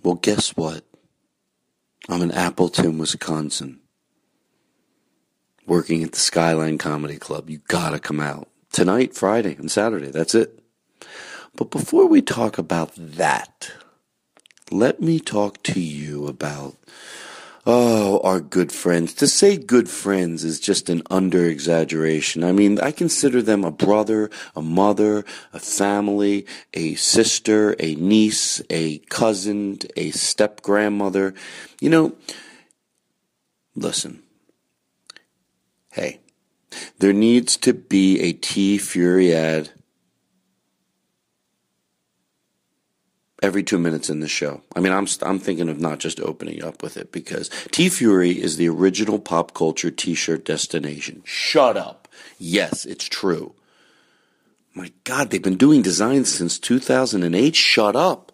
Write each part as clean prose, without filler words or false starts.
Well, guess what? I'm in Appleton, Wisconsin, working at the Skyline Comedy Club. You gotta come out. Tonight, Friday, and Saturday. That's it. But before we talk about that, let me talk to you about, our good friends. To say good friends is just an under-exaggeration. I mean, I consider them a brother, a mother, a family, a sister, a niece, a cousin, a step-grandmother. You know, listen. Hey, there needs to be a T-Fury ad every 2 minutes in the show. I mean, I'm thinking of not just opening up with it, because T-Fury is the original pop culture T-shirt destination. Shut up. Yes, it's true. My God, they've been doing designs since 2008. Shut up.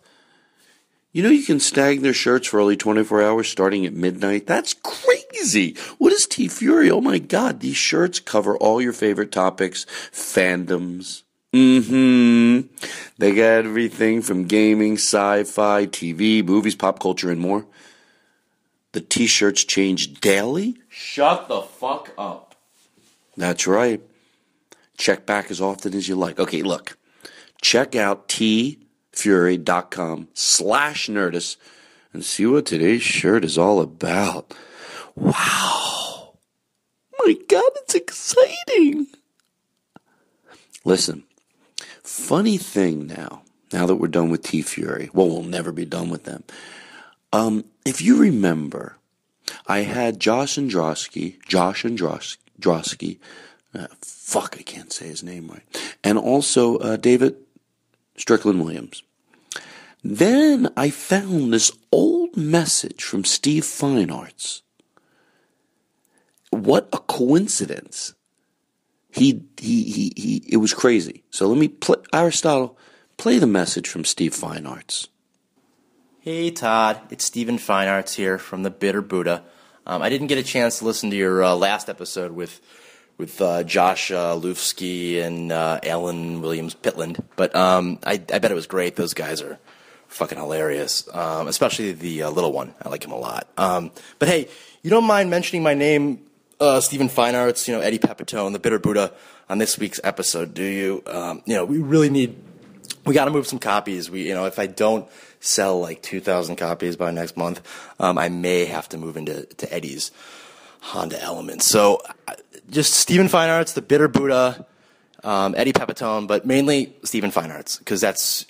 You know you can snag their shirts for only 24 hours starting at midnight? That's crazy. What is T-Fury? Oh my God, these shirts cover all your favorite topics, fandoms. They got everything from gaming, sci-fi, TV, movies, pop culture, and more. The T-shirts change daily? Shut the fuck up. That's right. Check back as often as you like. Okay, look. Check out tfury.com/Nerdist and see what today's shirt is all about. Wow. My God, it's exciting. Listen. Funny thing now that we're done with T-Fury. Well, we'll never be done with them. If you remember, I had Josh Androsky, I can't say his name right, and also David Strickland Williams. Then I found this old message from Steve Fine Arts. What a coincidence. It was crazy. So let me play, Aristotle, play the message from Steve Fine Arts. Hey Todd, it's Steven Fine Arts here from the Bitter Buddha. I didn't get a chance to listen to your last episode with Josh Lufsky and Alan Williams Pitland, but I bet it was great. Those guys are fucking hilarious, especially the little one. I like him a lot. But hey, you don't mind mentioning my name, Stephen Fine Arts, Eddie Pepitone, the Bitter Buddha, on this week's episode, do you? We got to move some copies. If I don't sell like 2,000 copies by next month, I may have to move into Eddie's Honda Element. So just Stephen Fine Arts, the Bitter Buddha, Eddie Pepitone, but mainly Stephen Fine Arts, because that's,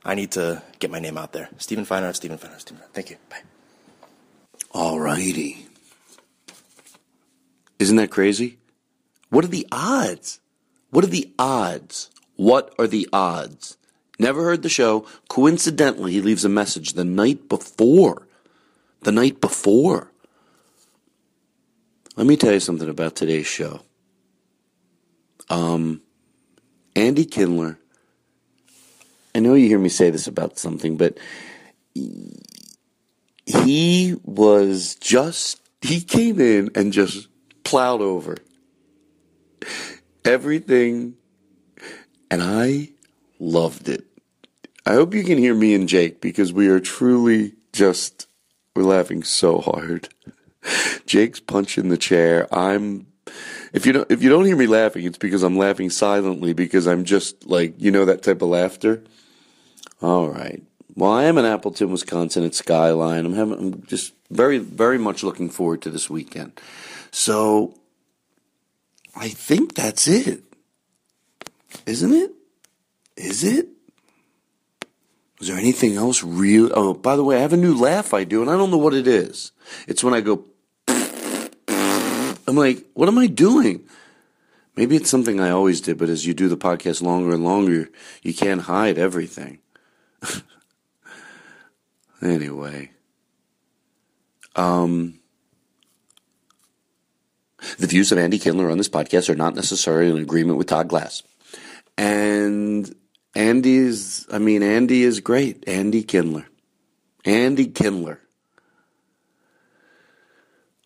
I need to get my name out there. Stephen Fine Arts, Stephen Fine Arts, Stephen Fine Arts. Thank you. Bye. All righty. Isn't that crazy? What are the odds? What are the odds? What are the odds? Never heard the show. Coincidentally, he leaves a message the night before. The night before. Let me tell you something about today's show. Andy Kindler. I know you hear me say this about something, but he came in and just plowed over everything, and I loved it. I hope you can hear me and Jake, because we are truly we're laughing so hard. Jake's punching the chair. If you don't hear me laughing, it's because I'm laughing silently, because I'm just like, that type of laughter. All right. Well, I am in Appleton, Wisconsin at Skyline. I'm just very, very much looking forward to this weekend. So, I think that's it. Isn't it? Is it? Is there anything else real? Oh, by the way, I have a new laugh I do, and I don't know what it is. It's when I go, I'm like, what am I doing? Maybe it's something I always did, but as you do the podcast longer and longer, you can't hide everything. Anyway. The views of Andy Kindler on this podcast are not necessarily in agreement with Todd Glass. And Andy is great. Andy Kindler.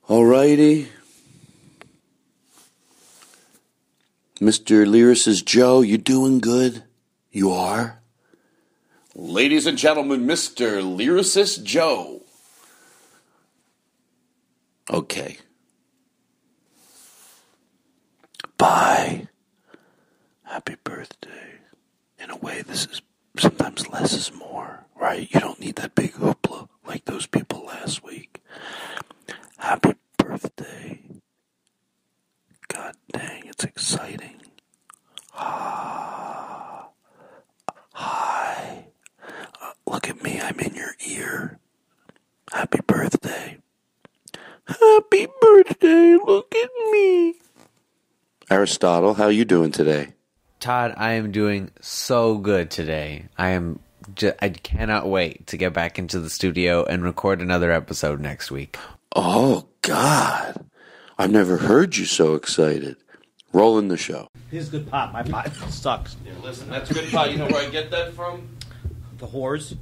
Alrighty. Mr. Lyris says, Joe, you doing good? You are? Ladies and gentlemen, Mr. Lyricist Joe. Okay. Bye. Happy birthday. In a way, this is sometimes less is more, right? You don't need that big hoopla like those people last week. Happy birthday. God dang, it's exciting. Hi. Look at me, I'm in your ear. Happy birthday. Happy birthday, look at me. Aristotle, how you doing today? Todd, I am doing so good today. I cannot wait to get back into the studio and record another episode next week. Oh, God. I've never heard you so excited. Rolling the show. This is good pot. My pot sucks. Yeah, listen, that's good pot. You know where I get that from? The whores.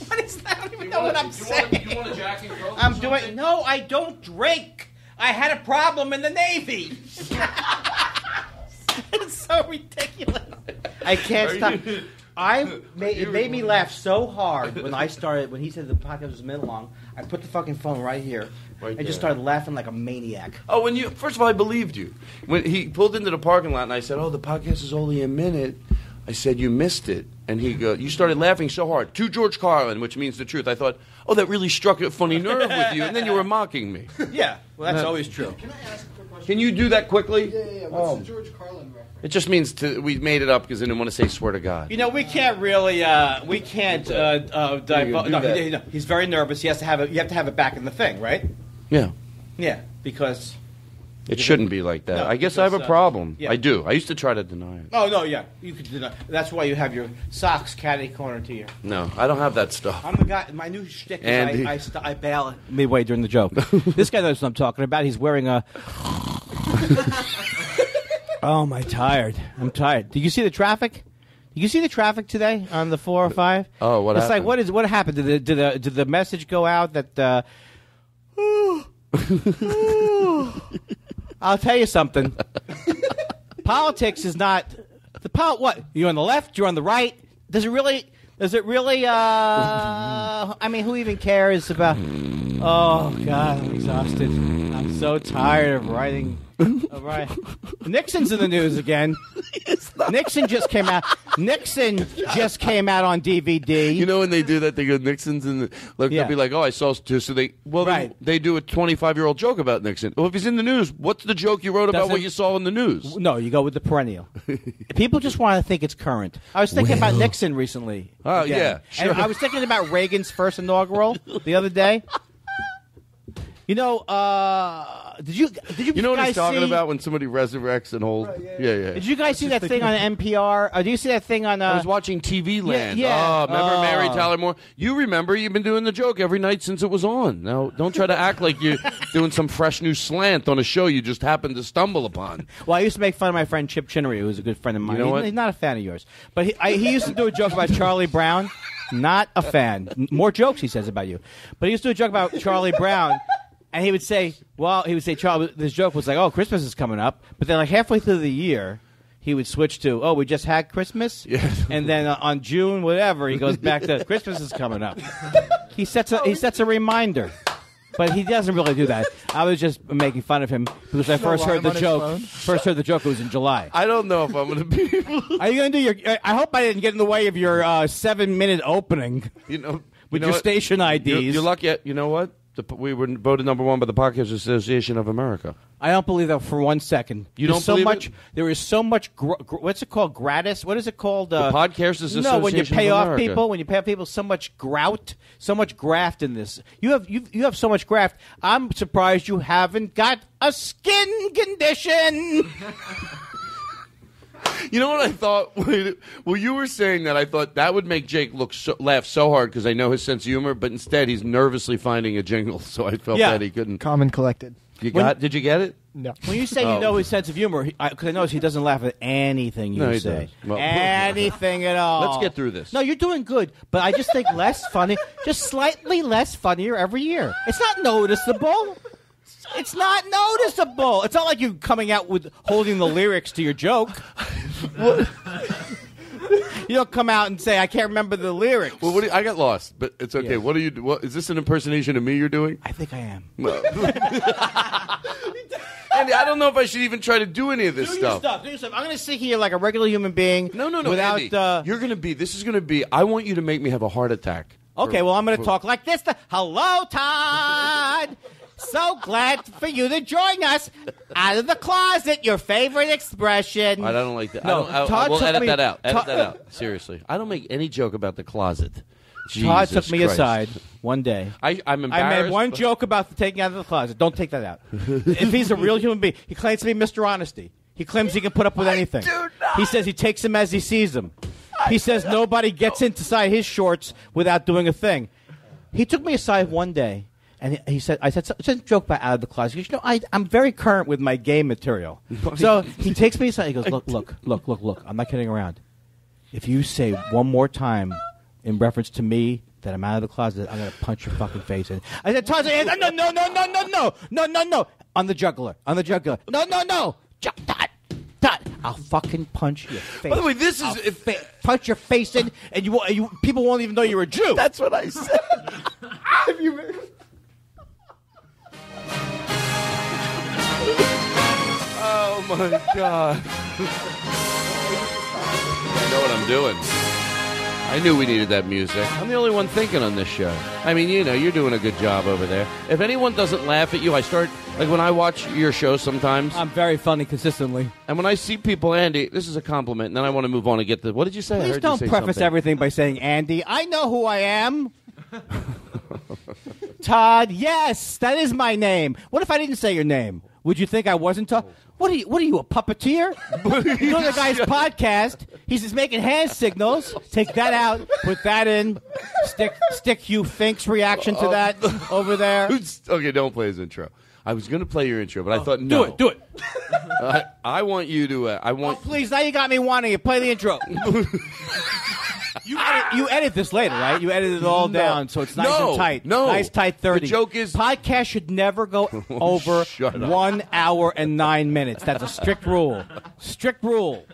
What is that? I don't even know what I'm saying. You want a Jack and Coke? I'm doing. No, I don't drink. I had a problem in the Navy. It's so ridiculous. I can't stop. It made me laugh so hard when he said the podcast was a minute long. I put the fucking phone right here and just started laughing like a maniac. Oh, first of all, I believed you. When he pulled into the parking lot and I said, "Oh, the podcast is only a minute," I said, "You missed it." And you started laughing so hard. To George Carlin, which means the truth. I thought, oh, that really struck a funny nerve with you. And then you were mocking me. Yeah, well, that's always true. Can I ask a quick question? Can you do that quickly? Yeah. What's the George Carlin reference? It just means we made it up because I didn't want to say swear to God. You know, we can't really, divulge. No, he's very nervous. You have to have it back in the thing, right? Yeah. Yeah, because... It shouldn't be like that. No, I guess I have a problem. yeah. I do. I used to try to deny it. Oh, no, yeah. You could deny. That's why you have your socks catty corner to you. No, I don't have that stuff. I'm the guy. My new shtick is Andy. I bail midway during the joke. This guy knows what I'm talking about. He's wearing a... Oh, I'm tired. Did you see the traffic? Did you see the traffic today on the 405? Oh, what it's happened? It's like, what happened? Did the message go out that... I'll tell you something. Politics is not what? You're on the left, you're on the right. Does it really I mean, who even cares about Oh God, I'm exhausted. I'm so tired of writing. All right. Nixon's in the news again. Nixon just came out. Nixon just came out on DVD. You know when they do that, they go Nixon's in the look. Yeah. They'll be like, "Oh, I saw." So Right. they do a 25-year-old joke about Nixon. Well, if he's in the news, what's the joke you wrote about what you saw in the news? No, you go with the perennial. People just want to think it's current. I was thinking about Nixon recently. Oh, again. yeah, sure. And I was thinking about Reagan's first inaugural the other day. You know, did you You know what guys he's talking see, about when somebody resurrects an old? Yeah. Did you guys see that thing on NPR? Do you see that thing on? I was watching TV Land. yeah. Oh, remember Mary Tyler Moore? You remember? You've been doing the joke every night since it was on. Now, don't try to act like you're doing some fresh new slant on a show you just happened to stumble upon. Well, I used to make fun of my friend Chip Chinnery, who's a good friend of mine. You know what? He's not a fan of yours, but he used to do a joke about Charlie Brown. Not a fan. More jokes he says about you, but he used to do a joke about Charlie Brown. And he would say, Charlie, this joke was like, oh, Christmas is coming up. But then like halfway through the year, he would switch to, oh, we just had Christmas? Yes. And then on June, whatever, he goes back to Christmas is coming up. He sets a reminder. But he doesn't really do that. I was just making fun of him because I first heard the joke. First heard the joke, it was in July. I don't know if I'm going to be able to. Are you going to do your... I hope I didn't get in the way of your 7-minute opening with your station IDs. You're lucky. You know what? We were voted number 1 by the Podcast Association of America. I don't believe that for 1 second. You don't believe it? There is so much. What's it called? Gratis? What is it called? The Podcasters Association. No, when you pay of off America. people, so much grout, so much graft in this. You have so much graft. I'm surprised you haven't got a skin condition. You know what I thought? Well, you were saying that. I thought that would make Jake laugh so hard because I know his sense of humor, but instead he's nervously finding a jingle, so I felt that he couldn't. Calm and collected. Did you get it? No. When you say you know his sense of humor, because I notice he doesn't laugh at anything you he say. does. Well, anything at all. Let's get through this. No, you're doing good, but I just think less funny, just slightly less funnier every year. It's not noticeable. It's not noticeable. It's not like you coming out with holding the lyrics to your joke. You don't come out and say, I can't remember the lyrics. Well, I got lost, but it's okay. Yeah. What are you? What is this an impersonation of me you're doing? I think I am. Andy, I don't know if I should even try to do any of this Do stuff. your stuff. I'm going to sit here like a regular human being. No. Without, Andy, you're going to be. This is going to be. I want you to make me have a heart attack. Okay, well, I'm going to talk like this. Hello, Todd. So glad for you to join us. Out of the closet, your favorite expression. I don't like that. No, Todd we'll took edit me- that out. Edit Todd- that out. Seriously, I don't make any joke about the closet. Todd Jesus took me Christ. aside one day. I'm embarrassed. I made one joke about the taking out of the closet. Don't take that out. If he's a real human being, he claims to be Mr. Honesty. He claims he can put up with anything. He says he takes him as he sees them. He says nobody gets inside his shorts without doing a thing. He took me aside one day, and he said, "I said a joke about out of the closet." He goes, I'm very current with my gay material. So he takes me aside. He goes, "Look. I'm not kidding around. If you say one more time in reference to me that I'm out of the closet, I'm going to punch your fucking face in." I said, "Todd, no. On the jugular. No. Todd, I'll fucking punch your face." By the way, this is punch your face in, and you people won't even know you're a Jew. That's what I said. Oh my God! I know what I'm doing. I knew we needed that music. I'm the only one thinking on this show. I mean, you're doing a good job over there. If anyone doesn't laugh at you, I start, like when I watch your show sometimes, I'm very funny consistently. and when I see people, Andy, this is a compliment, and then I want to move on and get the, what did you say? I Please heard don't you say preface something. everything by saying, Andy, I know who I am. Todd, yes, that is my name. What if I didn't say your name? Would you think I wasn't Todd? What are you, a puppeteer? You know the guy's podcast. He's just making hand signals. Take that out. Put that in. Stick Hugh Fink's reaction to that over there. Okay, don't play his intro. I was going to play your intro, but I thought, no. Do it. I want you to, I want... Oh, please, now you got me wanting to play the intro. You edit this later, right? You edit it all down so it's nice and tight. No. Nice, tight 30. The joke is... Podcast should never go over Shut up. 1 hour and 9 minutes. That's a strict rule. Strict rule.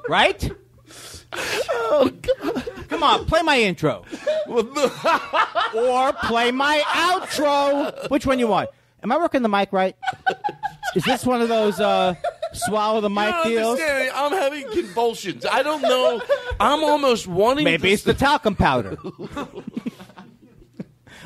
Right? Oh, God. Come on, play my intro. Or play my outro. Which one you want? Am I working the mic right? Is this one of those swallow the mic You don't deals? understand. I'm having convulsions. I don't know. I'm almost wanting Maybe to... it's the talcum powder.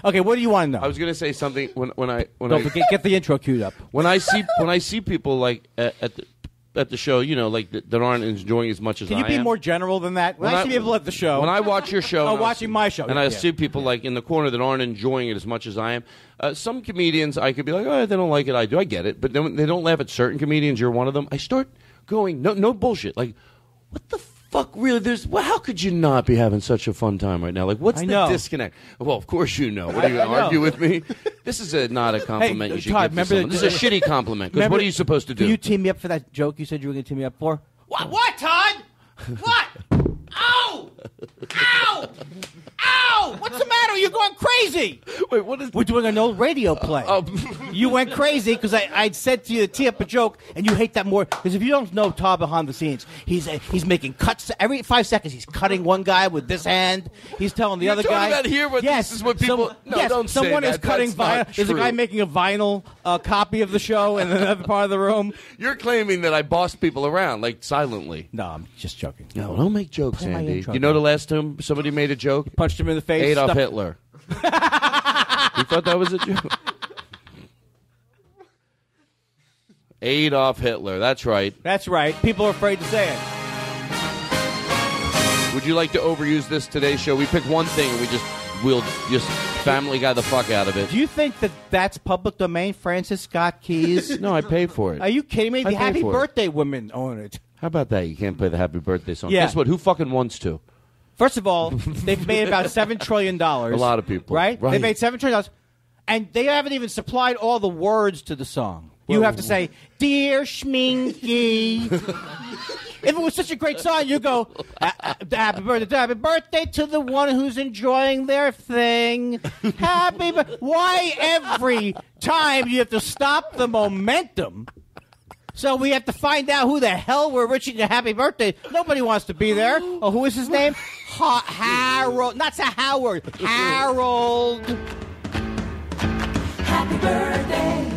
Okay, what do you want to know? I was going to say something when I Don't forget, get the intro queued up. when I see people like at the show, like that aren't enjoying as much as Can I you be am. more general than that? When I see people at the show. When I watch your show, Oh, and watching my show, and yeah. I see people like in the corner that aren't enjoying it as much as I am. Some comedians, I could be like, oh, they don't like it. I do. I get it. But then when they don't laugh at certain comedians. You're one of them. I start going, no bullshit. Like, what the fuck? Really? How could you not be having such a fun time right now? Like, what's I the know. disconnect? Well, of course you know. What are you going I to know. argue with me? This is not a compliment Hey, you should Todd, give to remember someone. the- This is a shitty compliment. Because Remember- what are you supposed to do? Can you team me up for that joke you said you were going to team me up for? What, Todd? What? Ow! Ow! Ow! What's the matter? You're going crazy. Wait, what is... We're doing an old radio play. You went crazy because I'd said to you to tee up a joke, and you hate that more. Because if you don't know Todd behind the scenes, he's making cuts. Every 5 seconds, he's cutting one guy with this hand. He's telling the You're other talking guy. about here, but yes, this is what people... No, don't say someone that. is cutting That's not vinyl. There's a true. guy making a vinyl copy of the show in another part of the room. You're claiming that I boss people around, like, silently. No, I'm just joking. No, don't make jokes, Play my Andy. intro, You know the then. last time somebody made a joke? Punched him in the face. Adolf stuck- Hitler. You thought that was a joke? Adolf Hitler. That's right. That's right. People are afraid to say it. Would you like to overuse this today's show? We pick one thing and we'll just Family Guy the fuck out of it. Do you think that that's public domain, Francis Scott Keys? No, I paid for it. Are you kidding me? I The paid Happy for it. Birthday women own it. How about that? You can't play the Happy Birthday song. Yeah. Guess what? Who fucking wants to? First of all, they've made about $7 trillion. A lot of people. Right? Right. They made $7 trillion. And they haven't even supplied all the words to the song. You have to say, Dear Schminky. If it was such a great song, you go, happy birthday to the one who's enjoying their thing. Why every time you have to stop the momentum So we have to find out who the hell we're wishing a happy birthday. Nobody wants to be there. Oh, who is his name? Harold. Not Sir Howard. Harold. Happy birthday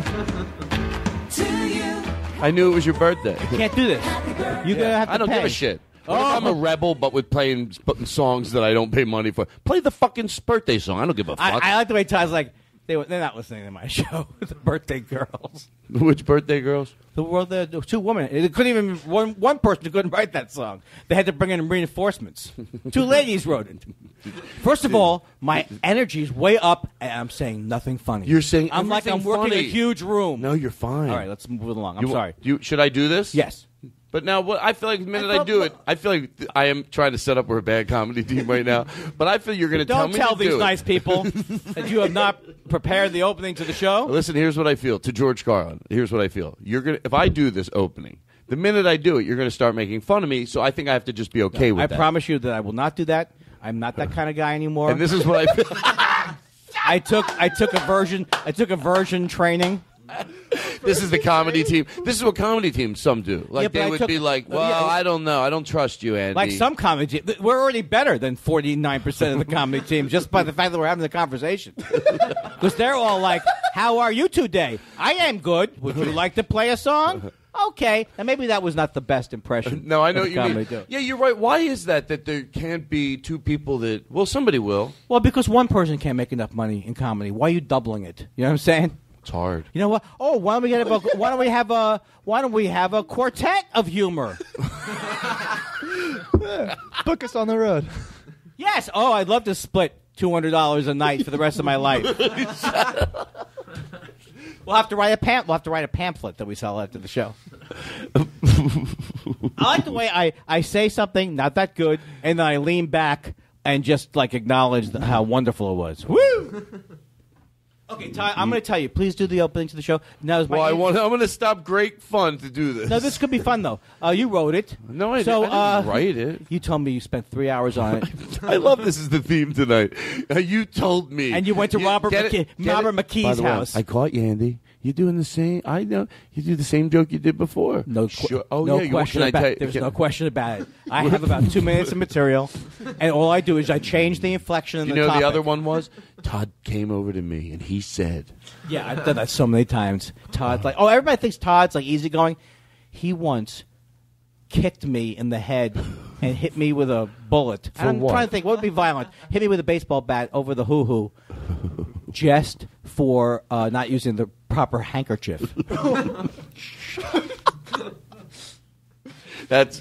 to you. I knew it was your birthday. Can't do this. You're gonna have to I don't pay. give a shit. What if I'm a rebel, but with playing songs that I don't pay money for? Play the fucking birthday song. I don't give a fuck. I like the way Todd's like, they're not listening to my show. The birthday girls. Which birthday girls? The two women. It couldn't even one person couldn't write that song. They had to bring in reinforcements. Two ladies wrote it. First of all, my energy's way up, and I'm saying nothing funny. You're saying I'm like I'm everything working funny. a huge room. No, you're fine. All right, let's move along. I'm sorry. Should I do this? Yes. But now, what I feel like the minute I do it, I feel like I am trying to set up for a bad comedy team right now. But I feel you're going to tell me Don't tell to do these it. nice people that you have not prepared the opening to the show. Listen, here's what I feel. To George Carlin, here's what I feel. If I do this opening, the minute I do it, you're going to start making fun of me. So I think I have to just be okay with that. I promise you that I will not do that. I'm not that kind of guy anymore. And this is what I feel. I took a version training. This is the comedy team. This is what comedy teams some do. Like Yeah, but they I would took- be like, "Well, yeah. I don't know. I don't trust you, Andy." Like some comedy team, we're already better than 49% of the comedy team just by the fact that we're having the conversation. Because they're all like, "How are you today?" "I am good. Would you like to play a song?" "Okay." And maybe that was not the best impression. No, I know of what you comedy mean. do. Yeah, you're right. Why is that there can't be two people that? Well, somebody will. Well, because one person can't make enough money in comedy. Why are you doubling it? You know what I'm saying? It's hard. You know what? Oh, why don't we have a quartet of humor? Book us on the road. Yes. Oh, I'd love to split $200 a night for the rest of my life. We'll have to write a pamphlet that we sell after the show. I like the way I say something not that good, and then I lean back and just like acknowledge how wonderful it was. Woo! Okay, Todd, I'm going to tell you. Please do the opening to the show. Now, is my Well, I'm going to stop great fun to do this. No, this could be fun though. You wrote it. No, I so, didn't write it. You told me you spent 3 hours on it. I love this is the theme tonight. You told me. And you went to Robert McKee's By the way, house. I caught you, Andy. You're doing the same. I know. You do the same joke you did before. No, sure. Oh, no yeah. question Can I about tell it. you- There's no question about it. I have about 2 minutes of material, and all I do is I change the inflection and You the know topic. the other one was? Todd came over to me and he said, Yeah, I've done that so many times. Todd's like, everybody thinks Todd's like easygoing. He once kicked me in the head and hit me with a bullet. And I'm what? trying to think, what would be violent? Hit me with a baseball bat over the hoo-hoo just for not using the proper handkerchief. That's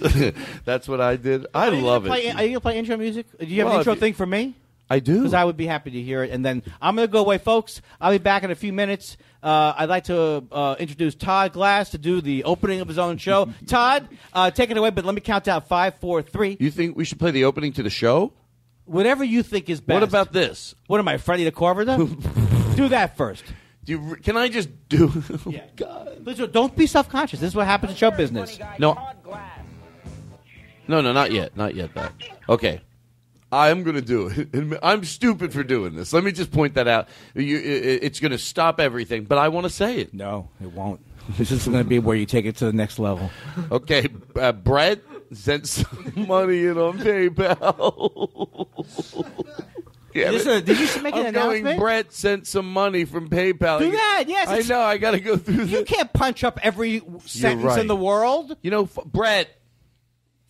what I did. I love it. Are you going to play intro music? Do you have Well, an intro if you- thing for me? I do. Because I would be happy to hear it. And then I'm going to go away, folks. I'll be back in a few minutes. I'd like to introduce Todd Glass to do the opening of his own show. Todd, take it away, but let me count down 5, 4, 3. You think we should play the opening to the show? Whatever you think is best. What about this? What am I, Freddie the Carpenter? Do that first. Can I just do? Yeah. Please don't be self-conscious. This is what happens in show business. No. No, not yet. Not yet, that. Okay. I'm going to do it. And I'm stupid for doing this. Let me just point that out. It's going to stop everything, but I want to say it. No, it won't. This is going to be where you take it to the next level. Okay, Brett sent some money in on PayPal. Yeah, Did you make an announcement? Brett sent some money from PayPal. Do that, yes. I know. I got to go through You this. can't punch up every sentence right. in the world. You know, Brett,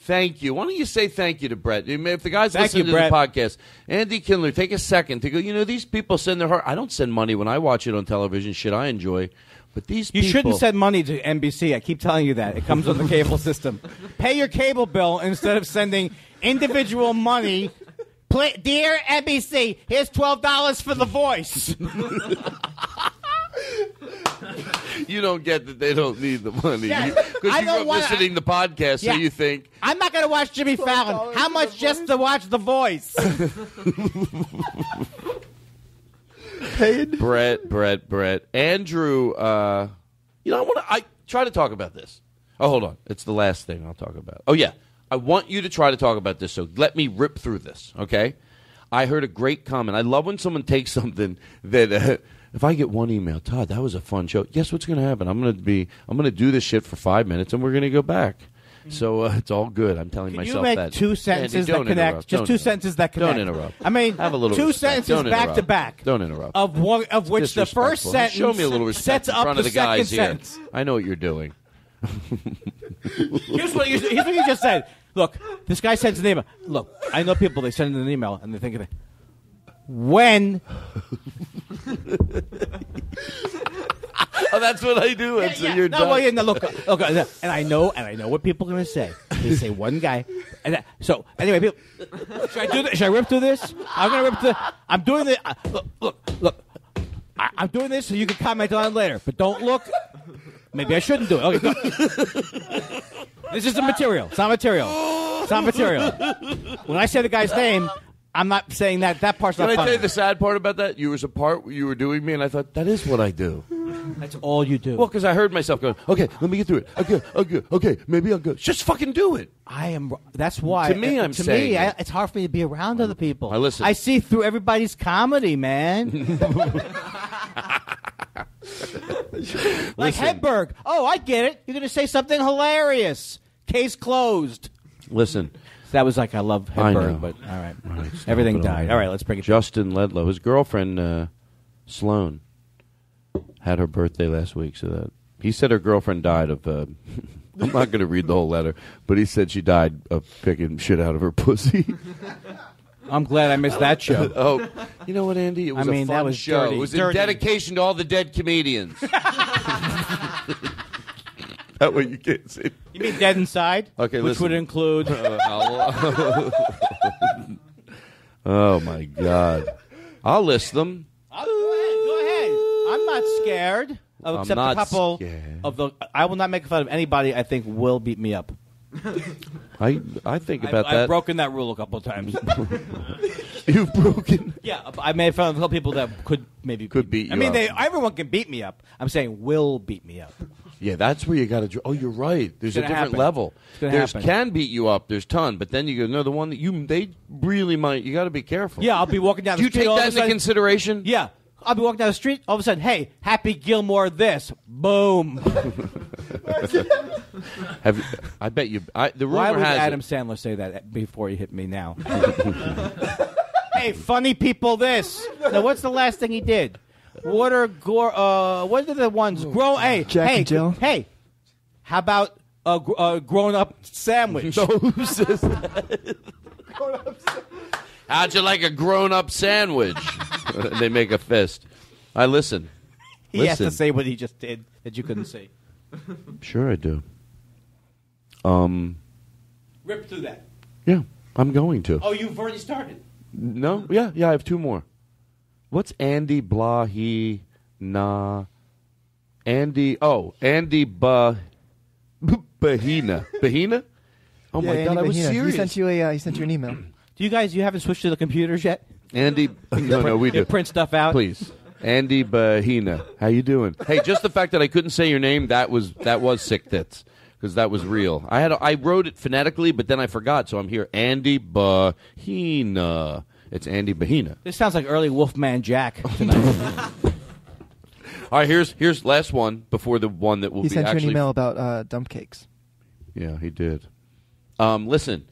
thank you. Why don't you say thank you to Brett? If the guys Thank listening you, to the Brett. podcast, Andy Kindler, take a second to go, these people send their heart. I don't send money when I watch it on television, shit I enjoy. But these You people. shouldn't send money to NBC. I keep telling you that. It comes with the cable system. Pay your cable bill instead of sending individual money. Dear NBC, here's $12 for The Voice. You don't get that they don't need the money. Yes. Because I you don't grew up wanna- listening to the podcast, Yeah. so you think. I'm not going to watch Jimmy Fallon. How much just to watch The Voice? Brett. Andrew, I try to talk about this. Oh, hold on. It's the last thing I'll talk about. Oh, yeah. I want you to try to talk about this, so let me rip through this, okay? I heard a great comment. I love when someone takes something that if I get one email, Todd, that was a fun show. Guess what's going to happen? I'm going to do this shit for 5 minutes, and we're going to go back. So it's all good. I'm telling myself you make that. two sentences Andy, that connect? interrupt. Just Don't two interrupt. sentences that connect. Don't interrupt. I mean, have a little two respect. sentences Don't back interrupt. to back. Don't interrupt. Of which the first Disrespectful. sentence Show me a little respect sets in up front the of the guys second here. sentence. I know what you're doing. Here's what you just said. Look, this guy sends an email. Look, I know people. They send an email and they think of it. When? Oh, that's what I do. You're done. Well, no, look, and I know what people are going to say. They say one guy, and so anyway, people, should I do this? Should I rip through this? I'm going to rip through. I'm doing this. Look. I'm doing this so you can comment on it later, but don't look. Maybe I shouldn't do it. Okay, go. This isn't material. It's not material. It's not material. When I say the guy's name, I'm not saying that part's not Can I funny. tell you the sad part about that? You was a part where you were doing me, and I thought, that is what I do. That's all you do. Well, because I heard myself going, okay, let me get through it. Okay, maybe I'll go. Just fucking do it. I am. That's why. To me, I'm to saying me, it. it's hard for me to be around other people. I listen. I see through everybody's comedy, man. Like Hedberg. Oh, I get it. You're going to say something hilarious. Case closed. Listen. That was like I love I know. Hedberg, but all right. Everything died. All right, let's bring it. Justin Ledlow, his girlfriend Sloan, had her birthday last week. So that he said her girlfriend died of. I'm not going to read the whole letter, but he said she died of picking shit out of her pussy. I'm glad I missed that show. Oh, you know what, Andy? It was a fun that was show. dirty. It was Dirty. in dedication to all the dead comedians. That way you can't see. You mean Dead Inside? Okay, which listen. would include. Oh my God! I'll list them. Go ahead. I'm not scared. Except not a couple scared. of the. I will not make fun of anybody I think will beat me up. I think about that. I've broken that rule a couple of times. You've broken. Yeah, I made fun of people that could maybe beat you I mean, up. everyone can beat me up. I'm saying will beat me up. Yeah, that's where you got to. Oh, you're right. There's a gonna different happen. level. It's gonna There's happen. can beat you up. There's ton, but then you go, no, the one that they really might. You got to be careful. Yeah, I'll be walking down Do the you street. take all that of a into sudden, consideration? Yeah, I'll be walking down the street. All of a sudden, hey, Happy Gilmore, this, boom. I bet you. The rumor Why would has Adam it, Sandler say that before he hit me now? Hey, funny people, this. Now, what's the last thing he did? What are the ones? Jack and Jill? Hey, how about a grown-up sandwich? Who says that? How'd you like a grown-up sandwich? They make a fist. I listen. He has to say what he just did that you couldn't see. Sure, I do. Rip through that. Yeah, I'm going to. Oh, you've already started. No? Yeah, I have two more. What's Andy blah he na? Andy Bahina. Bahina? Oh my Andy God, I was Bahina. serious. He sent you an email. Do you haven't switched to the computers yet? Andy, no, we do. You print stuff out. Please, Andy Bahina, how you doing? Hey, just the fact that I couldn't say your name, that was sick tits, because that was real. I wrote it phonetically, but then I forgot, so I'm here. Andy Bahina. It's Andy Bahina. This sounds like early Wolfman Jack tonight. All right, here's last one before the one that will He be sent you actually. an email about dump cakes. Yeah, he did. Listen,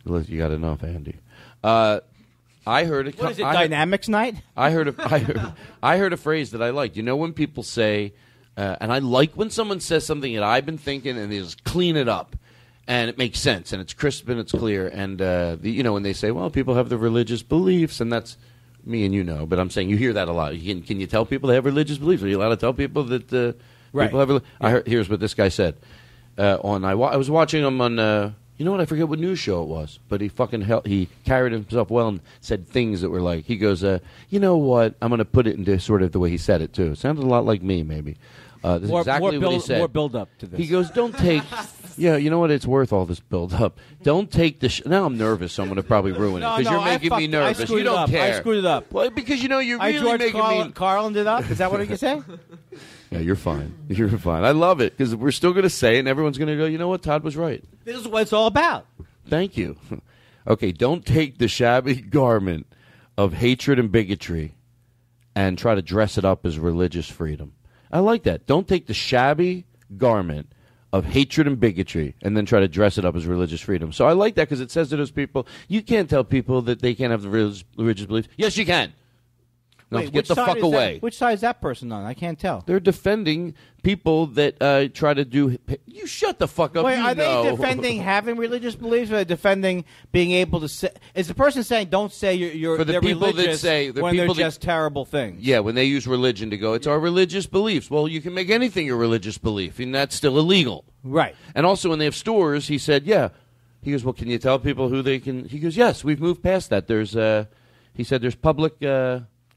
you got enough, Andy. I heard it. What is it, Dynamics Night? I heard a phrase that I liked. You know when people say, and I like when someone says something that I've been thinking, and they just clean it up, and it makes sense, and it's crisp and it's clear. And when they say, well, people have their religious beliefs, and that's me and but I'm saying you hear that a lot. Can you tell people they have religious beliefs? Are you allowed to tell people that Right. people have? Here's what this guy said. I was watching him on. You know what? I forget what news show it was, but he carried himself well and said things that were like, he goes, you know what? I'm going to put it into sort of the way he said it, too. It sounded a lot like me, maybe. This is exactly what he said. More build up to this. He goes, don't take, yeah, you know what? It's worth all this build up. Don't take the, now I'm nervous, so I'm going to probably ruin it, because you're making me nervous. You don't care. I screwed it up. Well, because you're I really George making me. Carlin it up? Is that what you say? Yeah, you're fine. You're fine. I love it, because we're still going to say it, and everyone's going to go, you know what? Todd was right. This is what it's all about. Thank you. Okay, don't take the shabby garment of hatred and bigotry and try to dress it up as religious freedom. I like that. Don't take the shabby garment of hatred and bigotry and then try to dress it up as religious freedom. So I like that because it says to those people, you can't tell people that they can't have the religious beliefs. Yes, you can. Now, Wait, get the fuck away. Which side is that person on? I can't tell. They're defending people that try to do... You shut the fuck up. Wait, you are know. they defending having religious beliefs, or are they defending being able to say... Is the person saying, don't say you're For the they're people that religious say- the when they're people that- just terrible things? Yeah, when they use religion to go, it's our religious beliefs. Well, you can make anything your religious belief, and that's still illegal. Right. And also, when they have stores, he said, yeah. He goes, well, can you tell people who they can... He goes, yes, we've moved past that. There's, he said, there's public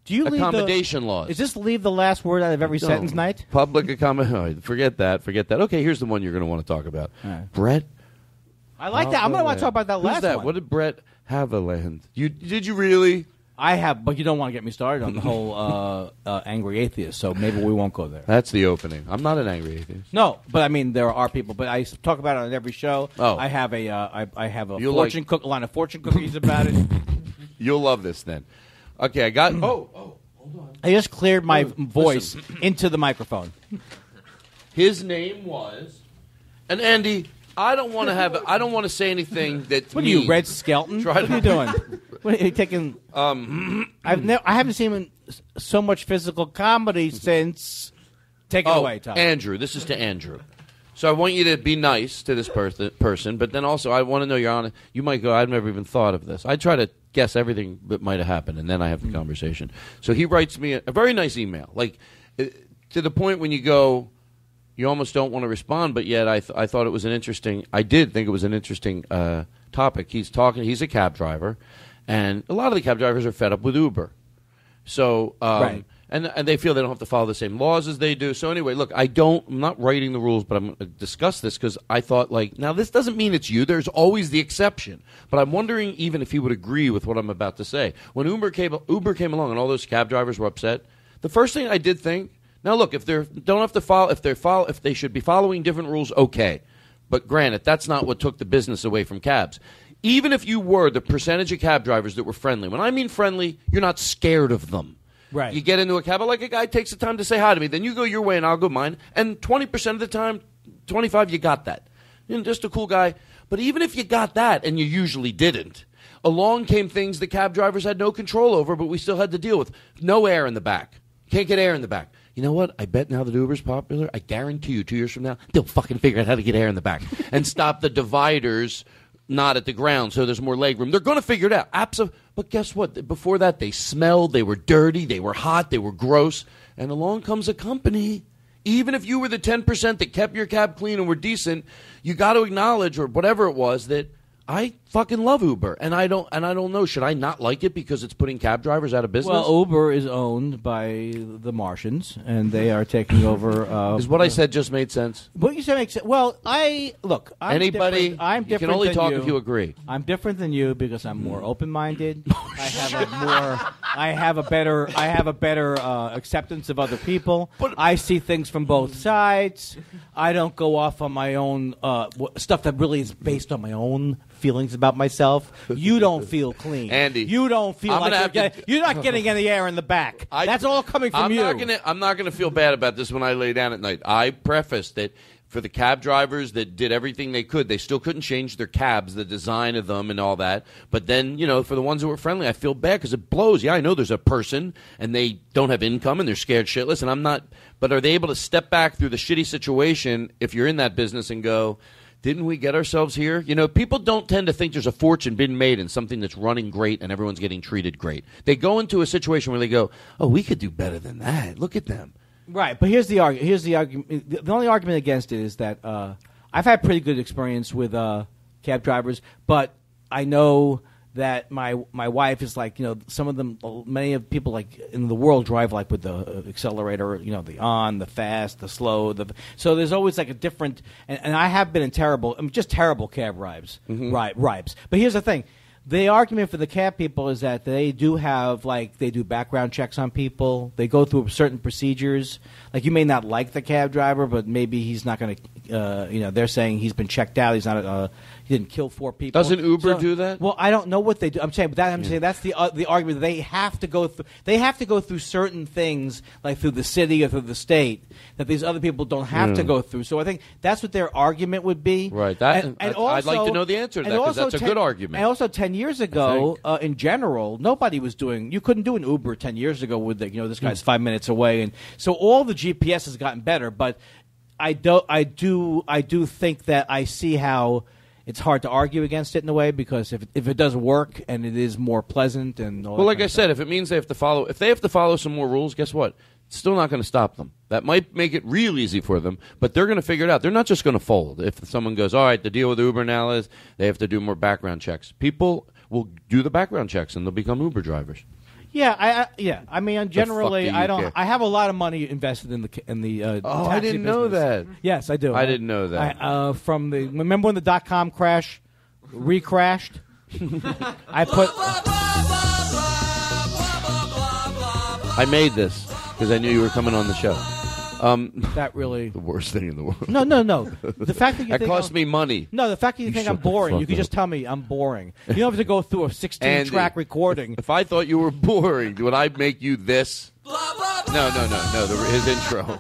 Do you accommodation laws. Is this leave the last word out of every sentence, Knight? Public accommodation. Forget that. Okay, here's the one you're going to want to talk about. right. Brett. I like that. I'm going to want to talk about that Who's last that? one. What did Brett Haviland? Did you really? I have, but you don't want to get me started on the whole angry atheist, so maybe we won't go there. That's the opening. I'm not an angry atheist. No, but I mean there are people. But I talk about it on every show. Oh. I have a I have a You'll fortune cook a line of fortune cookies about it. You'll love this then. Okay, I got. Hold on. I just cleared my voice into the microphone. His name was, and Andy. I don't want to say anything that's What are mean. you, Red Skelton? Try What to- are you doing? What are you taking? I haven't seen so much physical comedy since. Take it away, Todd. Andrew. This is to Andrew. So I want you to be nice to this person, but then also I want to know you're honest. You might go, I've never even thought of this. I try to guess everything that might have happened, and then I have the conversation. So he writes me a very nice email, like to the point when you go, you almost don't want to respond, but yet I thought it was I did think it was an interesting topic. He's a cab driver, and a lot of the cab drivers are fed up with Uber. So, Right. And they feel they don't have to follow the same laws as they do. So anyway, look, I'm not writing the rules, but I'm going to discuss this because I thought, now this doesn't mean it's you. There's always the exception. But I'm wondering even if he would agree with what I'm about to say. When Uber came along and all those cab drivers were upset, the first thing I did think, now look, if they should be following different rules, okay. But granted, that's not what took the business away from cabs. Even if you were the percentage of cab drivers that were friendly, when I mean friendly, you're not scared of them. Right. You get into a cab, like a guy takes the time to say hi to me, then you go your way and I'll go mine. And 20% of the time, 25, you got that. Just a cool guy. But even if you got that, and you usually didn't, along came things the cab drivers had no control over, but we still had to deal with. No air in the back. Can't get air in the back. You know what? I bet now that Uber's popular, I guarantee you 2 years from now, they'll fucking figure out how to get air in the back and stop the dividers not at the ground so there's more leg room. They're going to figure it out. But guess what? Before that, they smelled, they were dirty, they were hot, they were gross. And along comes a company. Even if you were the 10% that kept your cab clean and were decent, you got to acknowledge, or whatever it was, that I fucking love Uber, and I don't know. Should I not like it because it's putting cab drivers out of business? Well, Uber is owned by the Martians, and they are taking over. Is what I said just made sense? What you said makes sense. Well, I'm Anybody? different. I'm you different can only than talk you. if you agree. I'm different than you because I'm more open-minded. I have a better acceptance of other people. I see things from both sides. I don't go off on my own stuff that really is based on my own feelings about myself. You don't feel clean, Andy. You don't feel you're not getting any air in the back. That's all coming from you. I'm not gonna feel bad about this when I lay down at night. I prefaced that for the cab drivers that did everything they could, they still couldn't change their cabs, the design of them and all that. But then, for the ones who were friendly, I feel bad because it blows. Yeah, I know there's a person and they don't have income and they're scared shitless, and I'm not. But are they able to step back through the shitty situation if you're in that business and go, didn't we get ourselves here? People don't tend to think there's a fortune being made in something that's running great and everyone's getting treated great. They go into a situation where they go, oh, we could do better than that. Look at them. Right, but here's the argument. The only argument against it is that I've had pretty good experience with cab drivers, but I know that my wife is like, some of them, many of people like in the world drive like with the accelerator, the on, the fast, the slow, so there's always like a different, and I have been in just terrible cab rides. But here's the thing. The argument for the cab people is that they do have, they do background checks on people. They go through certain procedures. Like, you may not like the cab driver, but maybe he's not going to they're saying he's been checked out. He's not. He didn't kill 4 people. Doesn't Uber do that? Well, I don't know what they do. I'm saying that's the argument. They have to go through. They have to go through certain things, like through the city or through the state, that these other people don't have to go through. So I think that's what their argument would be. Right. I'd like to know the answer to that, because that's a good argument. And also, 10 years ago, in general, nobody was doing. You couldn't do an Uber 10 years ago with this guy's 5 minutes away, and so all the GPS has gotten better. But I do think that I see how it's hard to argue against it in a way, because if it does work and it is more pleasant and all like I said, if it means they have to follow some more rules, guess what? It's still not going to stop them. That might make it real easy for them, but they're going to figure it out. They're not just going to fold. If someone goes, all right, the deal with Uber now is they have to do more background checks. People will do the background checks and they'll become Uber drivers. Yeah, I mean, generally, I don't. I have a lot of money invested in the. Oh, taxi I didn't know business. that. Yes, I do. I didn't know that. Remember when the .com crash recrashed? I made this because I knew you were coming on the show. That really the worst thing in the world. No. The fact that you think cost me money. No, the fact that you think I'm boring, you can just tell me I'm boring. You don't have to go through a 16-track recording. If I thought you were boring, would I make you this? No. His intro.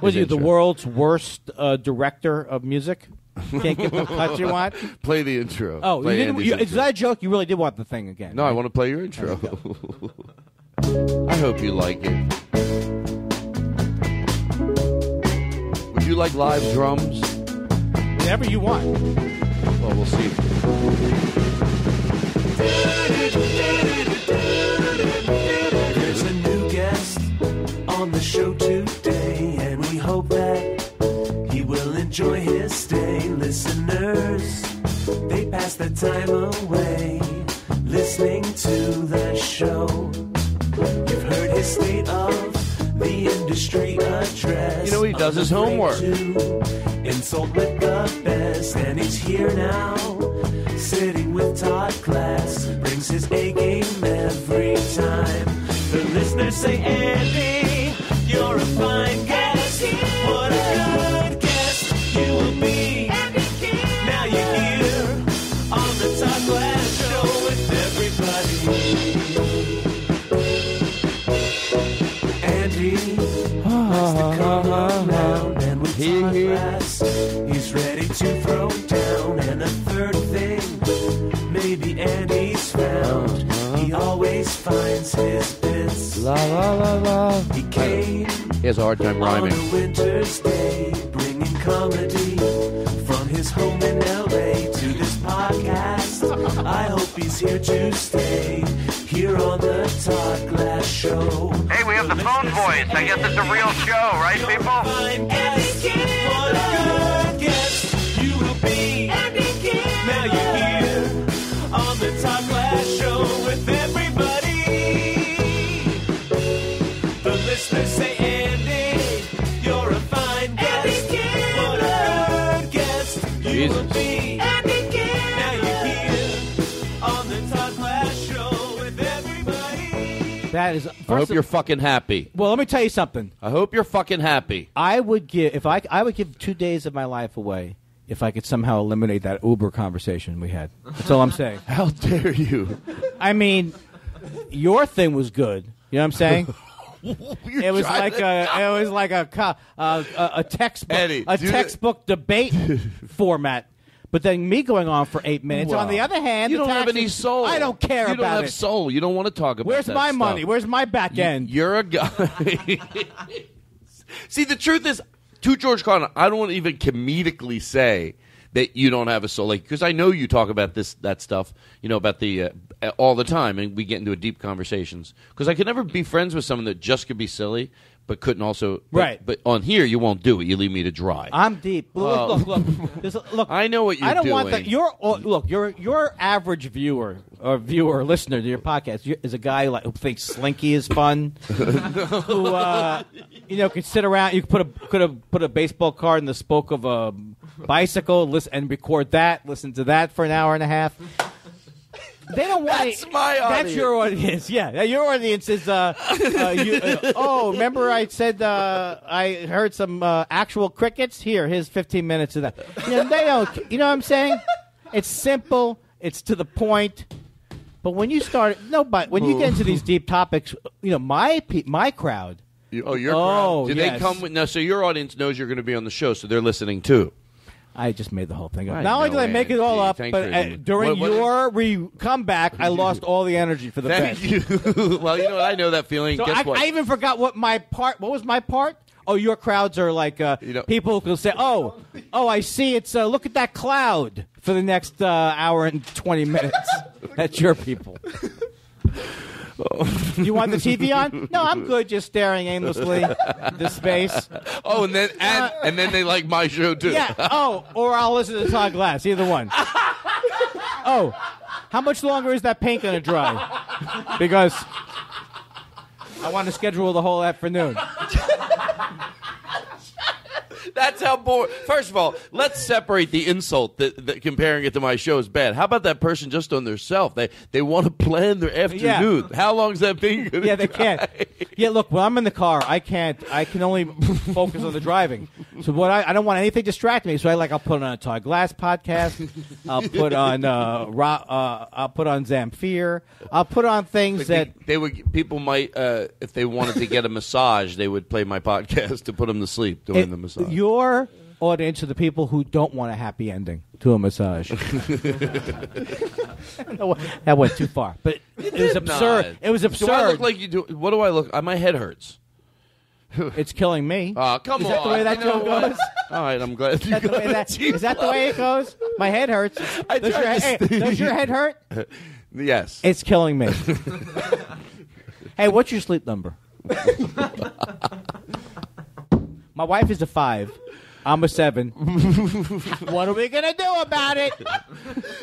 Was he the world's worst director of music? Can't get the cuts you want? Play the intro. Oh, is that a joke? You really did want the thing again? No, right? I want to play your intro. I hope you like it. Would you like live drums? Whatever you want. Well, we'll see. There's a new guest on the show today, and we hope that he will enjoy his stay. Listeners, they pass the time away listening to the show. You've heard his state of the industry address. You know, he does his homework. Insult with the best, and he's here now, sitting with Todd Glass. Brings his A game every time. The listeners say, Andy, you're a fine guest. What a good guest you will be. Now you're here on the Todd Glass Show with everybody. Andy likes to come around, and with Todd Glass, he's ready to throw down. And a third thing, maybe Andy's found. He always finds his bits. La la la la. He came He has a hard time rhyming. on a winter's day, bringing comedy from his home in L.A. to this podcast. I hope he's here to stay, here on the Todd Glass Show. Hey, we have the phone voice. I guess it's a real show, right, people? What a good guest you will be. Now you're here on the Todd Glass Show with everybody. The listeners say, Andy, you're a fine guest. What a good guest you will be. Now you're here on the Todd Glass Show with everybody. That is. I hope you're fucking happy. Well, let me tell you something. I hope you're fucking happy. I would give 2 days of my life away if I could somehow eliminate that Uber conversation we had. That's all I'm saying. How dare you? I mean, your thing was good. You know what I'm saying? It was like a textbook, Eddie, textbook debate format. But then me going on for 8 minutes. Wow. On the other hand, You the don't have taxi- any soul. I don't care You about don't have it. soul. You don't want to talk about Where's that my stuff. money? Where's my back end? You're a guy. See, the truth is, to George Carlin, I don't want to even comedically say that you don't have a soul, like, because I know you talk about that stuff, about the all the time, and we get into deep conversations. Because I could never be friends with someone that just could be silly, but couldn't also. Right. But on here, you won't do it. You leave me to dry. I'm deep. Look. Look. I know what you're I don't doing. want that. Your average viewer or listener to your podcast is a guy who thinks Slinky is fun, who can sit around. You could put a baseball card in the spoke of a bicycle, listen and record that. Listen to that for an hour and a half. They don't want. That's my audience. That's your audience. Yeah, your audience is. Remember I said I heard some actual crickets. Here's 15 minutes of that. They don't. You know what I'm saying? It's simple. It's to the point. But when you start, when you get into these deep topics, my crowd. Your crowd. Did they come with? No, so your audience knows you're going to be on the show, so they're listening too. I just made the whole thing up. I Not only know did I make it all it. up, Thank but you. during your comeback, I lost all the energy for the Thank bit. you. Well, you know what? I know that feeling. So Guess what? I even forgot what my part. What was my part? Oh, your crowds are like people who say, "Oh, I see. It's look at that cloud for the next hour and 20 minutes." That's your people. You want the TV on? No, I'm good. Just staring aimlessly into space. Oh, and then they like my show too. Yeah. Oh, or I'll listen to Todd Glass. Either one. Oh, how much longer is that paint going to dry? Because I want to schedule the whole afternoon. That's how bored. First of all, let's separate the insult that comparing it to my show is bad. How about that person just on their self? They want to plan their afternoon. Yeah. How long is that thing going to they can't. Yeah, look, when I'm in the car, I can't. I can only focus on the driving. So I don't want anything distracting me. So I'll put on a Todd Glass podcast. I'll put on I'll put on Zamfir. I'll put on things people might if they wanted to get a massage, they would play my podcast to put them to sleep during the massage. Your audience are the people who don't want a happy ending to a massage. That went too far, but it was absurd. Not. It was absurd. Do I look like you do? What do I look? My head hurts. It's killing me. Oh, come on. Is that the way that joke goes? All right, I'm glad. Is that the way it goes? My head hurts. Does your head hurt? Yes. It's killing me. Hey, what's your sleep number? My wife is a 5. I'm a 7. What are we going to do about it?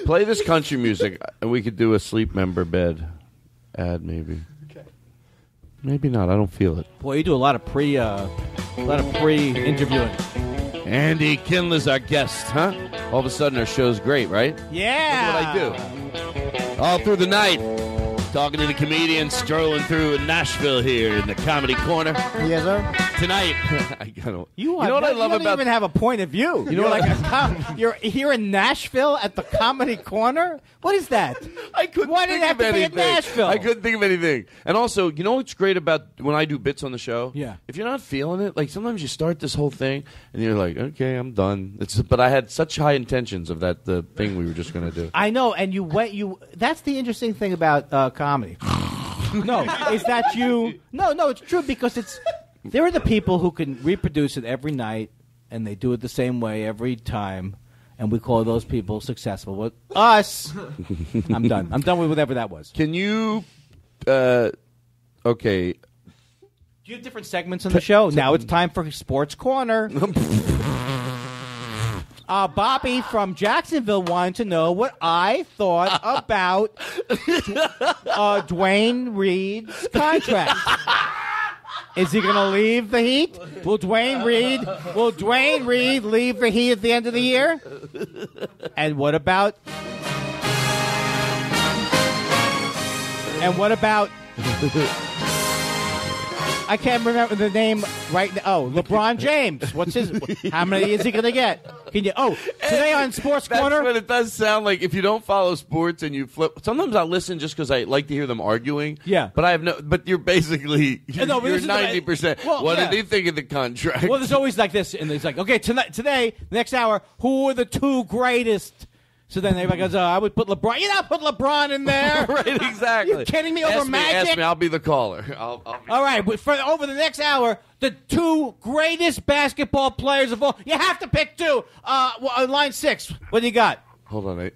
Play this country music, and we could do a sleep member bed ad, maybe. Okay. Maybe not. I don't feel it. Boy, you do a lot of pre-interviewing. Andy Kindler's our guest, huh? All of a sudden, our show's great, right? Yeah. That's what I do. All through the night, talking to the comedians, strolling through Nashville here in the Comedy Corner. Yes, sir. Tonight, you know what I love you about? don't even have a point of view. You're like you're here in Nashville at the Comedy Corner. What is that? I couldn't. Why did it have to be in Nashville? I couldn't think of anything. And also, you know what's great about when I do bits on the show? Yeah. If you're not feeling it, like sometimes you start this whole thing and you're like, okay, I'm done. But I had such high intentions of the thing we were just going to do. I know, and that's the interesting thing about comedy. No, is that you? No, it's true because there are the people who can reproduce it every night and they do it the same way every time, and we call those people successful. With us, I'm done. I'm done with whatever that was. Can you? Okay. Do you have different segments on the show? Now it's time for Sports Corner. Bobby from Jacksonville wanted to know what I thought about Dwayne Reed's contract. Is he going to leave the Heat? Will Dwayne Reed leave the Heat at the end of the year? And what about I can't remember the name right now. Oh, LeBron James. What's his? How many is he going to get? Can you? Oh, today on Sports Corner. That's what it does sound like. If you don't follow sports and you flip, sometimes I listen just because I like to hear them arguing. Yeah, but I have no. But you're basically you're 90%. What did he think of the contract? Well, there's always like this, and it's like, okay, today, next hour, who are the 2 greatest? So then everybody goes, I would put LeBron. You not put LeBron in there. Right, exactly. Are you kidding me? Over Magic? Ask me. I'll be the caller. All right, but over the next hour, the 2 greatest basketball players of all. You have to pick 2. Line 6. What do you got? Hold on.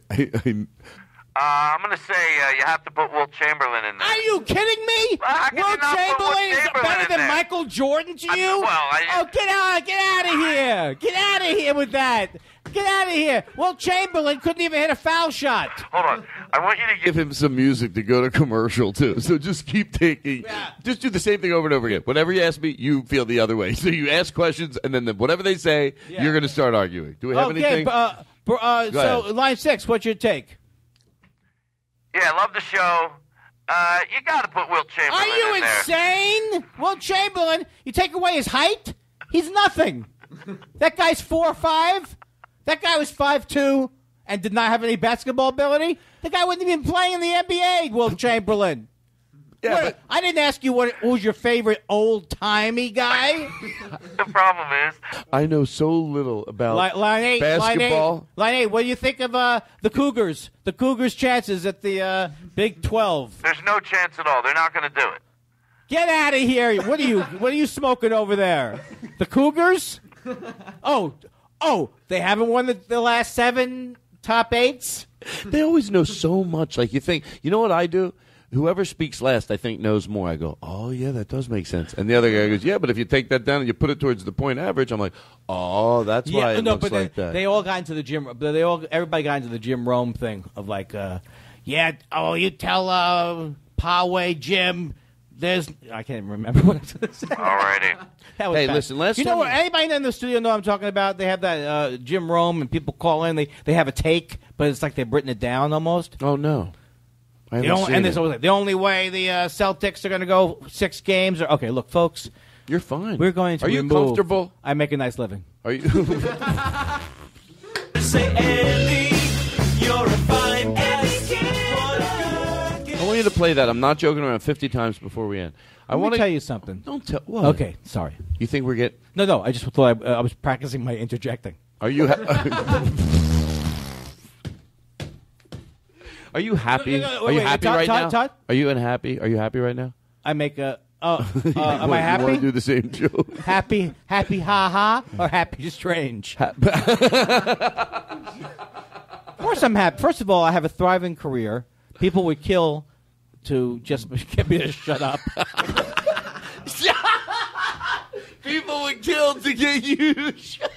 I'm going to say you have to put Wilt Chamberlain in there. Are you kidding me? Wilt Chamberlain is better than Michael Jordan to you? Get out of here. Get out of here with that. Get out of here. Wilt Chamberlain couldn't even hit a foul shot. Hold on. I want you to give him some music to go to commercial, too. So just keep taking. Yeah. Just do the same thing over and over again. Whenever you ask me, you feel the other way. So you ask questions, and then whatever they say, you're going to start arguing. Do we have anything? So line 6, what's your take? Yeah, love the show. You got to put Wilt Chamberlain Are you in there. insane? Wilt Chamberlain, you take away his height? He's nothing. That guy's 4'5". That guy was 5'2" and did not have any basketball ability. The guy wouldn't even play in the NBA, Wilt Chamberlain. Yeah, but I didn't ask you what was your favorite old-timey guy. The problem is, I know so little about Line 8, basketball. Line 8, what do you think of the Cougars? The Cougars' chances at the Big 12. there's no chance at all. They're not going to do it. Get out of here! What are you smoking over there? The Cougars? Oh, they haven't won the last 7 top 8s. They always know so much. Like you think, you know what I do? Whoever speaks last, I think, knows more. I go, oh, yeah, that does make sense. And the other guy goes, yeah, but if you take that down and you put it towards the point average, I'm like, oh, that's why it looks like that. They all got into the gym. Everybody got into the Jim Rome thing of like, you tell Poway, Jim, I can't even remember what I was going to say. Alrighty. That was Hey, bad. listen, last you time know what? Anybody in the studio know what I'm talking about? They have that Jim Rome, and people call in. They have a take, but it's like they've written it down almost. Oh, no. I haven't seen And it. there's always like, the only way the Celtics are going to go 6 games. Okay, look, folks. You're fine. We're going to Are you remove- comfortable? I make a nice living. Are you? Say, Andy, you're a fine guest. I want you to play that. I'm not joking around 50 times before we end. I Let want me to tell you something. Don't tell. What? Okay, sorry. You think we're getting? No. I just thought I was practicing my interjecting. Are you? Are you happy? No, Are you wait, happy Todd, right Todd, now? Todd? Are you unhappy? Are you happy right now? I make a. Am Wait, I You want to happy? do the same joke? Happy, ha ha, or happy strange? Of course, I'm happy. First of all, I have a thriving career. People would kill to just get me to shut up. People would kill to get you to shut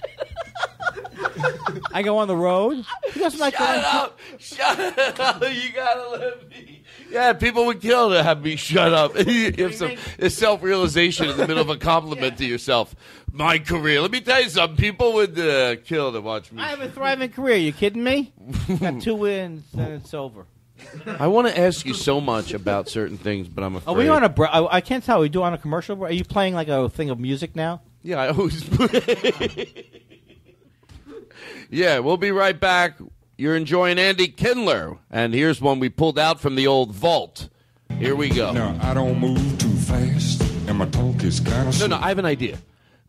I go on the road. He doesn't like up. Shut up. You gotta let me. Yeah, people would kill to have me shut up. You have some self-realization in the middle of a compliment to yourself. My career. Let me tell you something. People would kill to watch me. I have a thriving career. You kidding me? Got 2 wins, and it's over. I want to ask you so much about certain things, but I'm afraid. Are we on a? I can't tell. Are we doing on a commercial? Are you playing like a thing of music now? Yeah, I always play. Yeah, we'll be right back. You're enjoying Andy Kindler, and here's one we pulled out from the old vault. Here we go. Now, I don't move too fast, and my talk is kind of slow. No, I have an idea.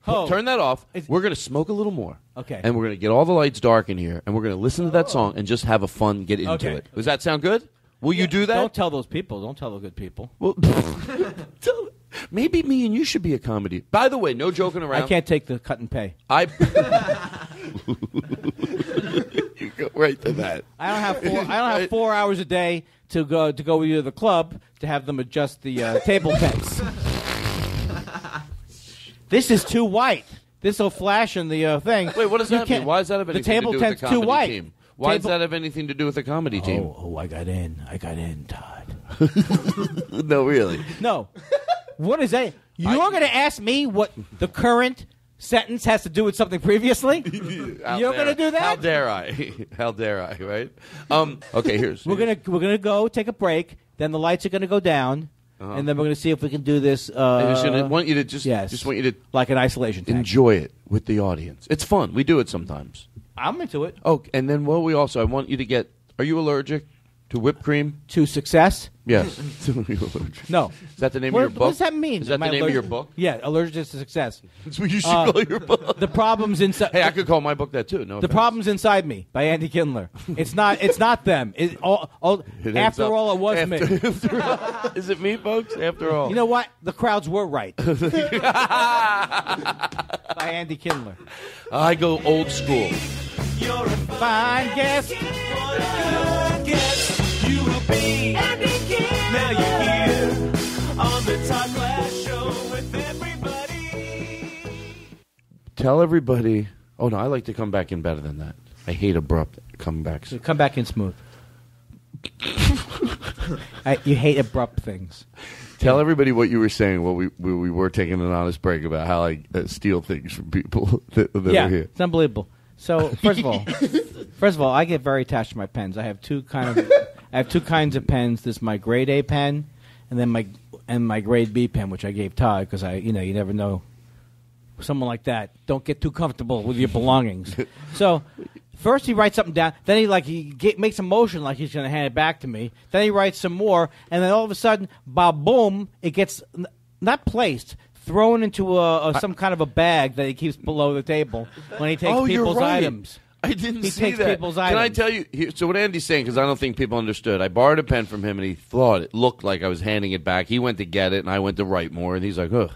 Oh. Turn that off. We're going to smoke a little more. Okay. And we're going to get all the lights dark in here, and we're going to listen to that song and just have a fun get into Okay. it. Does that sound good? Will you do that? Don't tell those people. Don't tell the good people. Well, maybe me and you should be a comedy. By the way, no joking around. I can't take the cut and pay. You go right to that. I don't have 4 hours a day to go with you to the club to have them adjust the table tents. This is too white. This will flash in the thing. Wait, what does that mean? Why does that have anything table to do with tent's the too comedy white. team? Why does Table- that have anything to do with the comedy team? Oh, I got in, Todd. No, really. No. What is that? You're going to ask me what the current sentence has to do with something previously? You're going to do that? How dare I? How dare I? Right? Okay. Here's We're gonna go take a break. Then the lights are gonna go down, and then we're gonna see if we can do this. I just want you to just want you to like an isolation tank. enjoy it with the audience. It's fun. We do it sometimes. I'm into it. Oh, and then I want you to get. Are you allergic to whipped cream? To success? Yes. Are you allergic? No. Is that the name What of your book? does that mean? Is that the Am I name of your allergic- book? Yeah, allergic to success. That's what you should call your book. The problems inside. Hey, I could call my book that too. No. The offense. problems inside me by Andy Kindler. It's not them. It ends After up- all, it was me. after all. Is it me, folks? After all. You know what? The crowds were right. By Andy Kindler. I go old school. You're a Fine guest. good guest. You will be Andy Kindler. Now you're here on the Todd Glass Show with everybody. Tell everybody. Oh no, I like to come back in better than that. I hate abrupt comebacks. Come back in smooth. You hate abrupt things. Tell everybody what you were saying while we were taking an honest break about how I steal things from people that are here. It's unbelievable. So first of all, I get very attached to my pens. I have two kind of I have two kinds of pens. This is my grade A pen, and then my grade B pen, which I gave Todd because you never know. Someone like that, don't get too comfortable with your belongings. So, first he writes something down. Then he makes a motion like he's going to hand it back to me. Then he writes some more, and then all of a sudden, boom! It gets not placed, thrown into some kind of a bag that he keeps below the table when he takes people's items. I didn't he see takes that. people's items. Can I tell you? So what Andy's saying, because I don't think people understood. I borrowed a pen from him, and he thought it looked like I was handing it back. He went to get it, and I went to write more, and he's like, ugh.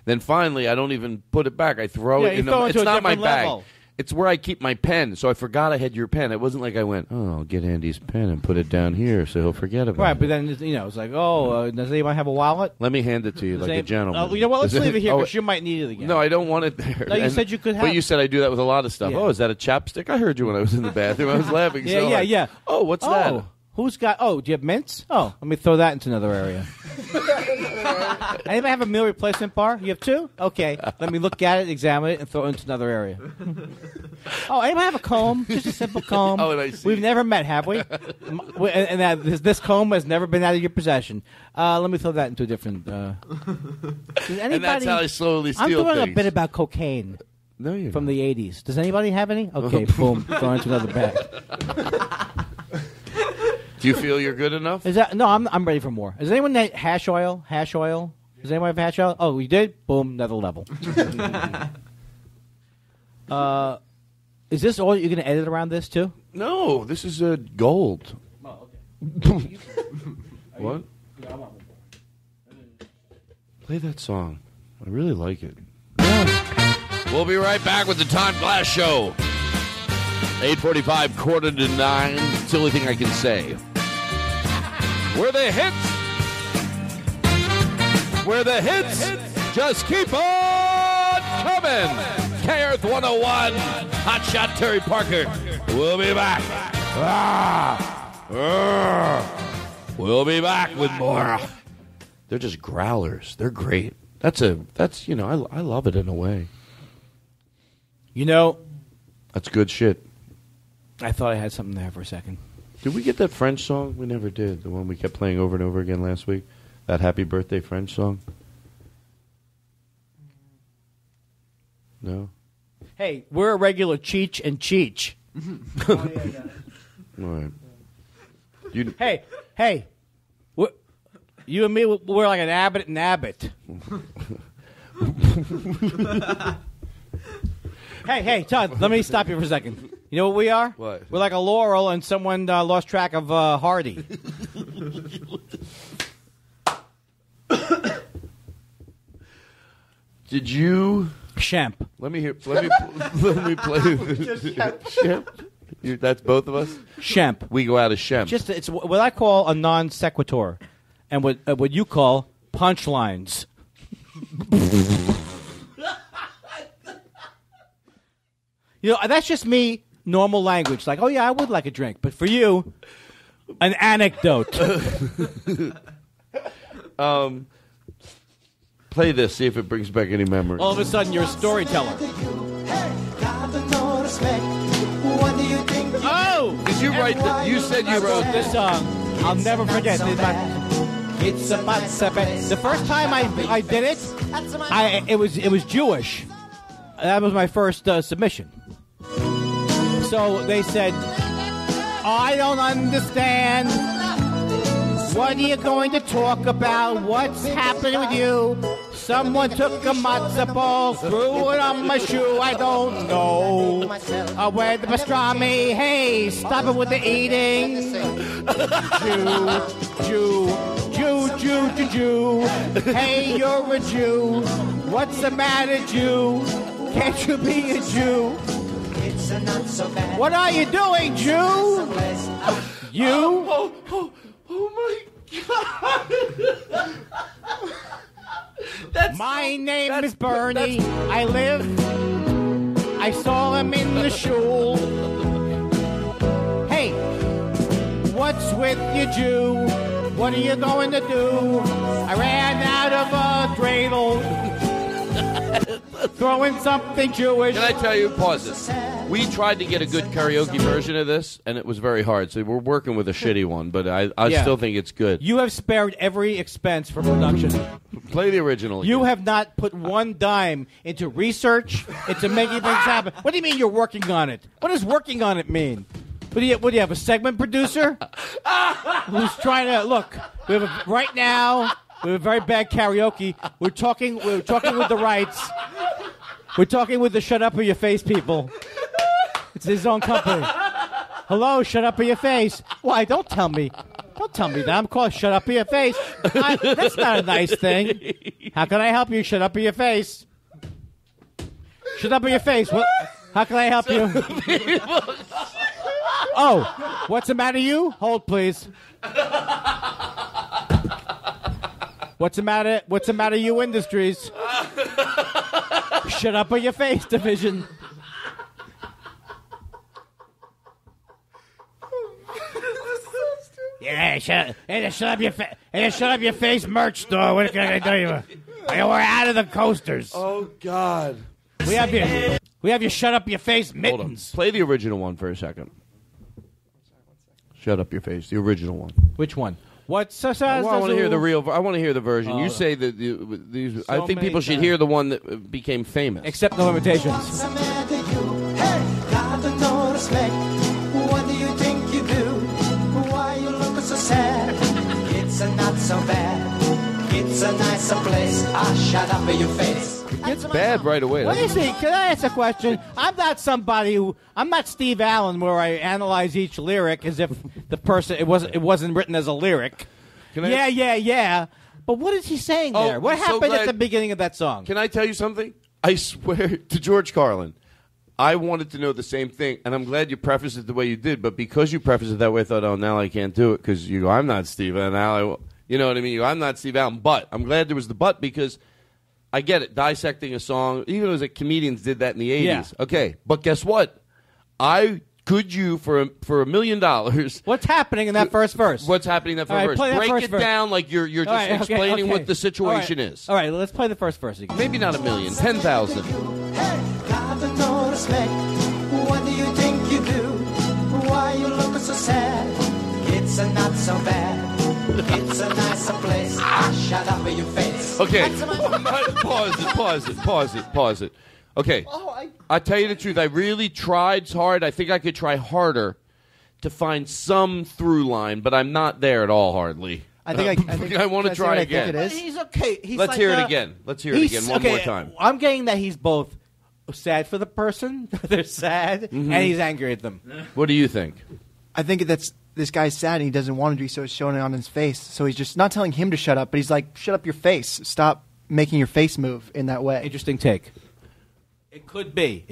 Then finally, I don't even put it back. I throw it in it's not my bag. Level. It's where I keep my pen. So I forgot I had your pen. It wasn't like I went, I'll get Andy's pen and put it down here so he'll forget about it. Right, but then, it's like, does anyone have a wallet? Let me hand it to you like a gentleman. You know what? Let's leave it here because you might need it again. No, I don't want it there. No, you said you could have. But you said I do that with a lot of stuff. Yeah. Oh, is that a chapstick? I heard you when I was in the bathroom. I was laughing so hard. Yeah. Oh, what's that? Who's got... Oh, do you have mints? Oh, let me throw that into another area. Anybody have a meal replacement bar? You have two? Okay. Let me look at it, examine it, and throw it into another area. Oh, anybody have a comb? Just a simple comb. Oh, and I see. We've never met, have we? And this comb has never been out of your possession. Let me throw that into a different... Does anybody... And that's how I slowly steal I'm doing things. a bit about cocaine. No, you're from not. the 80s. Does anybody have any? Okay, boom. Throw into another bag. Do you feel you're good enough? No, I'm ready for more. Is anyone that hash oil? Hash oil? Does anyone have hash oil? Oh, we did? Boom, another level. Is this all you're going to edit around this, too? No, this is gold. Oh, okay. What? Play that song. I really like it. We'll be right back with the Todd Glass Show. 8:45, 8:45. It's the only thing I can say. Where the hits just keep on coming. KEarth 101, Hot Shot Terry Parker. We'll be back. We'll be back with more. They're just growlers. They're great. That's I love it in a way. That's good shit. I thought I had something there for a second. Did we get that French song? We never did. The one we kept playing over and over again last week. That Happy Birthday French song. No? Hey, we're a regular Cheech and Cheech. All right. Hey. You and me, we're like an Abbott and Abbott. Hey, Todd, let me stop you for a second. You know what we are? What? We're like a Laurel and someone lost track of Hardy. Did you... Shemp. Let me play. Shemp. That's both of us? Shemp. We go out as Shemp. It's what I call a non sequitur, and what you call punchlines. That's just me, normal language. Like, oh yeah, I would like a drink, but for you, an anecdote. Play this, see if it brings back any memories. All of a sudden, you're a storyteller. Oh! Did you write that? You said you wrote this song. I'll never forget. It's about the first time I did it, it was Jewish. That was my first submission. So they said, I don't understand. What are you going to talk about? What's happening with you? Someone took a matzo ball, threw it on my shoe. I don't know. Where the pastrami? Hey, stop it with the eating. Jew. Hey, you're a Jew. What's the matter, Jew? Can't you be a Jew? What are you doing, Jew? You? Oh my God. My name is Bernie. I saw him in the shul. Hey, what's with you, Jew? What are you going to do? I ran out of a dreidel. Throw in something Jewish. Can I tell you? Pause it. We tried to get a good karaoke version of this, and it was very hard. So we're working with a shitty one, but I Yeah. still think it's good. You have spared every expense for production. Play the original. You again. have not put one dime into research, into making things happen. What do you mean you're working on it? What does working on it mean? What do you have, a segment producer who's trying to look? Right now we have a very bad karaoke. We're talking with the rights. We're talking with the shut up or your face people. It's his own company. Hello, shut up or your face. Why? Don't tell me. Don't tell me that. I'm called shut up or your face. That's not a nice thing. How can I help you? Shut up or your face. Shut up or your face. What? How can I help you? Oh, what's the matter, you? Hold, please. What's the matter? What's the matter, you Industries? Shut up or your face, division. Yeah, shut up your face. Hey, shut up your face, merch store. What can I tell you? We're out of the coasters. Oh God. We have your shut up your face Hold on. mittens. Play the original one for a second. Shut up your face. The original one. Which one? What's I want to hear the real. I want to hear the version. You say that these. I think people should hear the one that became famous. Accept no limitations. What's the matter, you? Hey, got no respect. What do you think you do? Why you look so sad? It's not so bad. It's a nicer place. Shut up in your face. It's bad right away. What is he? Can I ask a question? I'm not somebody who. I'm not Steve Allen, where I analyze each lyric as if the person it wasn't written as a lyric. Yeah. But what is he saying there? What happened at the beginning of that song? Can I tell you something? I swear to George Carlin, I wanted to know the same thing, and I'm glad you prefaced it the way you did. But because you prefaced it that way, I thought, oh, now I can't do it because you go, I'm not Steve Allen. You know what I mean? You go, I'm not Steve Allen. But I'm glad there was the but because I get it. Dissecting a song, even as comedians did that in the 80s. Yeah. Okay, but guess what? Could you for $1 million? What's happening in that first verse? What's happening in that first verse? play that Break first it verse. down like you're just explaining what the situation is. All right, let's play the first verse again. Maybe not $1 million, 10,000. Hey, got no respect. What do you think you do? Why you look so sad? It's not so bad. It's a nicer place. Shut up in your face. Okay, pause it. Okay, I tell you the truth. I really tried hard. I think I could try harder to find some through line, but I'm not there at all. Hardly. I think I want to try again. It is. He's okay. Let's hear it again. Let's hear it again one more time. I'm getting that he's both sad for the person, they're sad, and he's angry at them. What do you think? I think that's this guy's sad and he doesn't want to be, so it's showing it on his face. So he's just not telling him to shut up, but he's like, shut up your face. Stop making your face move in that way. Interesting take. It could be.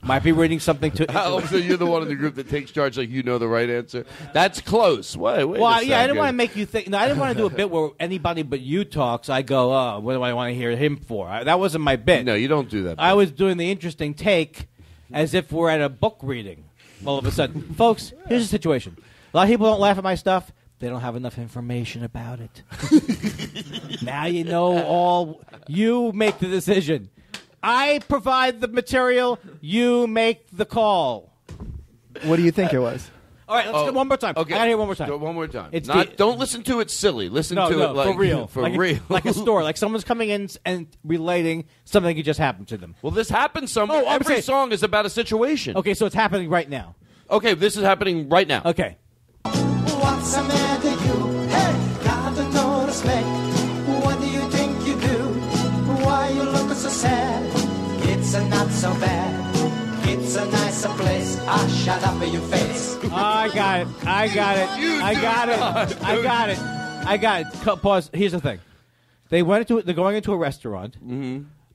Might be reading something to. So you're the one in the group that takes charge, like you know the right answer. That's close. Wait Well, a I didn't second. want to make you think. No, I didn't want to do a bit where anybody but you talks. I go, oh, what do I want to hear him for? That wasn't my bit. No, you don't do that. I was doing the interesting take as if we're at a book reading. All of a sudden, folks, here's the situation. A lot of people don't laugh at my stuff. They don't have enough information about it. Now you know all. You make the decision. I provide the material. You make the call. What do you think it was? All right, let's go one more time. Okay. I gotta hear one more time. Go one more time. It's Don't listen to it silly. Listen to it like for real. For like real. Like a story. Like someone's coming in and relating something that just happened to them. Well, this happens somewhere. I'm Every saying- song is about a situation. Okay, so it's happening right now. Okay, this is happening right now. Okay. What's the matter, you? Hey, got no respect. What do you think you do? Why you look so sad? It's not so bad. It's a nicer place. Shut up in your face. I got it. Pause. Here's the thing. They're going into a restaurant,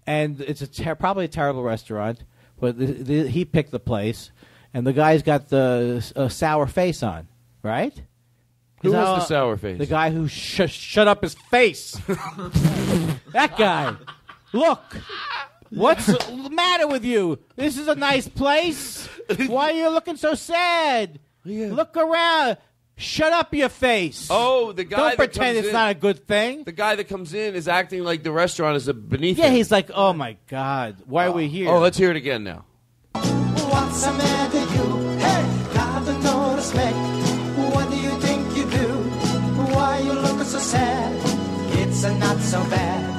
and it's probably a terrible restaurant, but he picked the place, and the guy's got the sour face on, right? Who has the sour face? The guy who shut up his face. That guy. Look. What's the matter with you? This is a nice place. Why are you looking so sad? Yeah. Look around. Shut up your face. Oh, the guy Don't that pretend comes it's in- not a good thing. The guy that comes in is acting like the restaurant is beneath Yeah, him. he's like, oh, my God. Why are we here? Oh, let's hear it again now. What's the matter you? Hey, got no respect. What do you think you do? Why you look so sad? It's not so bad.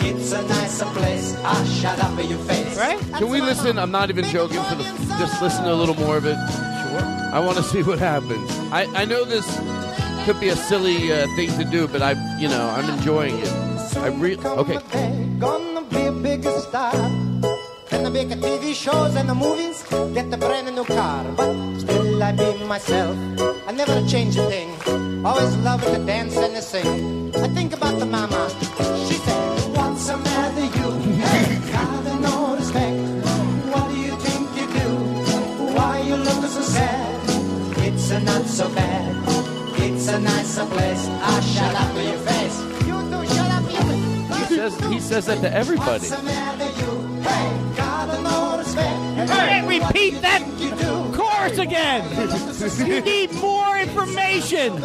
It's a nicer place. Ah, shut up in your face. Right? Can we listen? I'm not even joking. Just listen to a little more of it. Sure. I want to see what happens. I know this could be a silly thing to do, but I'm enjoying it. Okay. Gonna be a big star. Then the big TV shows and the movies get the brand new car. But still I be myself. I never change a thing. Always love to dance and to sing. I think about the mama. She said, what's the matter you? Hey, got no respect. What do you think you do? Why you look so sad? It's not so bad. It's a nicer place. Ah, shut up in your face. You do shut up in your face. He says that to everybody. What's the matter you? Hey, got no respect. Hey, repeat that chorus again. You need more information.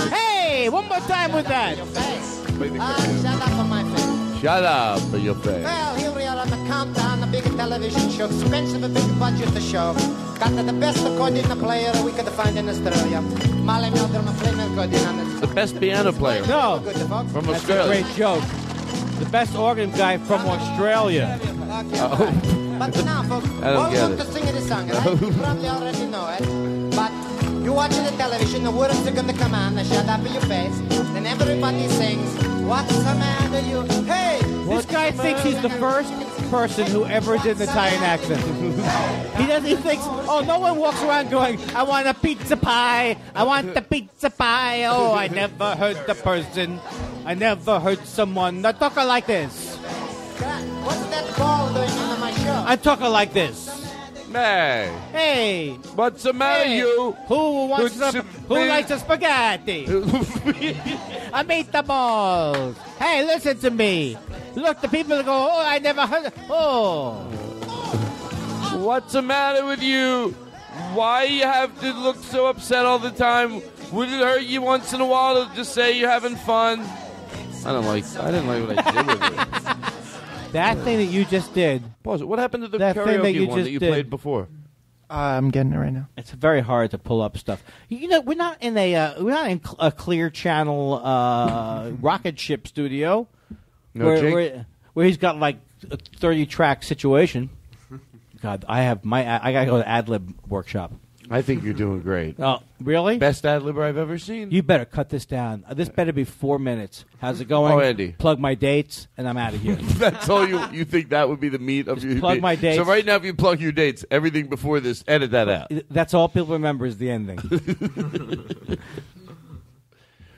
Hey, one more time with that. Shut up on my face. Shut up in your face. Well, here we are on the countdown, a big television show. Expensive, a big budget to show. Got the best accordion player we could find in Australia. Molly Meldrum, a flaming accordion on it. The best piano player. No, From that's Australia. a great joke. The best organ guy from Australia. But now, folks, I don't get welcome it. to sing the song, right? You probably already know it. But you watching the television, the words are gonna come on, shut up in your face. Then everybody sings, what's the matter you? Hey! This guy thinks he's the first person who ever did an Italian accent. He thinks, oh, no one walks around going, I want a pizza pie. I want the pizza pie. Oh, I never heard the person. I never heard someone that talk like this. What's that ball doing on my show? I talk like this. Hey. Hey. What's the matter, Hey. you? Who likes the spaghetti? I made the balls. Hey, listen to me. Look, the people go, oh, I never heard. Oh. What's the matter with you? Why you have to look so upset all the time? Would it hurt you once in a while to just say you're having fun? I didn't like what I did with it. That thing that you just did. Pause it. What happened to the That thing that karaoke you one just that you did. played before? I'm getting it right now. It's very hard to pull up stuff. You know, we're not in a a Clear Channel rocket ship studio No, Jake? where he's got like a 30-track situation. God, I gotta go to Ad-Lib workshop. I think you're doing great. Oh, really? Best ad-libber I've ever seen. You better cut this down. This better be 4 minutes. How's it going? Oh, Andy. Plug my dates, and I'm out of here. That's all you think that would be the meat of your plug my dates. So right now, if you plug your dates, everything before this, edit that out. That's all people remember is the ending.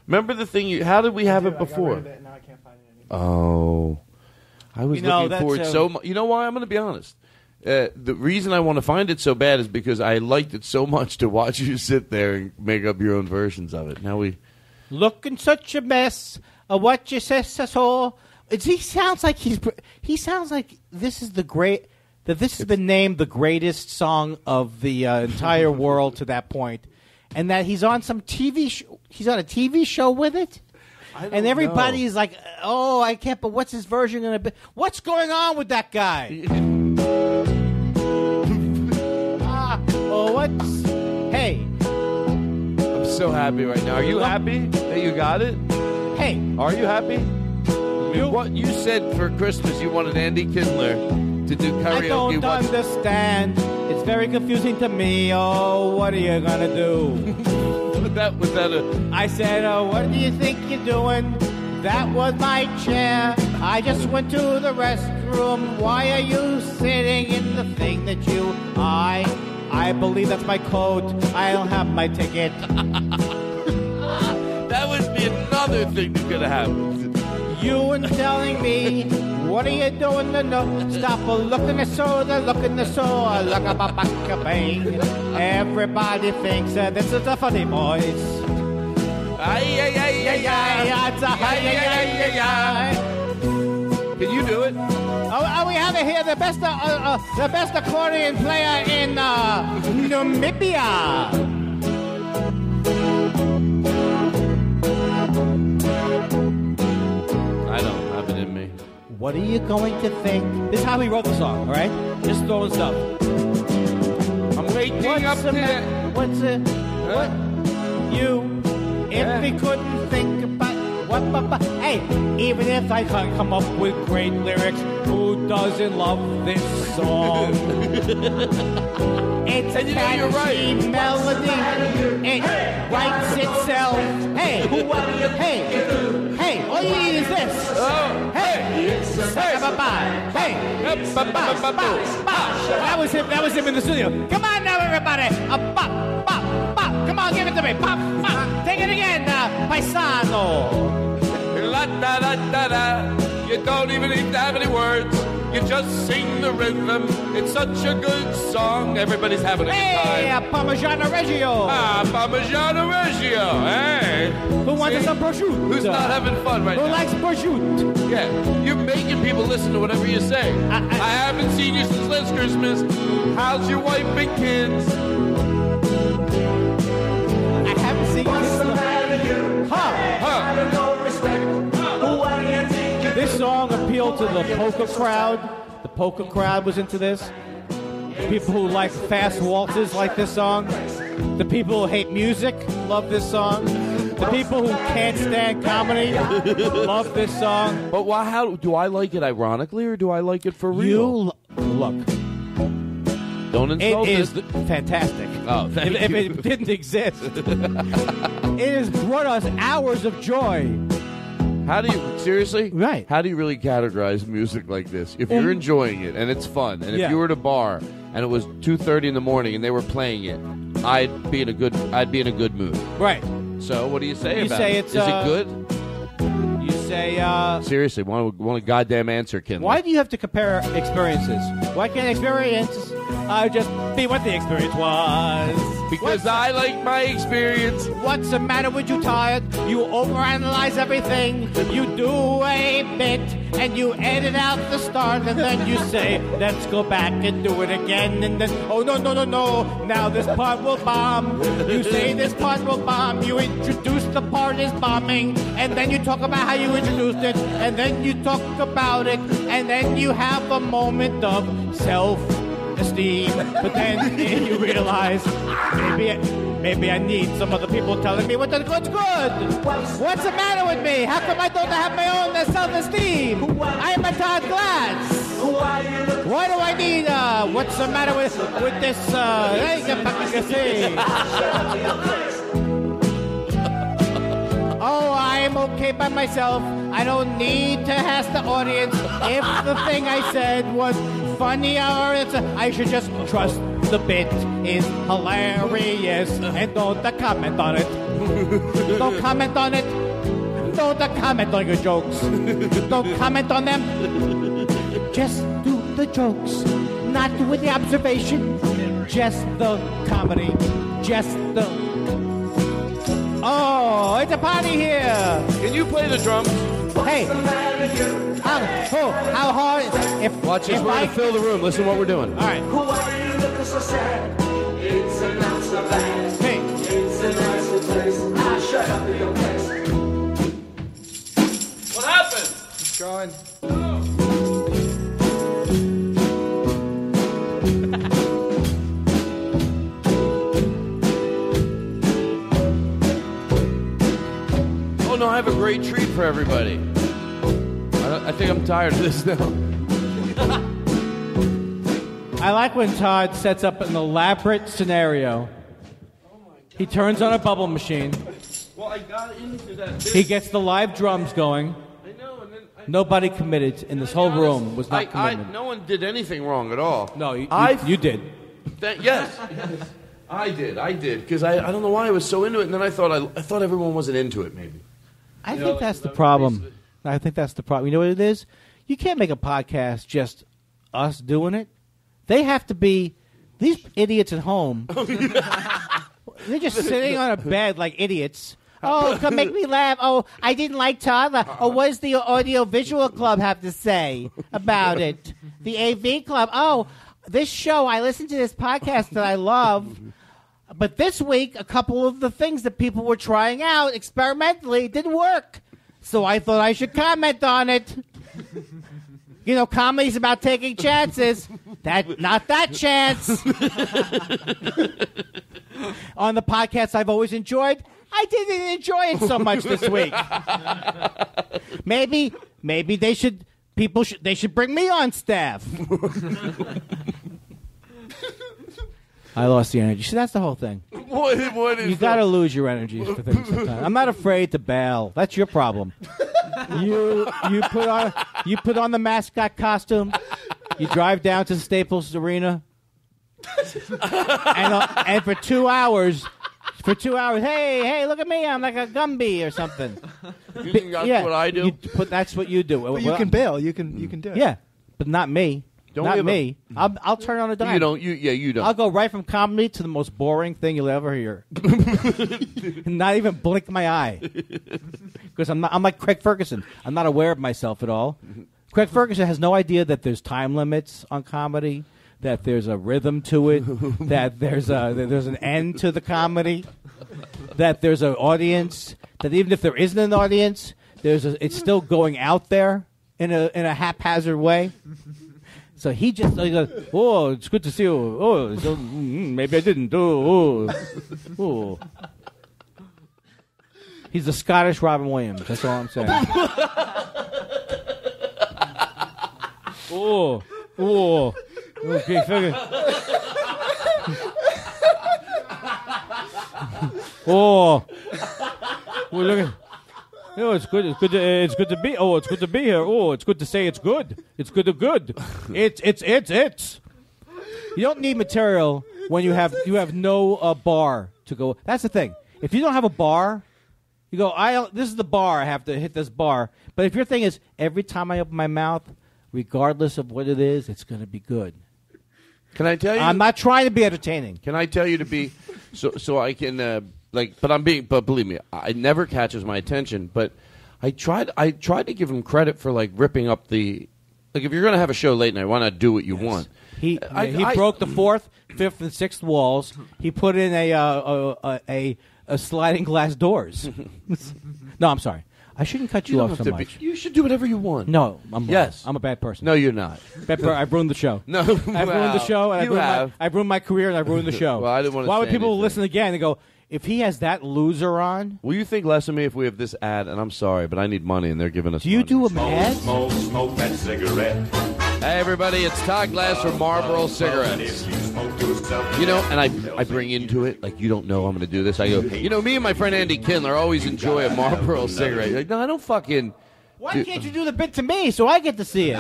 Remember the thing? How did we have it before? Now I can't find it anymore. Oh, I was looking forward so much. You know why? I'm going to be honest. The reason I want to find it so bad is because I liked it so much to watch you sit there and make up your own versions of it. Now we looking such a mess. What you says so? He sounds like this is the great. That this has been named the greatest song of the entire world to that point, and that he's on some TV. He's on a TV show with it. And everybody's like, "Oh, I can't." But what's his version going to be? What's going on with that guy? Hey. I'm so happy right now. Are you happy that you got it? Hey. Are you happy? I mean, what you said for Christmas, you wanted Andy Kindler to do karaoke. I don't understand. It's very confusing to me. Oh, what are you going to do? I said, oh, what do you think you're doing? That was my chair. I just went to the restroom. Why are you sitting in the thing that you... I believe that's my coat. I don't have my ticket. That would be another thing that could have happened. You were telling me, what are you doing? No, stop looking at soda, looking at soda, look about back bang. Everybody thinks this is a funny voice. Can you do it? Oh, we have it here, the best accordion player in Namibia. What are you going to think? This is how he wrote the song, all right? Just throwing stuff. I'm waking up there. What's it? What? You, if we couldn't think about what? Hey, even if I can't come up with great lyrics, who doesn't love this song? It's a catchy melody. It writes itself. Hey, all you need is this. Hey, that was him in the studio. Come on now, everybody. Bop, bop, bop. Come on, give it to me. Bop, bop. Take it again, paisano. La da da da da. You don't even need to have any words. You just sing the rhythm. It's such a good song. Everybody's having a good time. Hey, Parmigiano Reggio. Parmigiano Reggio. Hey. Who wants some prosciutto? Who's not having fun right now? Who likes prosciutto? Yeah. You're making people listen to whatever you say. I haven't seen you since last Christmas. How's your wife and kids? I haven't seen you since This song appealed to the polka crowd. The polka crowd was into this. The people who like fast waltzes like this song. The people who hate music love this song. The people who can't stand comedy love this song. But why? How do I like it ironically, or do I like it for real? Look. Don't insult it. It is fantastic. Oh, thank if you. it didn't exist. It has brought us hours of joy. How do you, seriously? Right. How do you really categorize music like this? If you're enjoying it and it's fun, and if you were at a bar and it was 2:30 in the morning and they were playing it, I'd be in a good mood. Right. So what do you say about say it? it's, Is it good? You say, seriously, want a goddamn answer, Kindler. why do you have to compare experiences? Why can't experience just be what the experience was? Because I like my experience. What's the matter with you, Todd? You overanalyze everything. You do a bit, and you edit out the start, and then you say, let's go back and do it again. And then, oh, no. Now this part will bomb. You say this part will bomb. You introduce the part is bombing, and then you talk about how you introduced it, and then you talk about it, and then you have a moment of self-esteem. But then you realize, maybe I need some other people telling me what's good. What's the matter with me? How come I don't have my own self-esteem? I am a Todd Glass. Why do I need, what's the matter with this, Oh, I'm okay by myself. I don't need to ask the audience if the thing I said was funny or I should just trust the bit is hilarious and don't comment on it. Don't comment on it. Don't comment on your jokes. Don't comment on them. Just do the jokes. Not do the observation. Just the comedy. Just the... Oh, it's a party here. Can you play the drums? Hey, how hard? Watch this. We're going to fill the room. Listen to what we're doing. All right. Why are you looking so sad? It's not so bad. Hey. It's a nice place. Shut up in your place. What happened? It's going. Oh, no, I have a great treat for everybody. I think I'm tired of this now. I like when Todd sets up an elaborate scenario. He turns on a bubble machine. Well, I got into that. He gets the live drums going. I know, and then Nobody committed in this whole room was not committed. No one did anything wrong at all. No, you did. Yes, I did, because I don't know why I was so into it, and then I thought everyone wasn't into it. Maybe. I think that's the problem. I think that's the problem. You know what it is? You can't make a podcast just us doing it. They have to be these idiots at home. They're just sitting on a bed like idiots. Oh, come make me laugh. Oh, I didn't like Todd. Oh, what does the Audio Visual Club have to say about it? The AV Club. Oh, this show, I listened to this podcast that I love. But this week, a couple of the things that people were trying out experimentally didn't work. So I thought I should comment on it. You know, comedy's about taking chances. Not that chance. On the podcast I've always enjoyed, I didn't enjoy it so much this week. Maybe they should bring me on staff. I lost the energy. See, that's the whole thing. What is you got to lose your energy for things sometimes. I'm not afraid to bail. That's your problem. You put on the mascot costume. You drive down to the Staples Arena, and for 2 hours, hey, look at me, I'm like a Gumby or something. You think that's what I do? That's what you do. But you can bail. You can do it. Yeah, but not me. Not me. I'll turn on a dime. You don't. I'll go right from comedy to the most boring thing you'll ever hear. Not even blink my eye. Because I'm like Craig Ferguson. I'm not aware of myself at all. Craig Ferguson has no idea that there's time limits on comedy, that there's a rhythm to it, that there's an end to the comedy, that there's an audience, that even if there isn't an audience, it's still going out there in a haphazard way. So he goes, oh, it's good to see you. Oh, so, maybe I didn't. Oh. He's the Scottish Robin Williams. That's all I'm saying. Okay, figure. Well, look at. Oh, it's good. It's good to be. Oh, it's good to be here. Oh, it's good to say it's good. It's good. It's. You don't need material when you have no bar to go. That's the thing. If you don't have a bar, you go. This is the bar. I have to hit this bar. But if your thing is every time I open my mouth, regardless of what it is, it's going to be good. Can I tell you? I'm not trying to be entertaining. Can I tell you to be so I can but believe me, it never catches my attention. But I tried to give him credit for ripping up the if you're going to have a show late night, why not do what you want? He broke the 4th, 5th, and 6th walls. He put in a sliding glass doors. No, I'm sorry. I shouldn't cut you off so much. You should do whatever you want. No, I'm a bad person. No, you're not. I've ruined the show. No, I've ruined the show. And I've ruined my career, and I've ruined the show. Well, I didn't want to. Why would say people anything. listen again and go, if he has that loser on? Will you think less of me if we have this ad? And I'm sorry, but I need money, and they're giving us. Do you money. do a ad? Smoke that cigarette. Hey, everybody! It's Todd Glass from Marlboro Cigarettes. You know, and I bring into it you don't know I'm going to do this. I go, me and my friend Andy Kindler always enjoy a Marlboro cigarette. You're like, no, I don't fucking. Why can't you do the bit to me so I get to see it?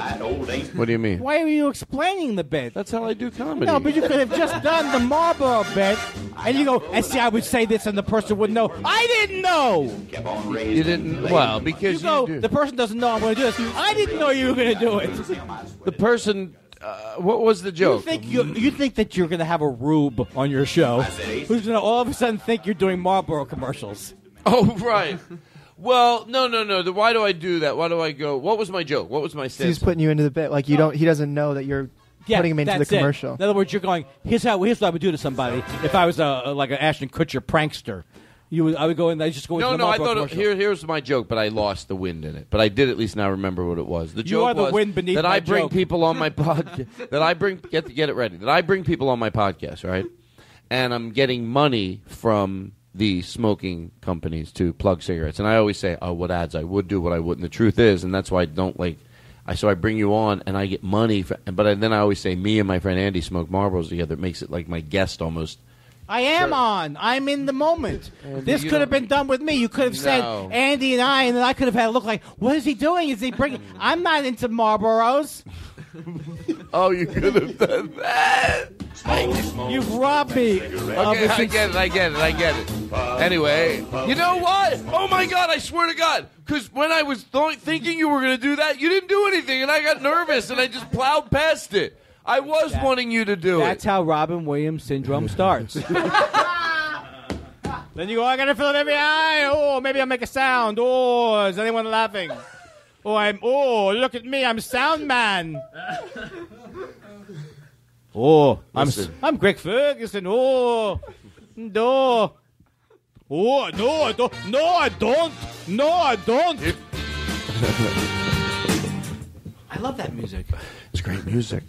What do you mean? Why are you explaining the bit? That's how I do comedy. No, but you could have just done the Marlboro bit, and you go, and see, I would say this, and the person would know. I didn't know. You didn't. Well, because you do. The person doesn't know I'm going to do this. I didn't know you were going to do it. The person. What was the joke? You think that you're going to have a rube on your show who's going to all of a sudden think you're doing Marlboro commercials? Oh, right. Well, no. Why do I do that? Why do I go? What was my joke? What was my stance? He's putting you into the bit. He doesn't know that you're putting him into the commercial. In other words, you're going. Here's what I would do to somebody if I was like an Ashton Kutcher prankster. I would go in. I just go into the I Marlboro thought here's my joke, but I lost the wind in it. But I did at least now remember what it was. The joke you are the was wind beneath that my I bring joke. people on my podcast. That I bring get it ready. That I bring people on my podcast, right? And I'm getting money from the smoking companies to plug cigarettes. And I always say, oh, what ads I would do, what I wouldn't. The truth is, and that's why I don't so I bring you on and I get money. Then I always say, me and my friend Andy smoke Marlboros together. It makes it like my guest almost. I am on. I'm in the moment. This could have been done with me. You could have said Andy and then I could have had a look like, what is he doing? Is he bringing? I'm not into Marlboros. Oh, you could have done that. You've robbed me. Okay, I get it. Anyway, you know what? Oh, my God, I swear to God. Because when I was thinking you were going to do that, you didn't do anything, and I got nervous, and I just plowed past it. I was wanting you to do That's how Robin Williams syndrome starts. Then you go, I got to fill in every eye. Oh, maybe I'll make a sound. Oh, is anyone laughing? Oh, look at me. I'm sound man. Oh, I'm Greg Ferguson. Oh, no. Oh, no, I don't. No, I don't. No, I don't. I love that music. It's great music.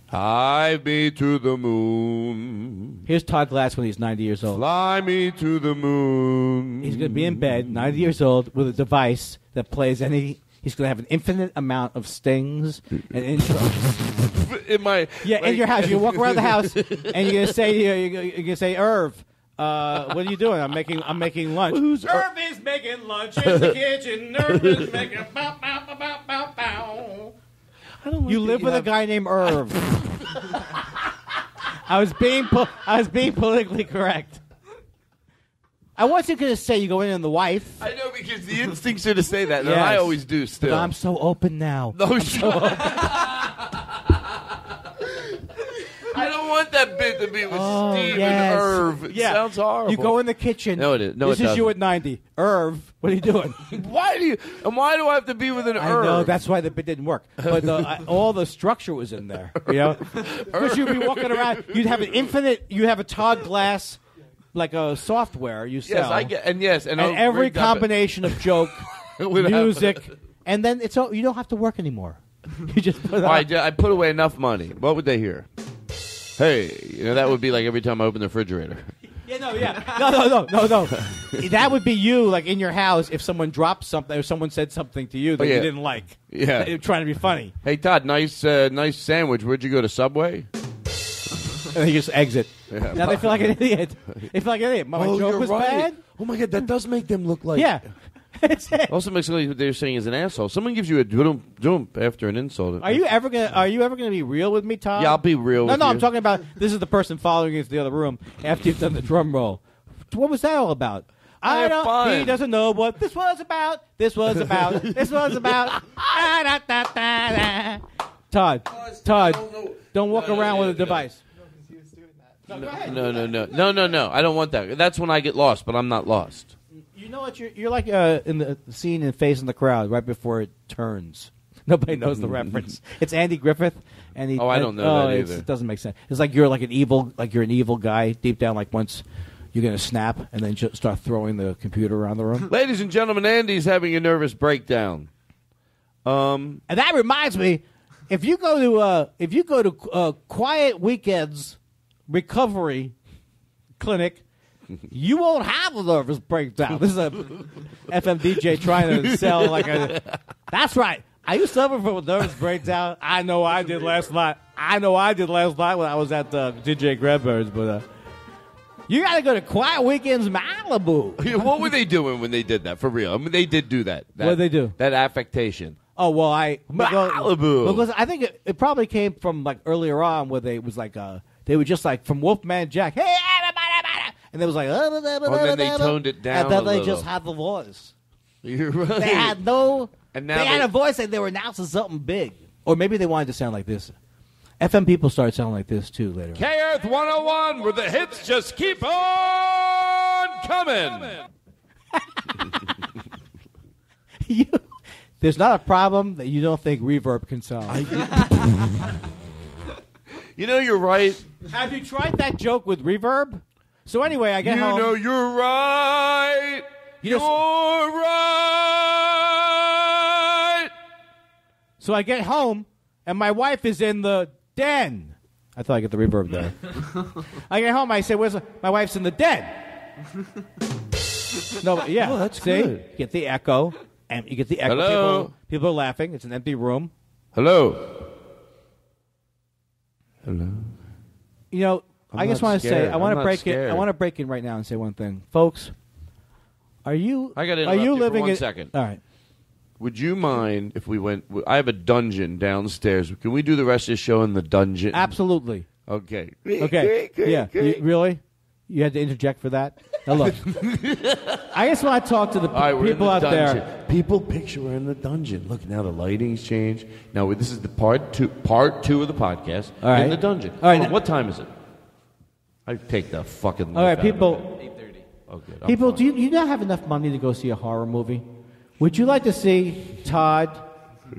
Fly me to the moon. Here's Todd Glass when he's 90 years old. Fly me to the moon. He's going to be in bed, 90 years old, with a device that plays any... He's going to have an infinite amount of stings and intros. In your house. You walk around the house, and you're going to say, you're going to say, Irv, what are you doing? I'm making lunch. Irv is making lunch in the kitchen. Irv is making bow, bow, bow, bow, bow, bow. You live with a guy named Irv. I was being politically correct. I wasn't going to say you go in on the wife. I know, because the instincts are to say that, and I always do still. But I'm so open now. No, I don't want that bit to be with Steve and Irv. It sounds horrible. You go in the kitchen. No, it is. No, this is you at 90. Irv, what are you doing? Why do I have to be with an Irv? I know, that's why the bit didn't work. But all the structure was in there. You know, because you'd be walking around. You'd have an infinite. You have a Todd Glass, like a software you sell. Yes, I get, and every combination of joke, music, and then it's all, you don't have to work anymore. You just put I put away enough money. What would they hear? Hey, that would be like every time I open the refrigerator. No. That would be you, like in your house, if someone dropped something or someone said something to you that you didn't like. Yeah, you're trying to be funny. Hey Todd, nice sandwich. Where'd you go to Subway? And they just exit. Yeah. Now they feel like an idiot. My joke was bad. Oh my God, that does make them look like. Yeah. Also makes it look like they're saying is an asshole. Someone gives you a doom after an insult. Are you ever gonna be real with me, Todd? Yeah, I'll be real. with you. I'm talking about this is the person following you into the other room after you've done the drum roll. What was that all about? He doesn't know what this was about. This was about. Todd, don't walk around with a device. No. I don't want that. That's when I get lost, but I'm not lost. You know what? You're like in the scene in Face in the Crowd right before it turns. Nobody knows the reference. It's Andy Griffith, and I don't know that either. It doesn't make sense. It's like you're an evil guy deep down. Like once you're gonna snap, and then just start throwing the computer around the room. Ladies and gentlemen, Andy's having a nervous breakdown. And that reminds me, if you go to Quiet Weekends Recovery Clinic, you won't have a nervous breakdown. This is a FM DJ trying to sell like a... That's right. Are you suffering from a nervous breakdown? I know I did last night. when I was at DJ Grebber's, but you got to go to Quiet Weekends Malibu. What were they doing when they did that? For real. I mean, they did do that. What did they do? That affectation. Oh, well, Malibu. Because I think it probably came from like earlier on where they was like... they were just like from Wolfman Jack. Hey, and it was like, and then they toned it down. And then they just had the voice. You're right. They had no. And now they had a voice and they were announcing something big, or maybe they wanted to sound like this. FM people started sounding like this too later. K-Earth 101, where the hits just keep on coming. There's not a problem that you don't think reverb can solve. You're right. Have you tried that joke with reverb? So anyway, I get home. You're right. You're right. So I get home, and my wife is in the den. I thought I get the reverb there. I get home, I say, my wife's in the den. No, but yeah. Oh, that's see? good. You get the echo, and you get the echo. Hello? People are laughing. It's an empty room. Hello. I just want to say, I want to break it. I want to break in right now and say one thing, folks. Are you? I got to interrupt you living for 1 second. All right. Would you mind if we went? I have a dungeon downstairs. Can we do the rest of the show in the dungeon? Absolutely. Okay. Yeah. Really? You had to interject for that? Now look, I just want to talk to the people out there. People picture we're in the dungeon. Look, now the lighting's changed. Now this is the part two of the podcast. All right. In the dungeon. All right. What time is it? I take the fucking. All right, people. 8:30. Okay. People, do you not have enough money to go see a horror movie? Would you like to see Todd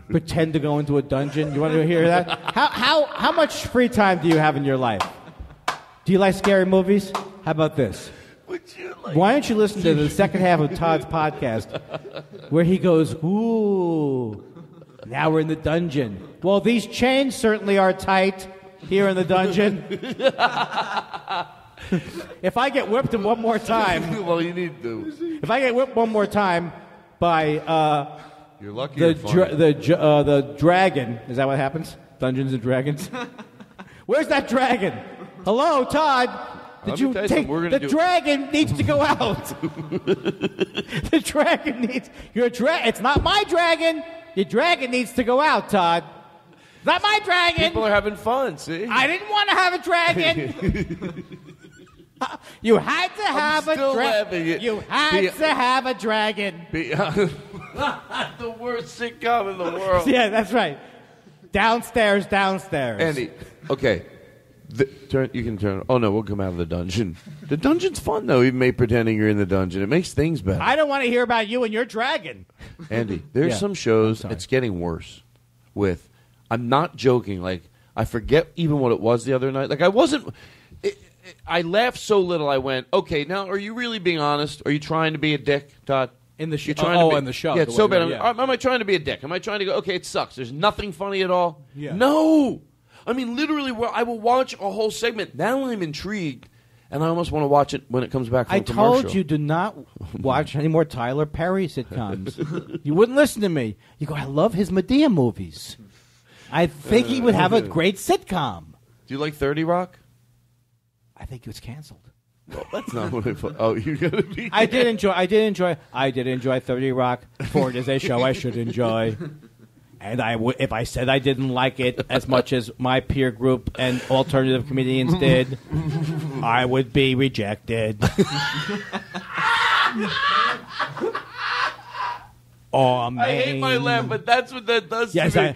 pretend to go into a dungeon? You want to hear that? How much free time do you have in your life? Do you like scary movies? How about this? Why don't you listen to the second half of Todd's podcast where he goes, ooh, Now we're in the dungeon. Well, these chains certainly are tight here in the dungeon. If I get whipped one more time... Well, you need to. If I get whipped one more time by... You're lucky the dragon. Is that what happens? Dungeons and Dragons? Where's that dragon? Hello, Todd. Did you take the dragon needs to go out. The dragon needs it's not my dragon. Your dragon needs to go out, Todd. Not my dragon. People are having fun, see? I didn't want to have a dragon. You had to have a dragon. You had to have a dragon. The worst sitcom in the world. Yeah, that's right. Downstairs. Andy, okay. You can turn. Oh, no, we'll come out of the dungeon. The dungeon's fun, though, even pretending you're in the dungeon. It makes things better. I don't want to hear about you and your dragon. Andy, there's some shows, it's getting worse with, I'm not joking, like, I forget even what it was the other night. Like, I wasn't, I laughed so little, I went, okay, now, are you really being honest? Are you trying to be a dick, Todd? In the show. In the show. Yeah, it's so bad. Am I trying to be a dick? Am I trying to go, okay, it sucks. There's nothing funny at all? Yeah. No! I mean, literally, I will watch a whole segment. Now I'm intrigued, and I almost want to watch it when it comes back from commercial. I told you, do not watch any more Tyler Perry sitcoms. You wouldn't listen to me. You go, I love his Medea movies. I think he would have a great sitcom. Do you like 30 Rock? I think it was canceled. Well, that's not what I thought. Oh, you're gonna be. I did enjoy 30 Rock. For it is a show I should enjoy. And if I said I didn't like it as much as my peer group and alternative comedians did, I would be rejected. Oh, man. I hate my laugh, but that's what that does to me.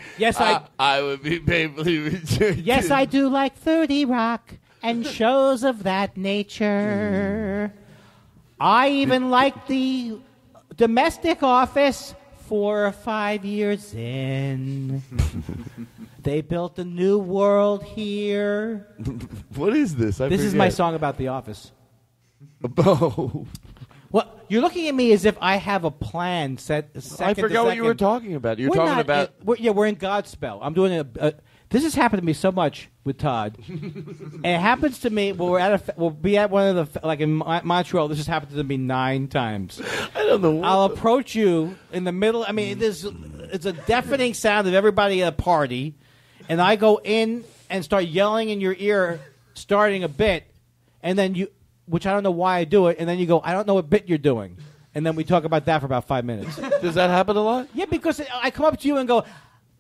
I would be painfully rejected. Yes, I do like 30 Rock and shows of that nature. I even like the Domestic Office 4 or 5 years in. They built a new world here. What is this? This is my song about The Office. Oh. Well, you're looking at me as if I have a plan set. I forgot what you were talking about. You're talking about. We're in Godspell. I'm doing this has happened to me so much with Todd. And it happens to me. We'll be at one of the like in Montreal. This has happened to me 9 times. I don't know. I'll approach you in the middle. I mean, it's a deafening sound of everybody at a party, and I go in and start yelling in your ear, starting a bit, and then you. Which I don't know why I do it, and then you go, I don't know what bit you're doing. And then we talk about that for about 5 minutes. Does that happen a lot? Yeah, because I come up to you and go,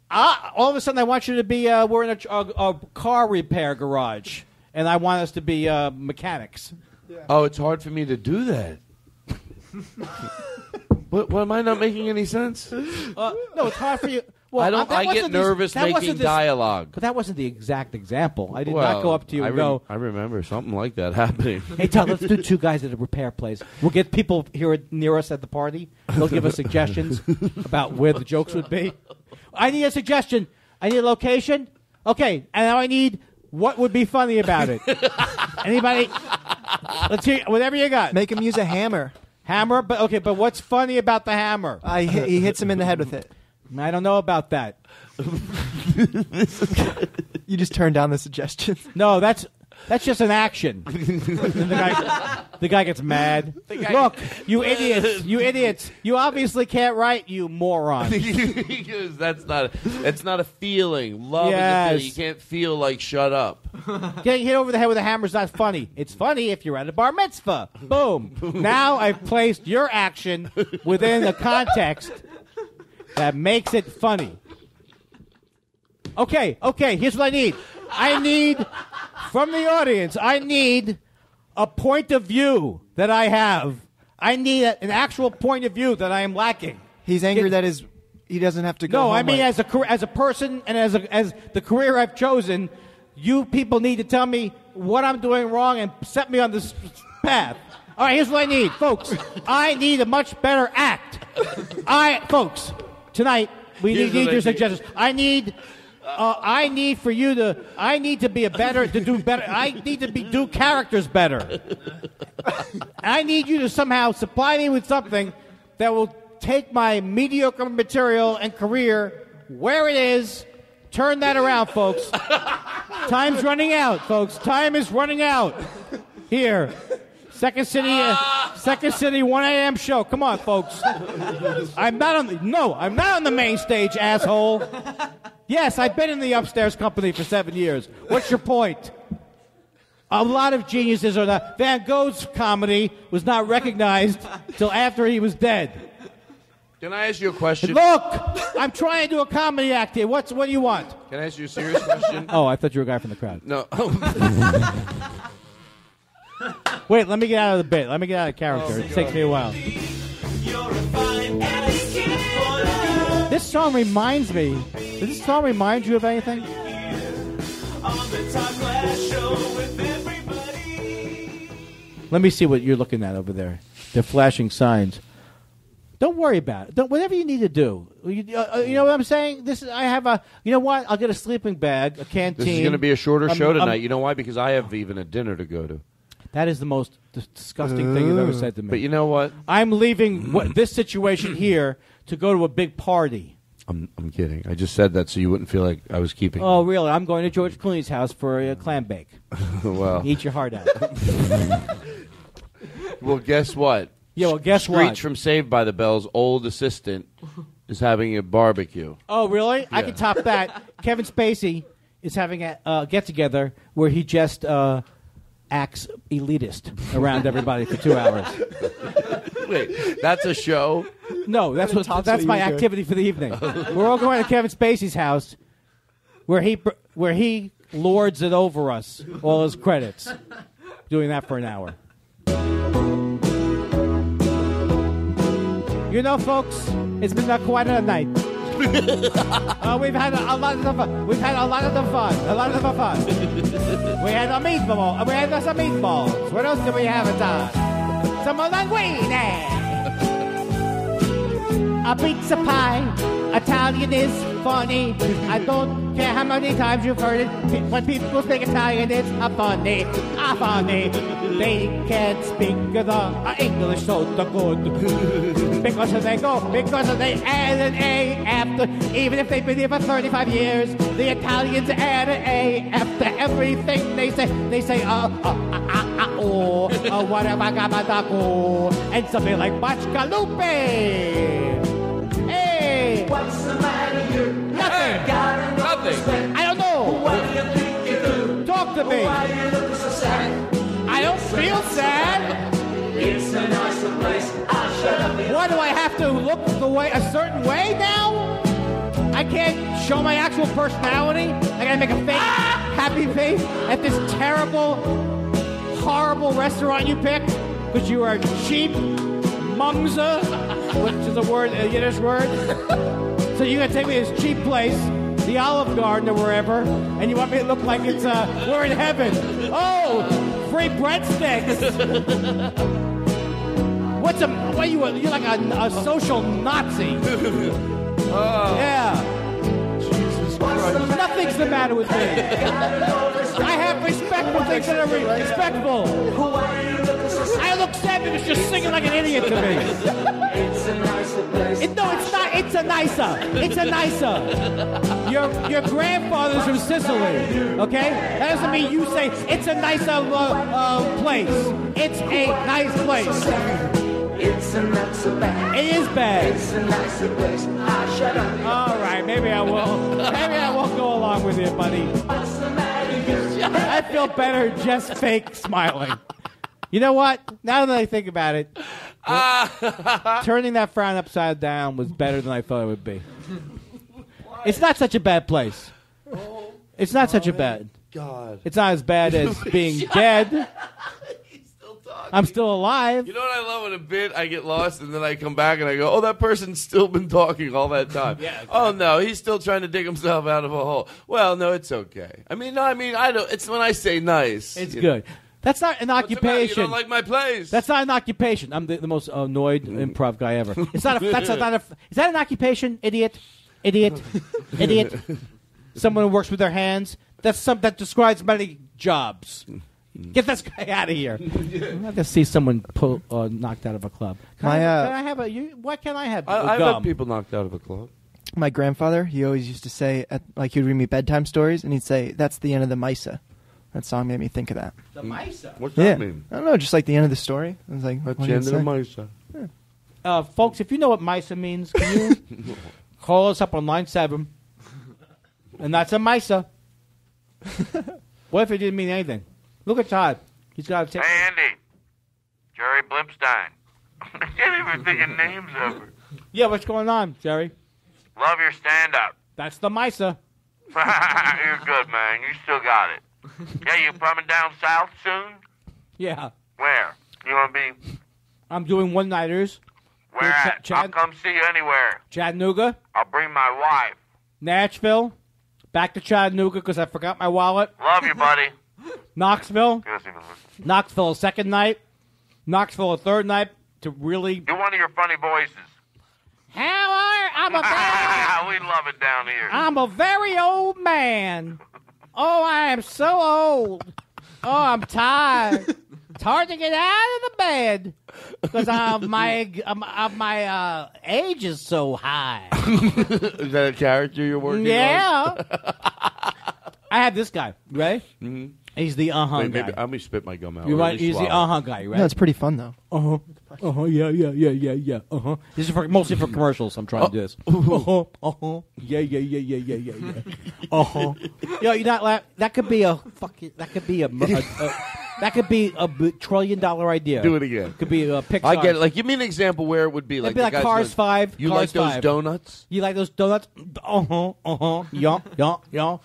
all of a sudden I want you to be, we're in a car repair garage, and I want us to be mechanics. Yeah. Oh, it's hard for me to do that. What, am I not making any sense? No, it's hard for you. Well, I get nervous making dialogue. But that wasn't the exact example. I did not go up to you and go... I remember something like that happening. Hey, Todd, let's do 2 guys at a repair place. We'll get people here near us at the party. They'll give us suggestions about where the jokes would be. I need a suggestion. I need a location. Okay, and now I need what would be funny about it. Anybody? Let's hear whatever you got. Make him use a hammer. Hammer? But what's funny about the hammer? He hits him in the head with it. I don't know about that. You just turn down the suggestions. No, that's just an action. the guy gets mad. Look, you idiots! You obviously can't write, you moron. Because that's not a feeling. Love is a feeling. You can't feel like shut up. Getting hit over the head with a hammer is not funny. It's funny if you're at a bar mitzvah. Boom. Now I've placed your action within the context that makes it funny. Okay, here's what I need. From the audience, I need a point of view that I have. I need an actual point of view that I am lacking. He's angry that he doesn't have to go home. No, I mean as a person and as the career I've chosen, you people need to tell me what I'm doing wrong and set me on this path. All right, here's what I need, folks. I need a much better act. Folks, tonight we need your suggestions. I need to be to do better. I need to do characters better. I need you to somehow supply me with something that will take my mediocre material and career where it is. Turn that around, folks. Time's running out, folks. Time is running out. Here. Second City, 1 a.m. show. Come on, folks. I'm not on the main stage, asshole. Yes, I've been in the upstairs company for 7 years. What's your point? A lot of geniuses are not. Van Gogh's comedy was not recognized till after he was dead. Can I ask you a question? Look, I'm trying to do a comedy act here. What do you want? Can I ask you a serious question? Oh, I thought you were a guy from the crowd. No. Wait, let me get out of the bit. Let me get out of character. It takes me a while. This song reminds me. Does this song remind you of anything? Let me see what you're looking at over there. They're flashing signs. Don't worry about it. Whatever you need to do. You know what I'm saying? I have a. You know what? I'll get a sleeping bag, a canteen. This is going to be a shorter show tonight. You know why? Because I have even a dinner to go to. That is the most disgusting thing you've ever said to me. But you know what? I'm leaving this situation here to go to a big party. I'm kidding. I just said that so you wouldn't feel like I was keeping. Oh, really? I'm going to George Clooney's house for a clam bake. Well, eat your heart out. Well, guess what? Yeah, well, guess what? Screech from Saved by the Bell's old assistant is having a barbecue. Oh, really? Yeah. I can top that. Kevin Spacey is having a get-together where he just acts elitist around everybody for 2 hours. Wait, that's a show? No, that's my activity for the evening. We're all going to Kevin Spacey's house where he lords it over us, all his credits. Doing that for an hour. You know, folks, it's been quite a night. We've had a lot of fun. We had a meatball. We had some meatballs. What else did we have at time? Some linguine. A pizza pie. Italian is funny. I don't care how many times you've heard it. When people speak Italian, it's funny. Funny. They can't speak the English so good. Because they add an A after, even if they've been here for 35 years. The Italians add an A after everything they say. They say, whatever, and something like Bachkalupe. Hey! What's the matter here? Nothing. I don't know. What do you think you do? Talk to me. Why you look so sad? I don't feel sad. It's a nicer place. I shut up. Why do I have to look a certain way now? I can't show my actual personality. I gotta make a fake happy face at this terrible, horrible restaurant you picked because you are cheap, mumsa, which is a Yiddish word. So you're gonna take me to this cheap place, the Olive Garden or wherever, and you want me to look like we're in heaven. Oh, free breadsticks. You're like a social Nazi. Yeah. Jesus Christ. Nothing's the matter with me. I have respect for things that are respectful. I look sad because you're singing like an idiot to me. It's a nicer place. No, it's not. It's a nicer. Your grandfather's from Sicily, okay? That doesn't mean you say it's a nicer place. It's a nice place. It's not so bad. It is bad. It's a nicer place. Shut up. All right, maybe I will. Maybe I won't go along with you, buddy. What's the matter here? I feel better just fake smiling. You know what? Now that I think about it, turning that frown upside down was better than I thought it would be. It's not such a bad place. It's not such a bad. God. It's not as bad as being dead. I'm still alive. You know what I love in a bit? I get lost and then I come back and I go, oh, that person's still been talking all that time. Yeah, exactly. Oh, no, he's still trying to dig himself out of a hole. Well, no, it's okay. I don't. It's when I say nice. It's good. That's not an occupation. You don't like my place. That's not an occupation. I'm the most annoyed improv guy ever. It's not. Is that an occupation? Idiot. Someone who works with their hands. That describes many jobs. Get this guy out of here. I'd like to see someone knocked out of a club. Can I have a? What can I have? I've had people knocked out of a club. My grandfather, he always used to say, he'd read me bedtime stories, and he'd say, "That's the end of the Misa." That song made me think of that. The Misa? What's that mean? I don't know, just like the end of the story. I was like, That's what the did end it of the say? Misa. Yeah. Folks, if you know what Misa means, can you call us up on line 7? And that's a Misa. What if it didn't mean anything? Look at Todd. He's got to take. Hey, Andy. Jerry Blimpstein. I can't even think of names ever. Yeah, what's going on, Jerry? Love your stand-up. That's the Misa. You're good, man. You still got it. Yeah, you coming down south soon? Yeah. Where? You want to be? I'm doing one-nighters. Where at? I'll come see you anywhere. Chattanooga. I'll bring my wife. Nashville. Back to Chattanooga because I forgot my wallet. Love you, buddy. Knoxville. He doesn't even listen. Knoxville a second night. Knoxville a third night to really. Do one of your funny voices. How are I'm a very, we love it down here. I'm a very old man. Oh, I am so old. Oh, I'm tired. It's hard to get out of the bed because my age is so high. Is that a character you're working on? Yeah. I have this guy, right? Mm-hmm. He's the Wait, guy. let me spit my gum out. You're Or at right. least He's the swallow. guy, right? No, it's pretty fun, though. Yeah. This is mostly for commercials. I'm trying to do this. Yeah. Yo, you're not laughing. That could be a fucking. That could be that could be a $1 trillion idea. Do it again. Could be a Pixar. I get it. Like, give me an example where it would be. It'd Like, be like the guy's Cars going, 5. You Cars like those 5. donuts? You like those donuts? Yeah.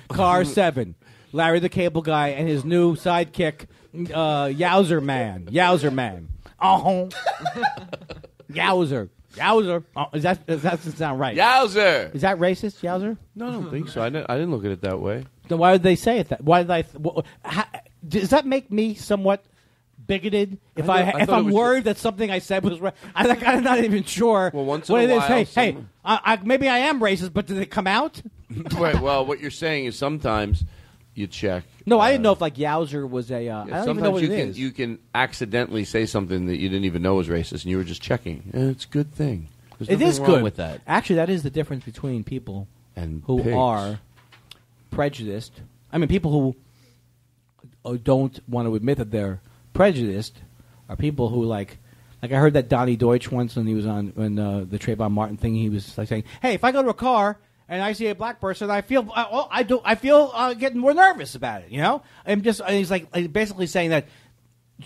Cars 7. Larry the Cable Guy and his new sidekick, Yowzer Man. Yowzer. That doesn't sound right. Yowzer! Is that racist, Yowzer? No, I don't think so. I didn't look at it that way. Then why did they say it that? Why did does that make me somewhat bigoted? If I'm worried that something I said was right, I'm not even sure. Well, once what in a it is. while, Hey, maybe I am racist, but did it come out? Right. Well, what you're saying is sometimes you check. No, I didn't know if like Yowzer was a. I don't even know what it is. You can accidentally say something that you didn't even know was racist, and you were just checking. And it's a good thing. There's It is nothing wrong good with that. Actually, that is the difference between people And who pigs. are prejudiced. I mean, people who don't want to admit that they're prejudiced are people who like I heard that Donnie Deutsch once when he was on the Trayvon Martin thing. He was like saying, "Hey, if I go to a car and I see a black person, I feel getting more nervous about it. You know, and he's like basically saying that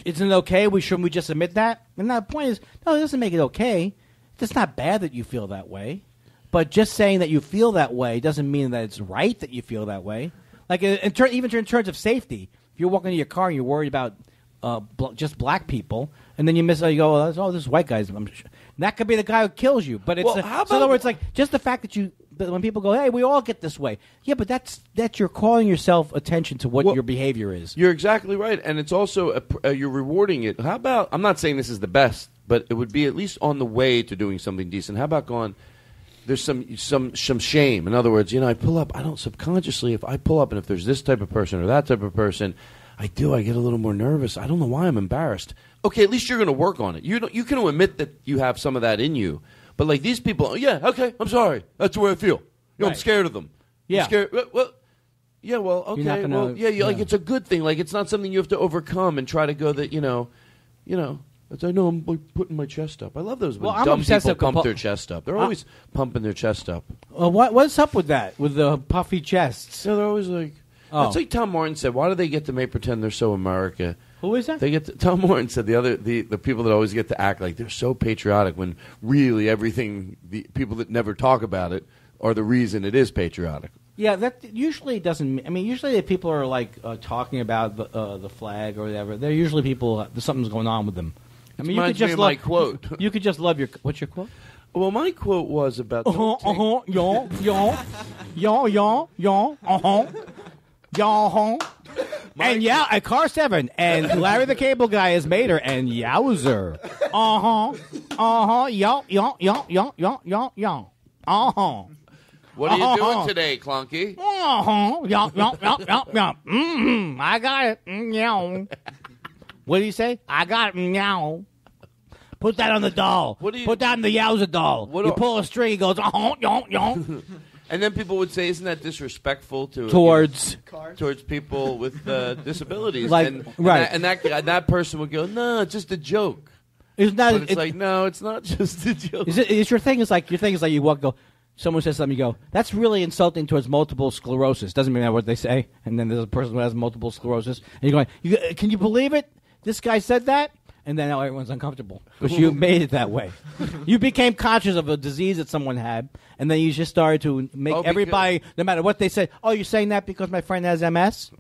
isn't it okay? Shouldn't we just admit that? And the point is, no, it doesn't make it okay. It's not bad that you feel that way, but just saying that you feel that way doesn't mean that it's right that you feel that way. Like even in terms of safety, if you're walking to your car and you're worried about just black people, and then you you go, oh, this white guy's. That could be the guy who kills you. But it's so in other words, like just the fact that when people go, hey, we all get this way. Yeah, but that's you're calling yourself attention to what your behavior is. You're exactly right, and it's also you're rewarding it. How about? I'm not saying this is the best, but it would be at least on the way to doing something decent. How about going? There's some shame. In other words, I pull up. I don't subconsciously. If I pull up, and if there's this type of person or that type of person, I get a little more nervous. I don't know why I'm embarrassed. Okay, at least you're going to work on it. You can admit that you have some of that in you. But like these people, okay, I'm sorry. That's the way I feel. Right. I'm scared of them. Yeah. I'm scared. Well, yeah. Well, okay. You're not gonna, like it's a good thing. Like it's not something you have to overcome and try to go that I know I'm putting my chest up. I love those when dumb people pump their chest up. They're always pumping their chest up. What's up with that? With the puffy chests? Yeah, they're always like. Oh. That's like Tom Martin said. Why do they get to make pretend they're so America? Who is that? Tom Martin said the people that always get to act like they're so patriotic when really everything the people that never talk about it are the reason it is patriotic. Yeah, that usually doesn't. I mean, usually if people are like talking about the flag or whatever, they're usually people. Something's going on with them. I mean, you could just love my quote. You could just love your. What's your quote? Well, my quote was about. And a car 7 and Larry the Cable Guy is Mater and Yowzer. What are you doing today, Clunky? I got it. What do you say? I got it. Put that on the doll. Put that on the Yowza doll. You pull a string, he goes, yonk. And then people would say, isn't that disrespectful towards people with disabilities? Like, and right. that person would go, no, it's just a joke. It's not. But it's like, no, it's not just a joke. Is your thing is like you walk, go. Someone says something, you go, that's really insulting towards multiple sclerosis. Doesn't matter what they say. And then there's a person who has multiple sclerosis. And you're going, can you believe it? This guy said that? And then now everyone's uncomfortable because you made it that way. You became conscious of a disease that someone had, and then you just started to make everybody, no matter what they said, oh, you're saying that because my friend has MS?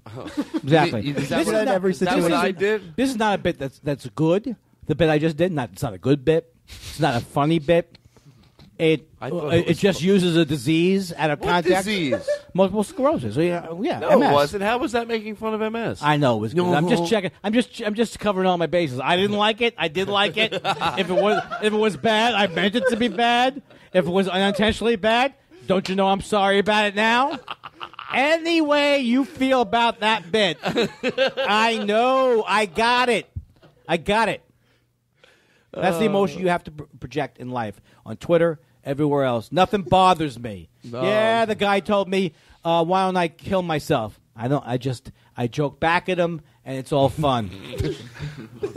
Exactly. Is that what I did? This is not a bit that's good. The bit I just did, it's not a good bit. It's not a funny bit. It just uses a disease out of context. Disease? Multiple sclerosis. Yeah, no, MS. it wasn't. How was that making fun of MS? I know it was good. I'm just checking. I'm just covering all my bases. I didn't like it. I did like it. If it was bad, I meant it to be bad. If it was unintentionally bad, don't you know I'm sorry about it now? Any way you feel about that bit, I know. I got it. That's the emotion you have to project in life. On Twitter, everywhere else. Nothing bothers me. No. Yeah, the guy told me, why don't I kill myself? I joke back at him, and it's all fun.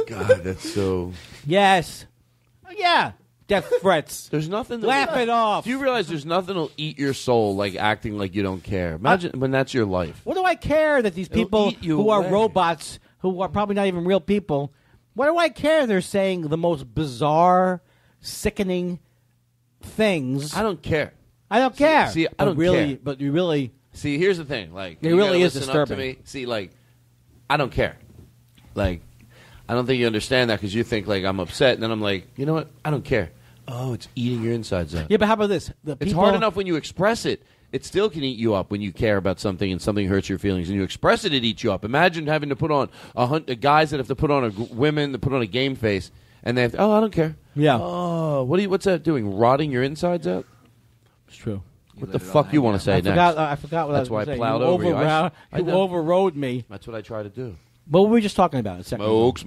God, that's so... Yes. Yeah. Death threats. There's nothing... Laugh it off. Do you realize there's nothing that'll eat your soul like acting like you don't care? Imagine when that's your life. What do I care that these people who are robots, who are probably not even real people, what do I care they're saying the most bizarre, sickening things? I don't care. I don't care. See, I don't care. But you really... See, here's the thing. Like, it really is listen up to disturbing. me. See, like, I don't care. Like, I don't think you understand that because you think, like, I'm upset. And then I'm like, you know what? I don't care. Oh, it's eating your insides out. Yeah, but how about this? It's hard enough when you express it. It still can eat you up when you care about something and something hurts your feelings. And you express it, it eats you up. Imagine having to put on guys that have to put on women that put on a game face. And they have to, I don't care. Yeah. Oh, what's that doing? Rotting your insides out? It's true. What the fuck you want to say next? I forgot what That's I was why I saying. plowed over you. You overrode me. That's what I try to do. What were we just talking about? Smoke.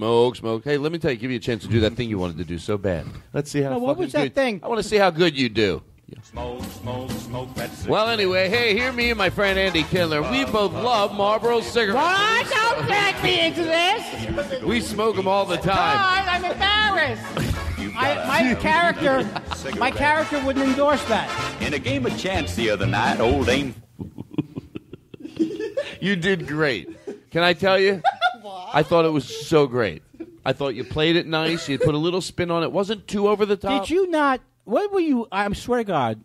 Hey, let me tell you, give you a chance to do that thing you wanted to do so bad. Let's see how what was that good. thing? I want to see how good you do. Smoke. Well, anyway, hey, hear me and my friend Andy Kindler. We both love Marlboro cigarettes. What? Don't drag me into this. We smoke them all the time. God, I'm embarrassed. My character wouldn't endorse that. In a game of chance the other night, old Dame... You did great. Can I tell you? I thought it was so great. I thought you played it nice. You put a little spin on it. Wasn't too over the top. Did you not? What were you? I swear to God,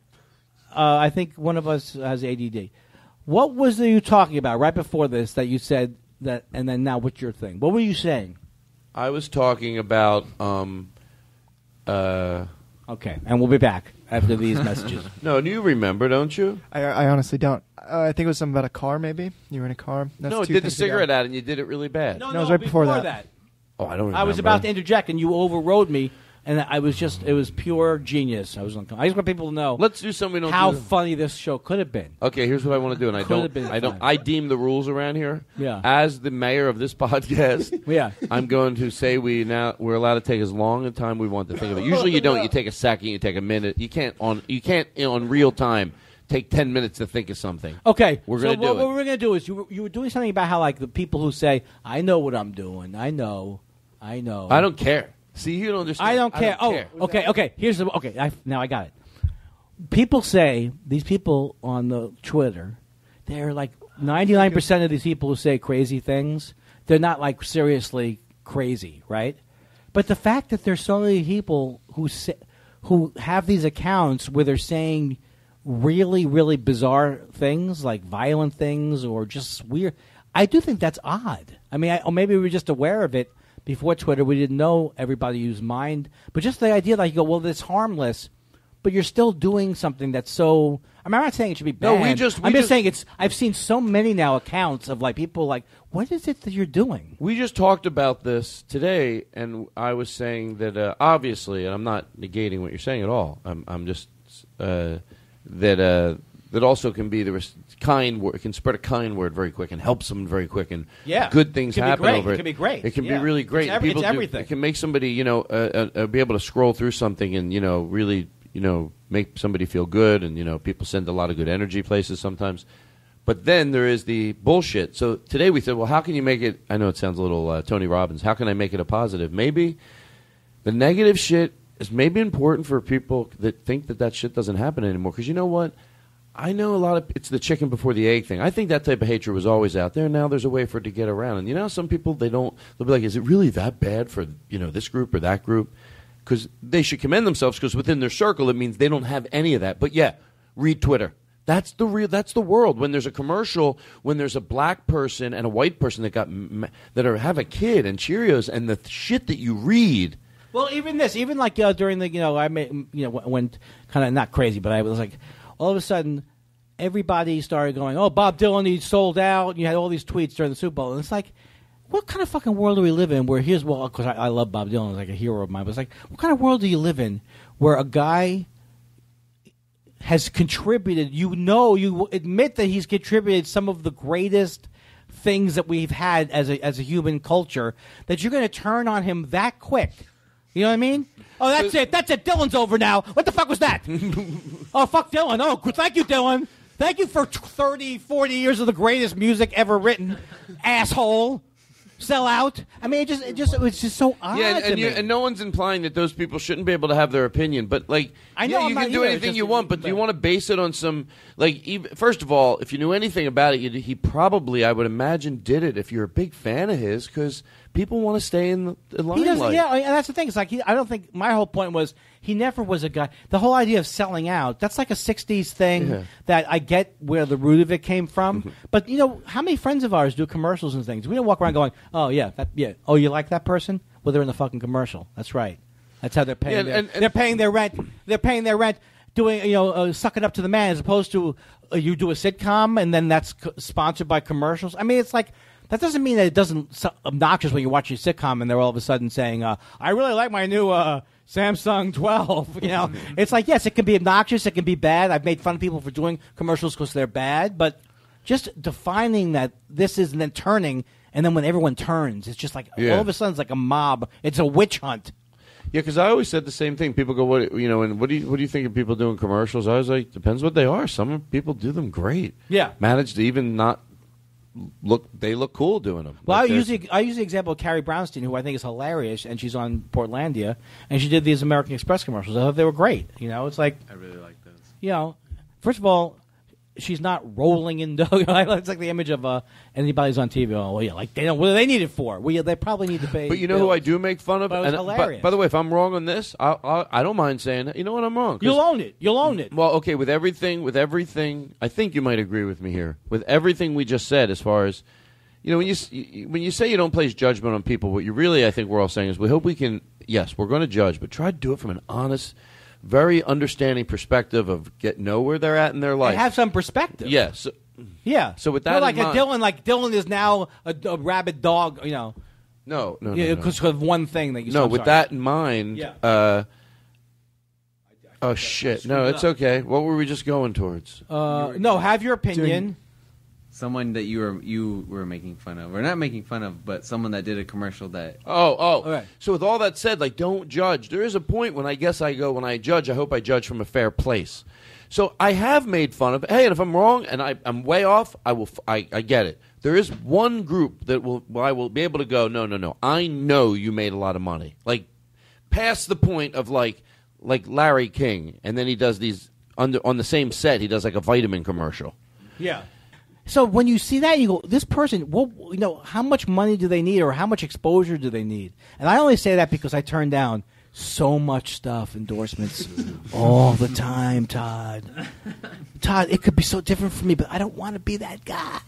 I think one of us has ADD. What was you talking about right before this that you said that, and then now what's your thing? What were you saying? I was talking about. Okay, and we'll be back after these messages. No, do you remember? Don't you? I honestly don't. I think it was something about a car. Maybe you were in a car. No, it did the cigarette ad, and you did it really bad. No, it was right before that. Oh, I don't remember. I was about to interject, and you overrode me, and it was pure genius. I just want people to know. Let's do something. How funny this show could have been. Okay, here's what I want to do, and I deem the rules around here. Yeah. As the mayor of this podcast, yeah, I'm going to say we're allowed to take as long a time we want to think of it. Usually, you don't. You take a second. You take a minute. You can't on real time. Take 10 minutes to think of something. Okay, we're going to do it. What we're going to do is you were doing something about how like the people who say, "I know what I'm doing. I know." I don't care. See, you don't understand. I don't care. Okay. Now I got it. People say these people on the Twitter, they're like 99% of these people who say crazy things. They're not like seriously crazy, right? But the fact that there's so many people who have these accounts where they're saying really, really bizarre things, like violent things or just weird, I do think that's odd. I mean, or maybe we were just aware of it before Twitter. We didn't know everybody used mind. But just the idea that you go, well, it's harmless, but you're still doing something that's so... I mean, I'm not saying it should be bad. No, I'm just saying it's... I've seen so many now accounts of like people like, what is it that you're doing? We just talked about this today, and I was saying that obviously, and I'm not negating what you're saying at all. I'm just... that that also can be kind word. It can spread a kind word very quick and help someone very quick, and good things happen over it. It can be great. It can be really great. It's everything. It can make somebody, be able to scroll through something and really, make somebody feel good, and people send a lot of good energy places sometimes. But then there is the bullshit. So today we said, well, how can you make it? I know it sounds a little Tony Robbins. How can I make it a positive? Maybe the negative shit is maybe important for people that think that shit doesn't happen anymore. Because you know what? I know a lot of it's the chicken before the egg thing. I think that type of hatred was always out there. Now there's a way for it to get around. And some people they'll be like, is it really that bad for this group or that group? Because they should commend themselves because within their circle it means they don't have any of that. But yeah, read Twitter. That's the world. When there's a commercial, when there's a black person and a white person that have a kid and Cheerios and the shit that you read. Well, even like during the I made when kind of not crazy, but I was like, all of a sudden, everybody started going, "Oh, Bob Dylan, he sold out." And you had all these tweets during the Super Bowl, and it's like, what kind of fucking world do we live in? Where because I love Bob Dylan, he's like a hero of mine, but it's like, what kind of world do you live in where a guy has contributed? You admit that he's contributed some of the greatest things that we've had as a human culture. That you're going to turn on him that quick. You know what I mean? Oh, that's it. Dylan's over now. What the fuck was that? Oh, fuck Dylan. Oh, thank you, Dylan. Thank you for 30, 40 years of the greatest music ever written. Asshole. Sell out. I mean, it was just so odd to me. And no one's implying that those people shouldn't be able to have their opinion. But, I know you can do anything you want, but do you want to base it on some, first of all, if you knew anything about it, he probably, I would imagine, did it if you're a big fan of his, because people want to stay in the limelight. Yeah, and that's the thing. It's like, I don't think, my whole point was, he never was a guy. The whole idea of selling out, that's like a 60s thing that I get where the root of it came from. But, how many friends of ours do commercials and things? We don't walk around going, oh, yeah. Oh, you like that person? Well, they're in the fucking commercial. That's right. That's how they're paying. They're paying their rent. They're paying their rent doing, sucking up to the man, as opposed to you do a sitcom and then that's sponsored by commercials. I mean, it's like, that doesn't mean that it doesn't obnoxious when you're watching a sitcom and they're all of a sudden saying, I really like my new Samsung 12. It's like, yes, it can be obnoxious. It can be bad. I've made fun of people for doing commercials because they're bad. But just defining that this is and then turning, and then when everyone turns, it's just like all of a sudden it's like a mob. It's a witch hunt. Yeah, because I always said the same thing. People go, and what do you think of people doing commercials? I was like, depends what they are. Some people do them great. Yeah, manage to even not look. They look cool doing them. Well, I use the example of Carrie Brownstein, who I think is hilarious, and she's on Portlandia, and she did these American Express commercials. I thought they were great. It's like I really like those. First of all, she's not rolling in dough. It's like the image of anybody's on TV. Oh, well, yeah, like they don't. What do they need it for? Well, yeah, they probably need to pay. But who I do make fun of? But it was hilarious. By the way, if I'm wrong on this, I don't mind saying, you know what, I'm wrong. You'll own it. You'll own it. Well, okay, with everything, I think you might agree with me here. With everything we just said, as far as when you say you don't place judgment on people, what you really, I think we're all saying is we hope we can. Yes, we're going to judge, but try to do it from an honest, very understanding perspective of know where they're at in their life. And have some perspective. Yes. Yeah. So with that, Dylan is now a rabid dog. No. Because of one thing that you. No, with that in mind. Yeah. Oh shit! No, it's okay. What were we just going towards? No, have your opinion. Someone that you were making fun of, or not making fun of, but someone that did a commercial that. Oh. Right. So with all that said, don't judge. There is a point when I judge, I hope I judge from a fair place. So I have made fun of. Hey, and if I'm wrong and I'm way off, I get it. There is one group that I will be able to go. No. I know you made a lot of money. Past the point of like Larry King, and then he does these on the same set. He does like a vitamin commercial. Yeah. So when you see that, you go, this person, how much money do they need, or how much exposure do they need? And I only say that because I turn down so much stuff, endorsements, all the time, Todd. Todd, it could be so different for me, but I don't want to be that guy.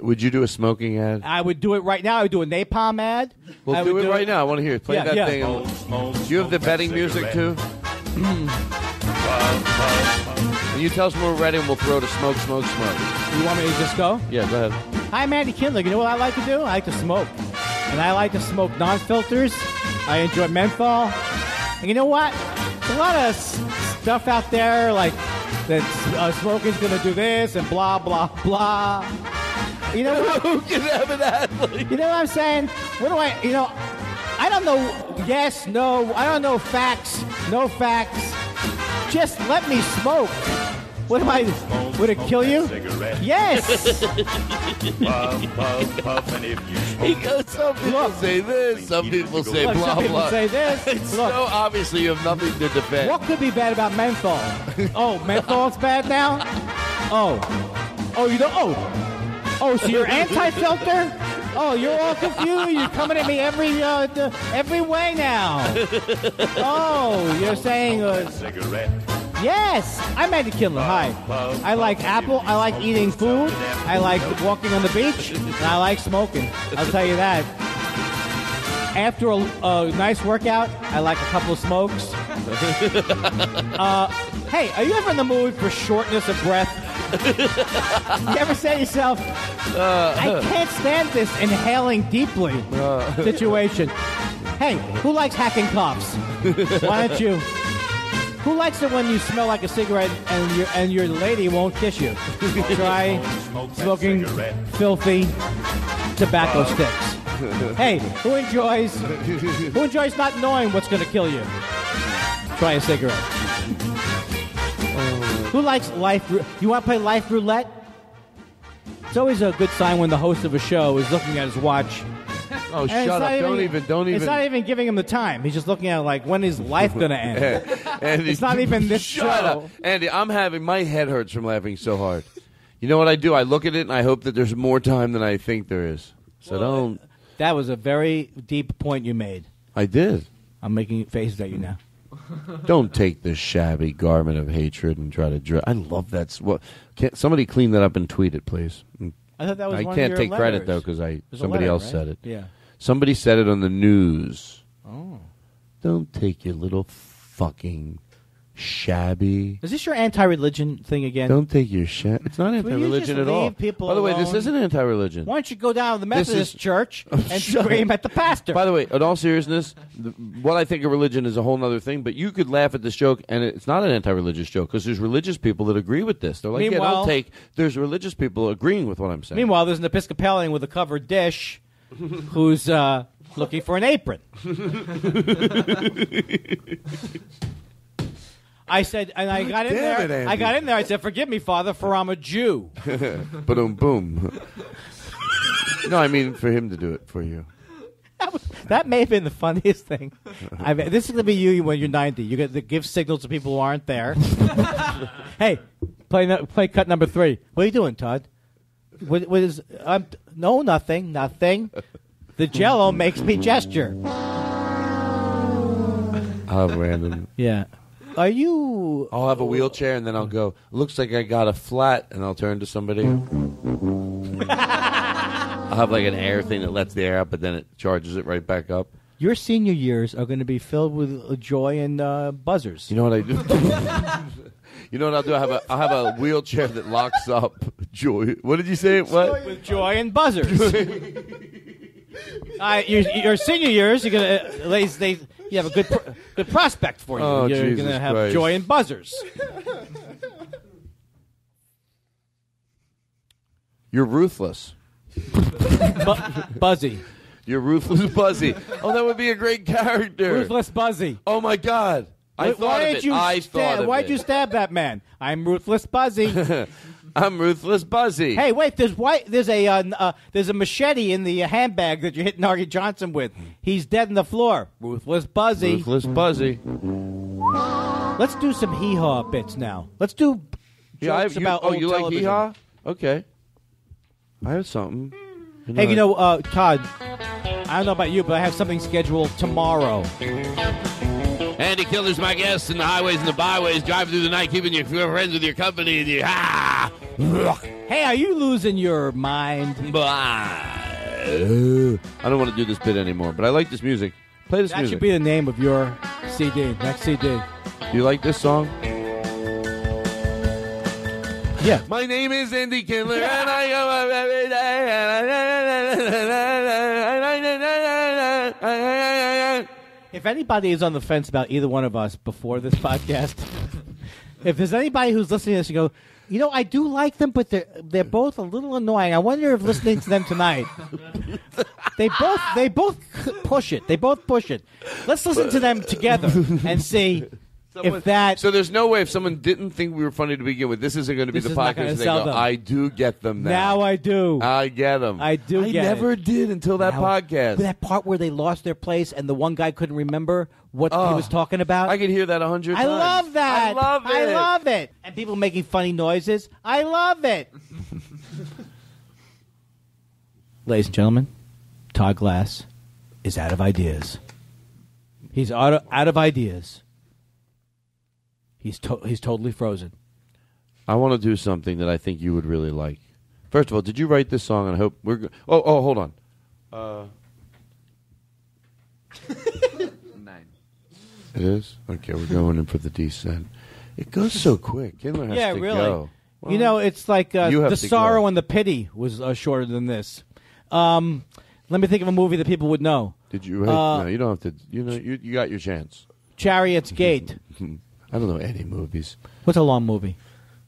Would you do a smoking ad? I would do it right now. I would do a napalm ad. Well, do it right now. I want to hear it. Play that thing. Do you have the betting music, too? When you tell us when we're ready, and we'll throw to smoke. You want me to just go? Yeah, go ahead. Hi, I'm Andy Kindler. You know what I like to do? I like to smoke. And I like to smoke non-filters. I enjoy menthol. And you know what? There's a lot of stuff out there like that smoking's going to do this and blah, blah, blah. You know what? Who can have an athlete? You know what I'm saying? What do I, I don't know. Yes, no. I don't know facts. No facts. Just let me smoke. What am I? Would it kill you? Yes. Puff, puff, puff, and if you smoke, He goes, some people say this, some people say Look, blah, some people blah. say this. It's Look. so obviously you have nothing to defend. What could be bad about menthol? Oh, menthol's bad now? Oh, you don't? Oh, so you're anti-filter? Oh, you're all confused. You're coming at me every way now. Oh, you're saying cigarette. yes. I'm Andy Kindler. Hi. I like Apple. I like eating food. I like walking on the beach. And I like smoking. I'll tell you that. After a nice workout, I like a couple of smokes. Hey, are you ever in the mood for shortness of breath? You ever say to yourself, I can't stand this inhaling deeply situation? Hey, who likes hacking coughs? Why don't you? Who likes it when you smell like a cigarette and your lady won't kiss you? Try smoking filthy tobacco sticks. Hey, who enjoys not knowing what's going to kill you? Try a cigarette. Who likes life? You want to play life roulette? It's always a good sign when the host of a show is looking at his watch. Oh, And shut it's up. not Don't even. It's not even giving him the time. He's just looking at it like, when is life going to end? Andy, It's not even this shut show. up. Andy, my head hurts from laughing so hard. You know what I do? I look at it and I hope that there's more time than I think there is. So don't. That was a very deep point you made. I did. I'm making faces at you now. Don't take the shabby garment of hatred and try to dress. I love that. Can't somebody clean that up and tweet it, please? I thought that was I one of can't your take credit letters. though because There's a somebody letter, else right? said it. Yeah. Somebody said it on the news. Oh. Don't take your little fucking shabby. Is this your anti-religion thing again? Don't take your It's not Will you anti-religion just at all. leave people By the way, this alone? isn't anti-religion. Why don't you go down to the This Methodist is- church and Shut scream up. at the pastor? By the way, in all seriousness, what I think of religion is a whole other thing, but you could laugh at this joke, and it's not an anti-religious joke, because there's religious people that agree with this. They're like, Meanwhile- there's religious people agreeing with what I'm saying. Meanwhile, there's an Episcopalian with a covered dish who's looking for an apron. I said, and I got in Damn there. it, I got in there. I said, "Forgive me, Father, for I'm a Jew." Boom, boom. No, I mean for him to do it for you. That may have been the funniest thing. This is going to be you when you're 90. You get to give signals to people who aren't there. Hey, play cut number 3. What are you doing, Todd? What is? No, nothing. The Jello makes me gesture. I'll have random. Yeah. Are you? I'll have a wheelchair, and then I'll go, looks like I got a flat, and I'll turn to somebody. I'll have like an air thing that lets the air out, but then it charges it right back up. Your senior years are going to be filled with joy and buzzers. You know what I do? You know what I'll do? I'll have a wheelchair that locks up. Joy. What did you say? What? With joy and buzzers. Your senior years, you're going to you have a good prospect for you. Oh, you're Jesus going to have Christ. joy and buzzers. You're ruthless. Buzzy. You're ruthless Buzzy. Oh, that would be a great character. Ruthless Buzzy. Oh, my God. I thought of it. I thought of it. Why'd you stab that man? I'm Ruthless Buzzy. I'm Ruthless Buzzy. Hey, wait! There's a machete in the handbag that you're hitting Artie Johnson with. He's dead on the floor. Ruthless Buzzy. Ruthless Buzzy. Let's do some hee-haw bits now. Let's do jokes about old you like television. hee-haw? Okay. I have something. Hey, Todd, I don't know about you, but I have something scheduled tomorrow. Andy Kindler's my guest in the highways and the byways, driving through the night, keeping your friends with your company. And Hey, are you losing your mind? I don't want to do this bit anymore, but I like this music. Play this That music. should be the name of your CD, next CD. Do you like this song? Yeah. My name is Andy Kindler, and I go up every day. If anybody is on the fence about either one of us before this podcast, If there's anybody who's listening to this and go, you know, I do like them, but they're both a little annoying. I wonder if listening to them tonight, they both push it. They both push it. Let's listen to them together and see if that. So there's no way if someone didn't think we were funny to begin with, this isn't going to be the podcast. They go, I do get them now. Now I do. I get them. I do. I never did until that podcast. That part where they lost their place and the one guy couldn't remember what he was talking about. I could hear that 100 times. I love that. I love it. I love it. And people making funny noises. I love it. Ladies and gentlemen, Todd Glass is out of ideas. He's out of ideas. He's totally frozen. I want to do something that I think you would really like. First of all, did you write this song? And I hope we're. Oh, hold on. 9. It is? Okay, we're going in for the descent. It goes so quick. Kindler has to really. go. Well, you know, it's like the sorrow go. and the pity was shorter than this. Let me think of a movie that people would know. Did you write? No, you don't have to. You know, you got your chance. Chariot's Gate. I don't know any movies. What's a long movie?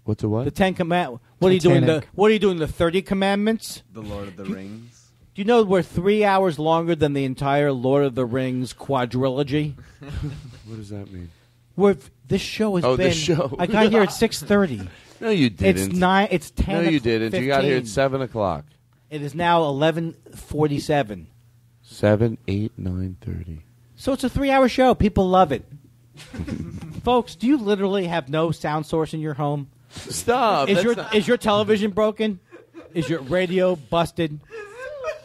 What's a what? The 10 Commandments. What are you doing? What are you doing? The 30 Commandments? The Lord of the Rings. Do you know we're 3 hours longer than the entire Lord of the Rings quadrilogy? What does that mean? This show has been. This show. I got here at 6:30. No, you didn't. It's 9. It's 10. No, you didn't. 15. You got here at 7:00. It is now 11:47. 7, 8, 9:30. So it's a 3-hour show. People love it. Folks, do you literally have no sound source in your home? Stop. Is your television broken? Is your radio busted?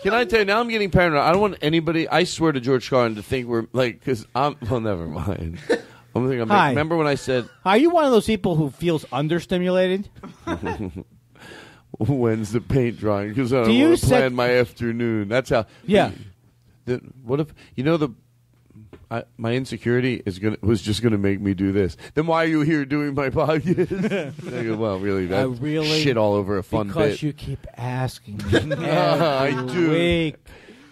Can I tell you, now I'm getting paranoid. I don't want anybody, I swear to George Carlin, to think we're, like, because well, never mind. Remember when I said... Are you one of those people who feels understimulated? When's the paint drying? Because I don't want to plan my afternoon. That's how... Yeah. What if, you know, my insecurity was just going to make me do this. Then why are you here doing my podcast? I go, well, really, that's shit all over a fun bit. Because you keep asking me every week,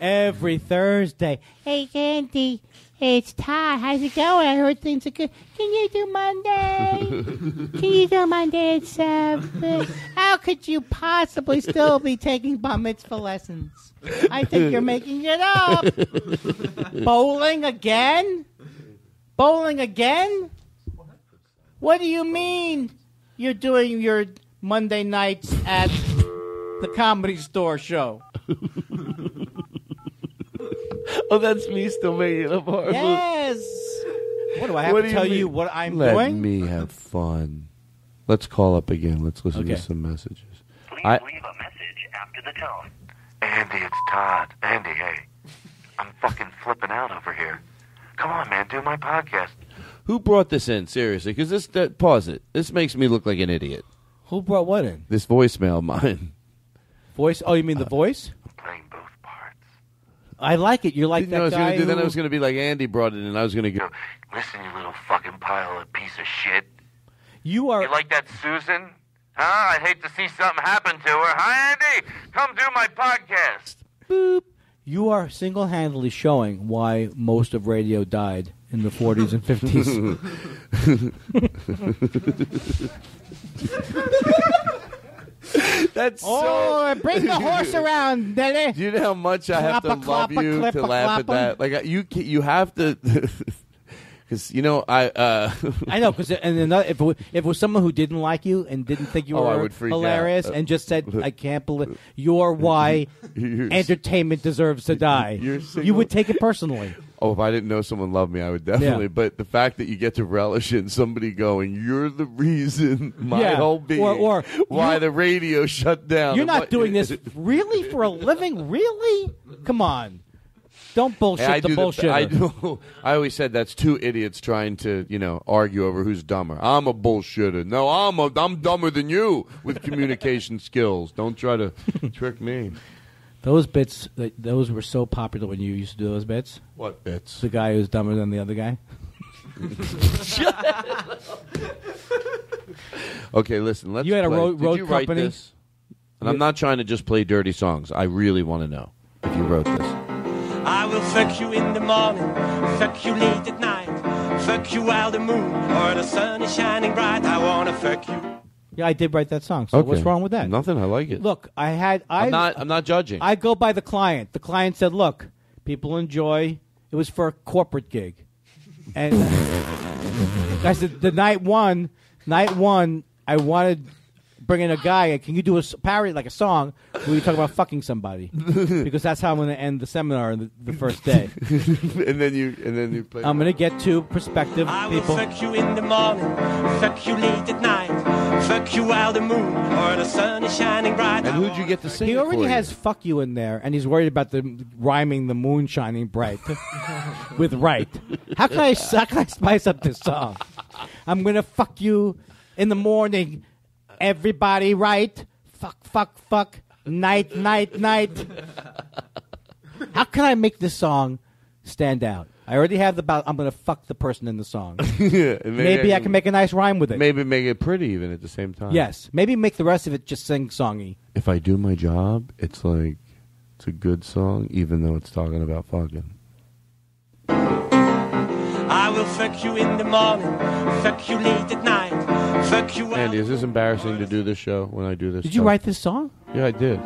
every Thursday. Hey, Andy, it's Todd. How's it going? I heard things are good. Can you do Monday? Can you do Monday at 7? How could you possibly still be taking bar mitzvah lessons? I think you're making it up. Bowling again? Bowling again? What do you mean you're doing your Monday nights at the Comedy Store show? Oh, that's me still making it up. Yes. What do I have to tell you what I'm doing? Let me have fun. Let's call up again. Let's listen to some messages. Please leave a message after the tone. Andy, it's Todd. Andy, hey. I'm fucking flipping out over here. Come on, man, do my podcast. Who brought this in, seriously? Because pause it. This makes me look like an idiot. Who brought what in? This voicemail of mine. Voice? Oh, you mean the voice? I'm playing both parts. I like it. You're like that guy Then I was going to be like Andy brought it in, and I was going to go, listen, you little fucking pile of piece of shit. You like that Susan? Huh? I'd hate to see something happen to her. Hi, Andy. Come do my podcast. Boop. You are single-handedly showing why most of radio died in the 40s and 50s. That's bring the horse around, Daddy. Do you know how much I have to love you to laugh at that? Like you have to... Because, you know, I know, because if it was someone who didn't like you and didn't think you were hilarious and just said, I can't believe you're why entertainment deserves to die, you would take it personally. Oh, if I didn't know someone loved me, I would definitely. Yeah. But the fact that you get to relish in somebody going, you're the reason my whole being, or why the radio shut down. You're not doing this really for a living? Really? Come on. Don't bullshit the bullshitter. I always said that's two idiots trying to, argue over who's dumber. I'm a bullshitter. No, I'm dumber than you with communication skills. Don't try to trick me. Those bits, those were so popular when you used to do those bits. What bits? The guy who's dumber than the other guy. Okay, listen. Let's. You had a road Did you write company? This? And I'm not trying to just play dirty songs. I really want to know if you wrote this. I will fuck you in the morning, fuck you late at night, fuck you while the moon or the sun is shining bright. I wanna fuck you. Yeah, I did write that song. So what's wrong with that? Nothing. I like it. Look, I'm not judging. I go by the client. The client said, "Look, people enjoy." It was for a corporate gig, and I said, "The night one, I wanted." Bring in a guy. Can you do a parody, like a song, where you talk about fucking somebody? Because that's how I'm going to end the seminar the first day. and then you play. I'm going to get to prospective I will people. fuck you in the morning, fuck you late at night, fuck you while the moon or the sun is shining bright. And who'd you get to sing? He it already for has you? "fuck you" in there, and he's worried about the rhyming the moon shining bright with "right." How can I spice up this song? I'm going to fuck you in the morning. Everybody right? Fuck. Night. How can I make this song stand out? I already have I'm going to fuck the person in the song. Yeah, maybe I can make a nice rhyme with it. Maybe make it pretty even at the same time. Yes. Maybe make the rest of it just sing-songy. If I do my job, it's a good song, even though it's talking about fucking. I will fuck you in the morning, fuck you late at night, fuck you. Andy, is this embarrassing to do this show when I do this? Did you write this song? Yeah, I did.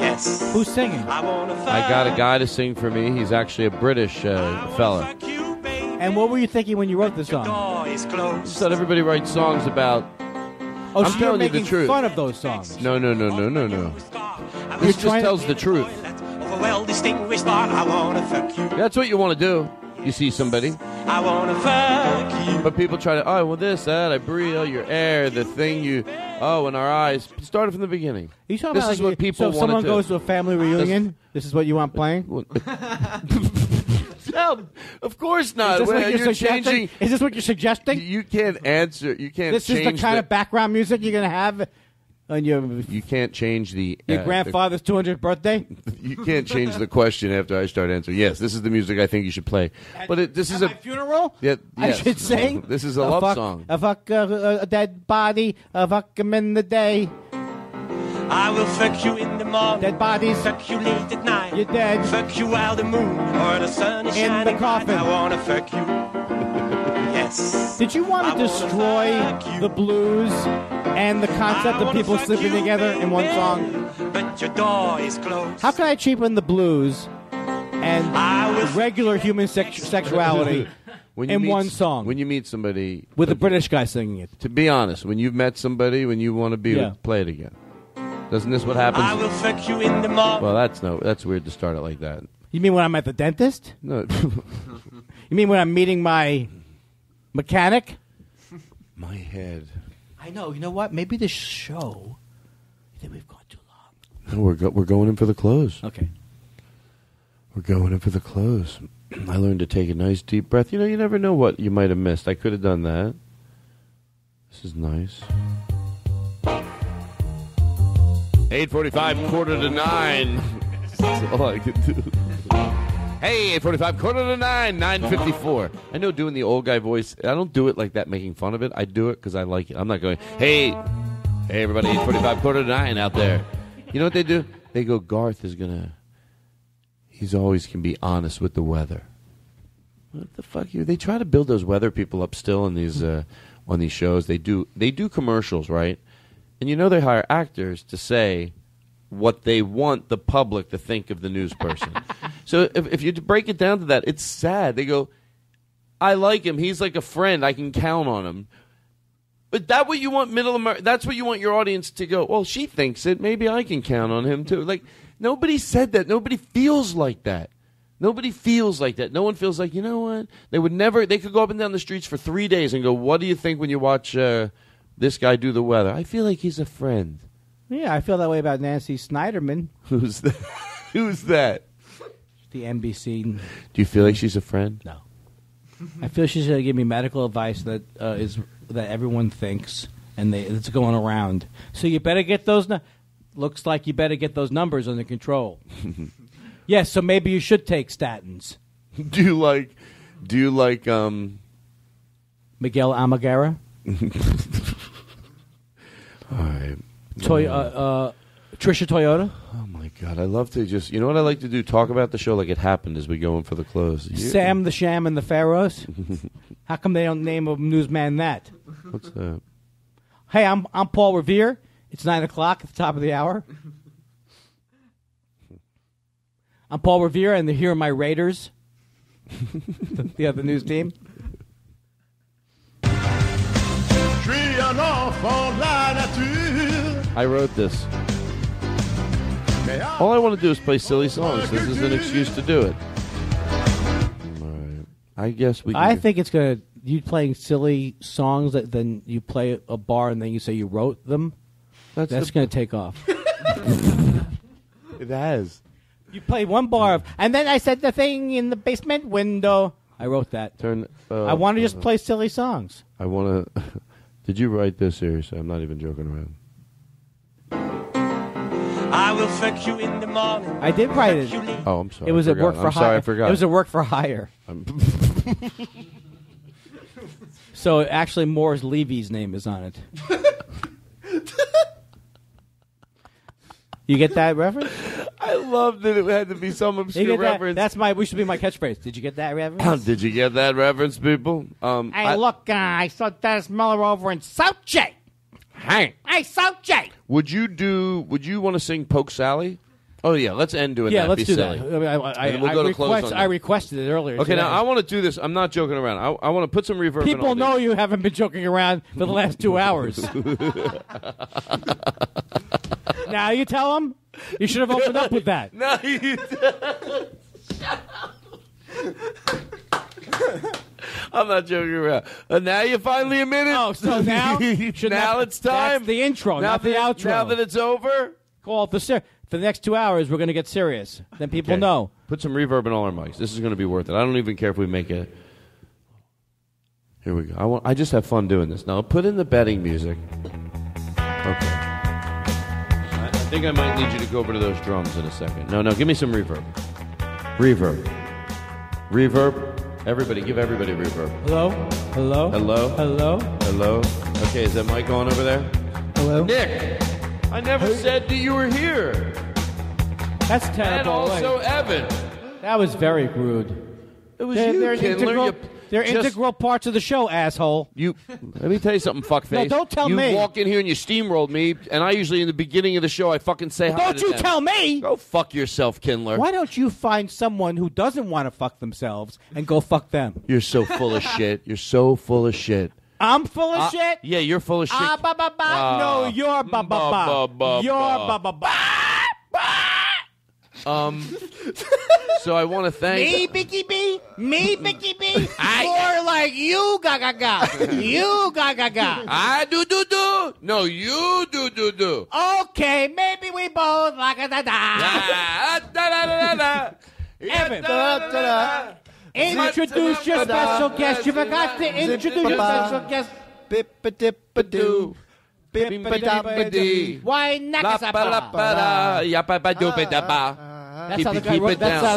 Yes. Who's singing? I got a guy to sing for me. He's actually a British fella. And what were you thinking when you wrote the song? Door is closed. Just thought everybody writes songs about. Oh, I'm so you're telling you the making truth. fun of those songs. No. This just tells the truth. Of a well-distinguished bar, I wanna fuck you. That's what you want to do. You see somebody. I wanna fuck you. But people try to, this, that, I breathe, your air, the thing you, in our eyes. Start it from the beginning. You talking this about is like what people so if want someone to do. goes to a family reunion, this is what you want playing? No, of course not. Is this what Well, you're you're suggesting? changing. Is this what you're suggesting? You can't answer. You can't This is change the kind of background music you're going to have on your You can't change the... grandfather's 200th birthday? You can't change the question after I start answering. Yes, this is the music I think you should play. But this is At my funeral? Yeah, I yes. should sing? This is a love fuck, song. A fuck a dead body, a fuck him in the day. I will fuck you in the morning. Dead bodies. Fuck you late at night. You're dead. Fuck you while the moon or the sun is In the shining bright. coffin. I wanna fuck you. Yes. Did you want to destroy the blues and the concept of people sleeping together in one song? But your door is closed. How can I cheapen the blues and regular human sexuality in one song? When you meet somebody... With a British guy singing it. To be honest, when you've met somebody, when you want to be Yeah. with, play it again. Doesn't this what happens? I will fuck you in the morning. Well, that's weird to start it like that. You mean when I'm at the dentist? No. You mean when I'm meeting my mechanic? My head. I know. You know what? Maybe this show. I think we've gone too long. No, we're going in for the close. Okay. We're going in for the close. I learned to take a nice deep breath. You never know what you might have missed. I could have done that. This is nice. 8:45, 8:45. That's all I could do. Hey, 8:45, 8:45, 9:54. I know doing the old guy voice, I don't do it like that, making fun of it. I do it because I like it. I'm not going, hey everybody, 8:45, 8:45 out there. You know what they do? They go, Garth is going to, he's always can be honest with the weather. What the fuck? They try to build those weather people up still in these on these shows. They do commercials, right? And they hire actors to say what they want the public to think of the news person. So if you break it down to that, it's sad. They go, I like him. He's like a friend. I can count on him. But that's what you want middle America. That's what you want your audience to go, well, she thinks it. Maybe I can count on him too. Like, nobody said that. Nobody feels like that. Nobody feels like that. No one feels like, you know what? They could go up and down the streets for 3 days and go, what do you think when you watch this guy do the weather? I feel like he's a friend. Yeah, I feel that way about Nancy Snyderman. Who's that? Who's that? The NBC. Do you feel like she's a friend? No. I feel she's going to give me medical advice that that everyone thinks, and it's going around. So you better get those. Looks like you better get those numbers under control. Yes, so maybe you should take statins. Do you like Miguel Amagara? All right. Trisha Toyota? Oh, my God. I love to just... You know what I like to do? Talk about the show like it happened as we go in for the close. Sam the Sham and the Pharaohs? How come they don't name a newsman that? What's that? Hey, I'm Paul Revere. It's 9 o'clock at the top of the hour. I'm Paul Revere, and here are my Raiders. the other news team. I wrote this. All I want to do is play silly songs. This is an excuse to do it. All right. I guess we. I think it's gonna. You playing silly songs that then you play a bar and then you say you wrote them. That's gonna take off. It has. You play one bar of, and then I said the thing in the basement window. I wrote that. I want to just play silly songs. I want to. Did you write this seriously? I'm not even joking around. I will fuck you in the morning. I did write it. Oh, I'm sorry. It was a work for hire. Sorry, I forgot. It was a work for hire. So actually, Morris Levy's name is on it. You get that reference? I love that it had to be some obscure reference. That's we should be my catchphrase. Did you get that reference? Did you get that reference, people? Hey, look, I saw Dennis Miller over in South J. Hey, South J. Would you want to sing Poke Sally? Oh yeah, let's end doing that. Let's do silly. that. We'll go to close on that. I requested it earlier. Okay, now I want to do this. I'm not joking around. I want to put some reverb. People know you haven't been joking around for the last 2 hours. Now you tell them. You should have opened up with that. No, you I'm not joking around. Now you finally admit it. Oh, so now it's time. That's the intro, not the outro. Now that it's over, call it for the next 2 hours. We're going to get serious. Then people know. Put some reverb in all our mics. This is going to be worth it. I don't even care if we make it. Here we go. I just have fun doing this. Now put in the betting music. Okay. I think I might need you to go over to those drums in a second. No, give me some reverb. Reverb. Everybody, give everybody reverb. Hello? Okay, is that mic on over there? Hello? Nick, I never said that you were here. That's terrible. And also Evan. That was very rude. It was you, Kindler. They're integral parts of the show, asshole. Let me tell you something, fuckface. No, don't tell me. You walk in here and you steamrolled me, and I usually in the beginning of the show I fucking say hi to them. Don't you tell me. Go fuck yourself, Kindler. Why don't you find someone who doesn't want to fuck themselves and go fuck them? You're so full of shit. You're so full of shit. I'm full of shit? Yeah, you're full of shit. No, you're ba-ba-ba. You're ba-ba-ba. So I want to thank me, Bicky B. More like you, ga. You, ga. I do. No, you do. Okay, maybe we both like a da. Evan, introduce your special guest. You forgot to introduce your special guest. Bip-a-dip-a-doo. Bip-a-dip-a-dee. Why nakasapa? That's how the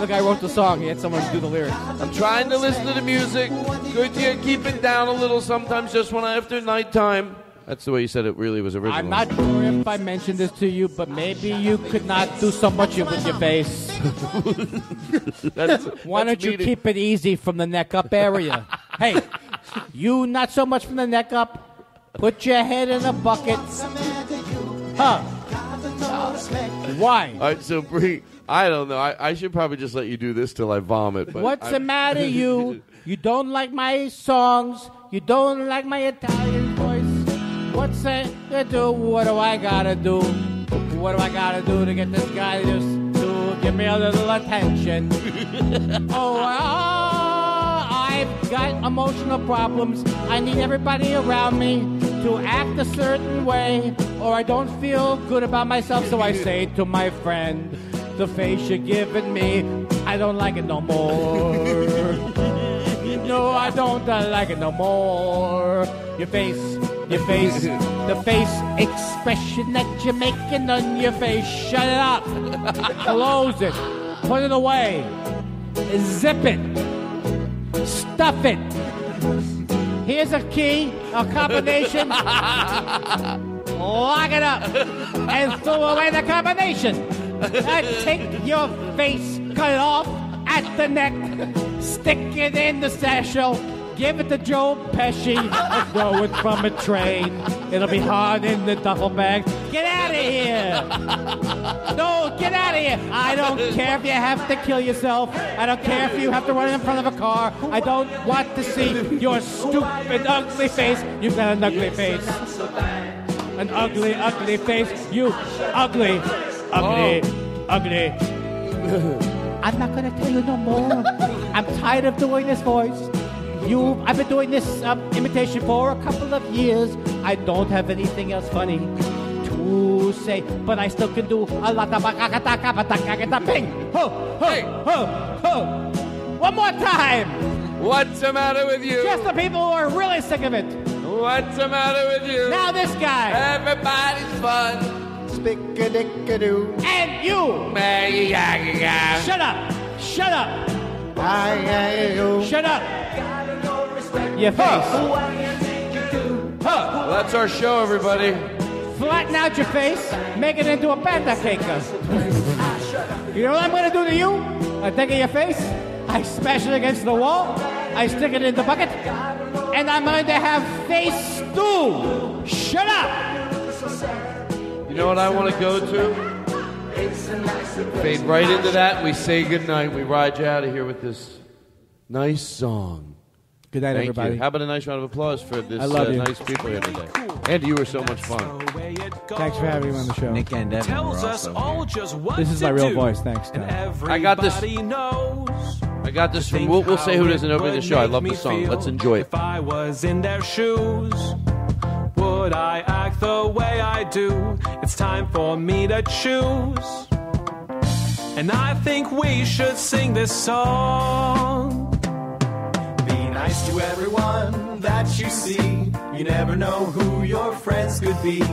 guy wrote the song. He had someone do the lyrics. I'm trying to listen to the music. Good to keep it down a little sometimes just when after nighttime. That's the way you said it really was original. I'm not sure if I mentioned this to you, but maybe you could not do so much with your face. Why don't you keep it easy from the neck up area? Hey, you not so much from the neck up. Put your head in a bucket. Huh. Why? All right, so Bree, I don't know. I should probably just let you do this till I vomit. But what's the matter, you? You don't like my songs. You don't like my Italian voice. What's that to do? What do I gotta do? What do I gotta do to get this guy just to give me a little attention? I've got emotional problems. I need everybody around me to act a certain way, or I don't feel good about myself. So I say to my friend, the face you're giving me, I don't like it no more. No, I don't like it no more. Your face, the face expression that you're making on your face. Shut it up. Close it. Put it away. Zip it. Stuff it. Here's a key, a combination. Lock it up and throw away the combination. Take your face, cut it off at the neck, stick it in the satchel, Give it to Joe Pesci and throw it from a train. It'll be hard in the duffel bag. Get out of here! No, get out of here! I don't care if you have to kill yourself. I don't care if you have to run in front of a car. I don't want to see your stupid, ugly face. You've got an ugly face. An ugly, ugly face. You ugly, ugly, ugly. I'm not going to tell you no more. I'm tired of doing this voice. I've been doing this imitation for a couple of years. I don't have anything else funny to say, but I still can do a lot of ping. Ho, ho, ho, ho. One more time. What's the matter with you? Just the people who are really sick of it. What's the matter with you? Now this guy. Everybody's fun. Spick-a-dick-a-doo. And you. Shut up. Shut up. Shut up. Your face. Well, that's our show, everybody. Flatten out your face. Make it into a panda cake. You know what I'm going to do to you? I take your face. I smash it against the wall. I stick it in the bucket. And I'm going to have face stew. Shut up. You know what I want to go to? Fade right into that. We say goodnight. We ride you out of here with this nice song. Good night, Thank everybody. You. How about a nice round of applause for this I love you. nice people here today? Andy, you were so much fun. Thanks for having me on the show. Nick and Devin were Tells us also all here. just what This is to my real do. voice. Thanks, Todd. I got this. Everybody knows. I got this from. We'll say who it is and open the show. I love the song. Let's enjoy it. If I was in their shoes, would I act the way I do? It's time for me to choose. And I think we should sing this song. Be nice to everyone that you see. You never know who your friends could be.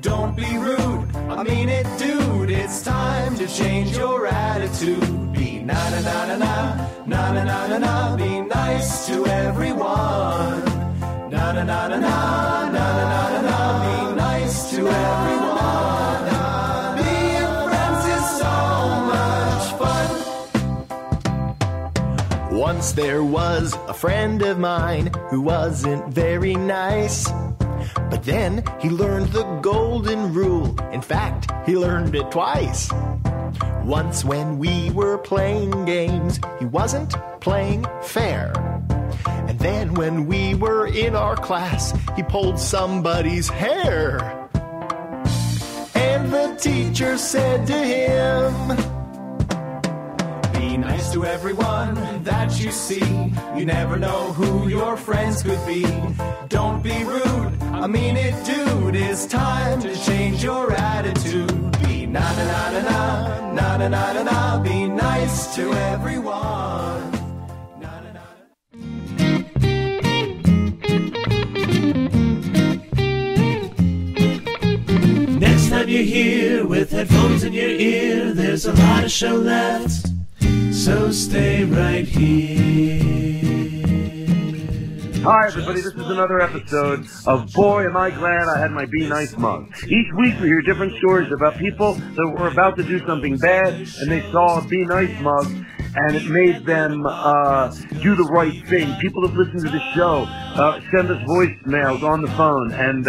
Don't be rude, I mean it, dude. It's time to change your attitude. Be na-na-na-na-na, na-na-na-na-na. Be nice to everyone. Na-na-na-na-na, na-na-na-na-na. Be nice to everyone. Being friends is so much fun. Once there was a friend of mine who wasn't very nice. But then he learned the golden rule. In fact, he learned it twice. Once when we were playing games, he wasn't playing fair. And then when we were in our class, he pulled somebody's hair. And the teacher said to him, be nice to everyone that you see. You never know who your friends could be. Don't be rude, I mean it, dude. It's time to change your attitude. Be na-na-na-na-na, na-na-na-na-na. Be nice to everyone. Next time you're here with headphones in your ear, there's a lot of show left, so stay right here. Hi everybody, this is another episode of Boy Am I Glad I Had My Be Nice mug. Each week we hear different stories about people that were about to do something bad and they saw a Be Nice mug and it made them do the right thing. People that listen to the show send us voicemails on the phone, and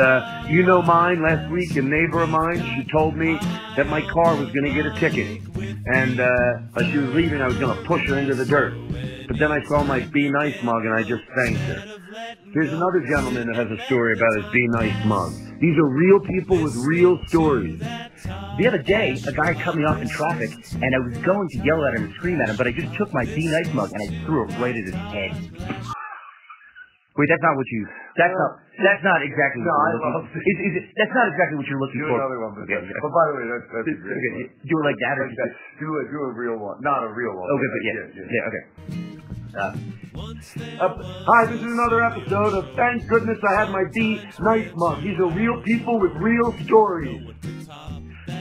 you know mine. Last week, a neighbor of mine, she told me that my car was going to get a ticket, and as she was leaving, I was going to push her into the dirt. But then I saw my Be Nice mug, and I just thanked her. Here's another gentleman that has a story about his Be Nice mug. These are real people with real stories. The other day, a guy cut me off in traffic, and I was going to yell at him and scream at him, but I just took my Be Nice mug and I threw it right at his head. Wait, that's not what you... That's not exactly what you're looking for. That's not exactly what you're looking for. Do another one, but by the way, that's a great one. Do it like that? Or do a real one. Not a real one. Okay, but yeah, okay. Hi, this is another episode of Thank Goodness I Had My Be Nice mug. These are real people with real stories.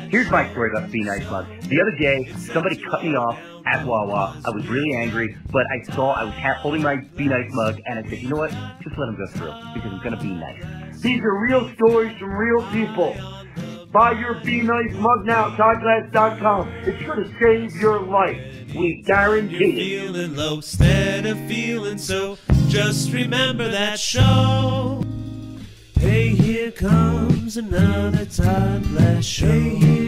Here's my story about the Be Nice mug. The other day, somebody cut me off at Wawa. I was really angry, but I saw I was holding my Be Nice mug, and I said, you know what? Just let him go through, because he's going to be nice. These are real stories from real people. Buy your Be Nice mug now at ToddGlass.com. It's sure to save your life. We guarantee it. Feeling low, instead of feeling so, Just remember that show. Hey, here comes another Todd Glass show. Hey, here